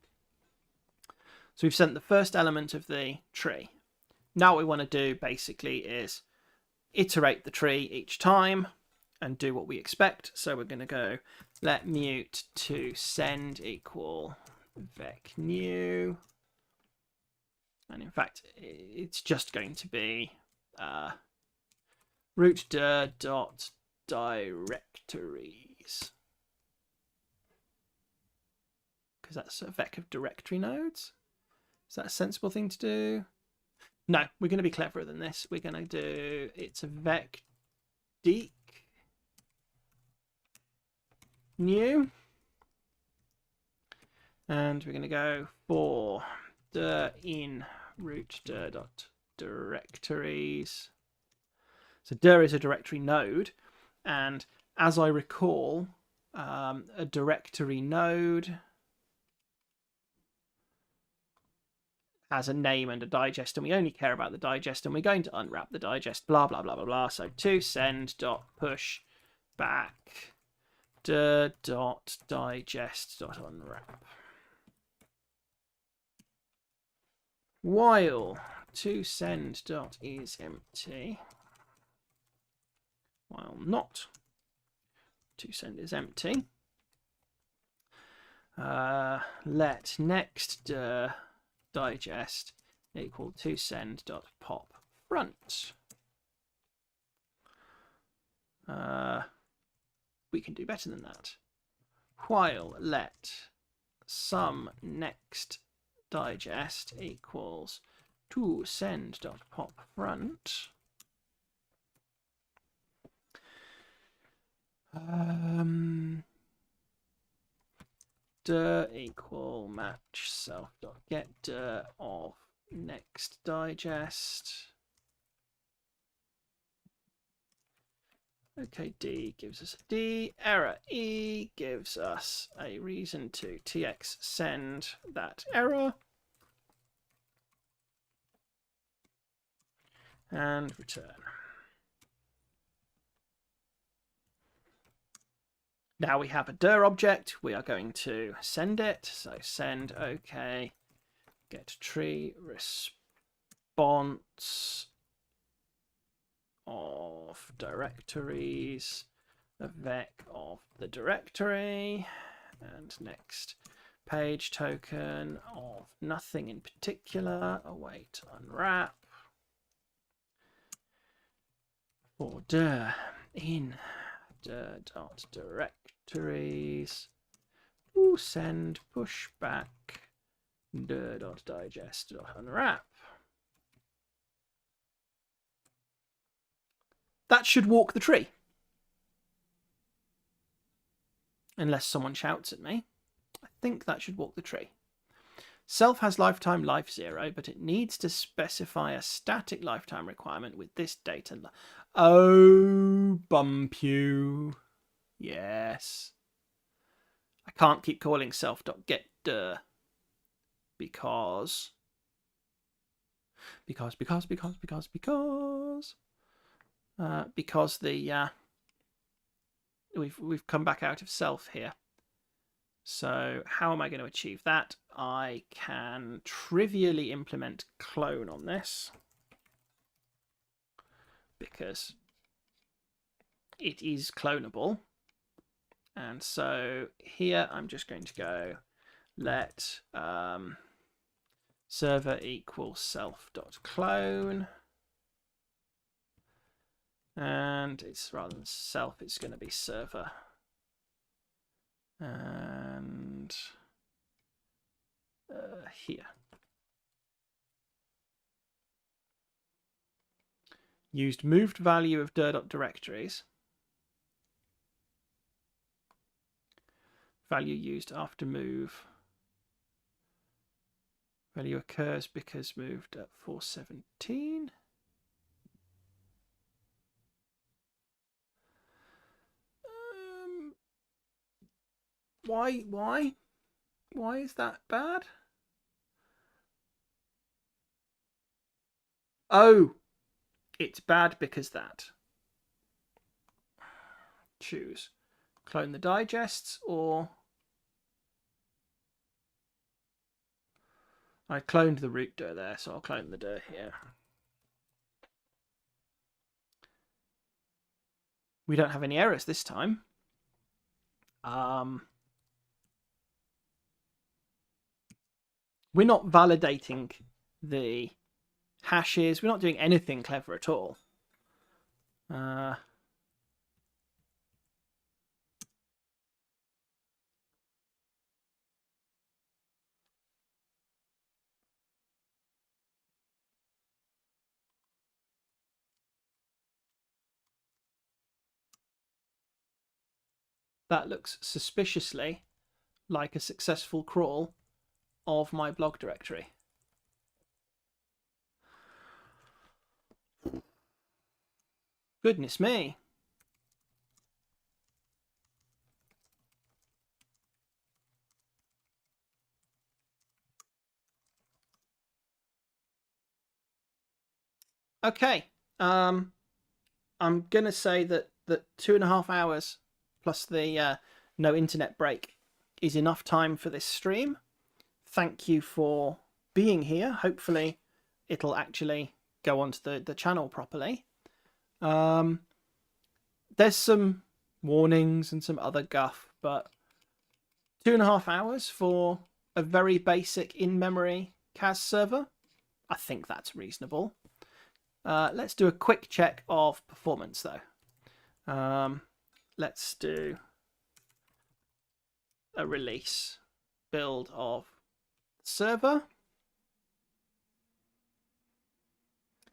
So we've sent the first element of the tree. Now what we want to do basically is iterate the tree each time and do what we expect. So we're going to go let mute to send equal vec new. And in fact, it's just going to be root dir dot directories, because that's a vec of directory nodes. Is that a sensible thing to do? No, we're going to be cleverer than this. We're going to do, it's a vec deq new, and we're going to go for dir in root dir dot directories. So dir is a directory node, and as I recall, a directory node has a name and a digest, and we only care about the digest, and we're going to unwrap the digest, blah blah blah blah blah. So to send dot push back dir dot digest dot unwrap, while to send dot is empty, while not to send is empty. Let next dir digest equal to send dot pop front. We can do better than that. While let sum next digest equals to send dot pop front. Dir equal match self dot get dir of next digest. Okay, D gives us a D. Error E gives us a reason to tx send that error. And return. Now we have a dir object. We are going to send it. So send OK, get tree response of directories, a vec of the directory, and next page token of nothing in particular, await unwrap, for dir in dir dot directories, send push back dir dot digest dot unwrap. That should walk the tree. Unless someone shouts at me. I think that should walk the tree. Self has lifetime life 0, but it needs to specify a static lifetime requirement with this data. Oh, bump you. Yes. I can't keep calling self.getDir because the we've come back out of self here. So how am I going to achieve that? I can trivially implement clone on this because it is clonable. And so here I'm just going to go let server equals self.clone. And it's rather than self, it's going to be server. And here. Used moved value of dir.directories. Value used after move. Value occurs because moved at 417. Why is that bad? Oh, it's bad because that. Choose. Clone the digests or... I cloned the root dir there, so I'll clone the dir here. We don't have any errors this time. We're not validating the hashes. We're not doing anything clever at all. That looks suspiciously like a successful crawl of my blog directory. Goodness me. Okay. I'm going to say that 2.5 hours plus the no internet break is enough time for this stream. Thank you for being here. Hopefully it'll actually go onto the channel properly. There's some warnings and some other guff, but 2.5 hours for a very basic in-memory CAS server, I think that's reasonable. Let's do a quick check of performance though. Let's do a release build of server,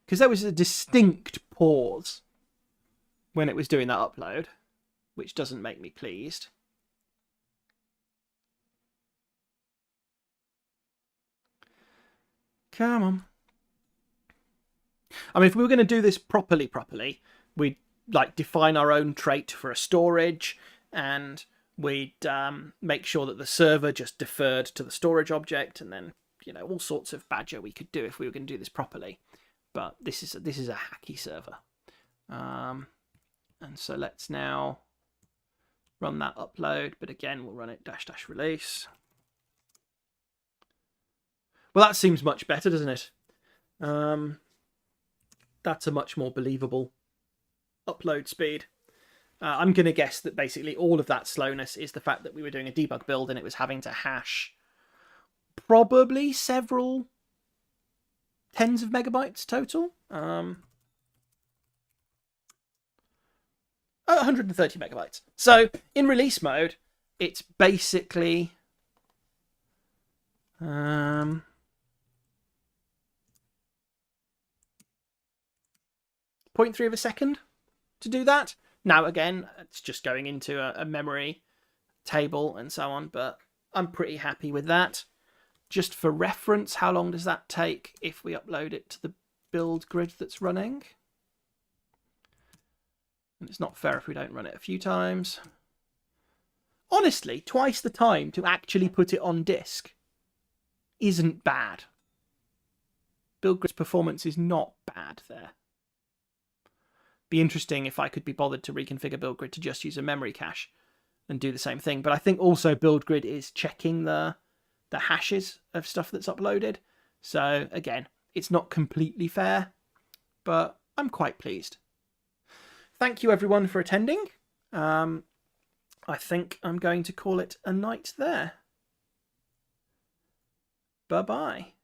because there was a distinct pause when it was doing that upload, which doesn't make me pleased. Come on. I mean, if we were going to do this properly, we'd like define our own trait for a storage, and we'd make sure that the server just deferred to the storage object, and then, you know, all sorts of badger we could do if we were going to do this properly. But this is a hacky server, and so let's now run that upload. But again, we'll run it -- release. Well, that seems much better, doesn't it? That's a much more believable upload speed. I'm going to guess that basically all of that slowness is the fact that we were doing a debug build and it was having to hash probably several tens of megabytes total. 130 megabytes. So in release mode, it's basically 0.3 of a second to do that. Now, again, it's just going into a memory table and so on, but I'm pretty happy with that. Just for reference, how long does that take if we upload it to the build grid that's running? And it's not fair if we don't run it a few times. Honestly, twice the time to actually put it on disk isn't bad. Build grid's performance is not bad there. Be interesting if I could be bothered to reconfigure build grid to just use a memory cache and do the same thing. But I think also build grid is checking the hashes of stuff that's uploaded. So again, it's not completely fair, but I'm quite pleased. Thank you everyone for attending. I think I'm going to call it a night there. Bye-bye.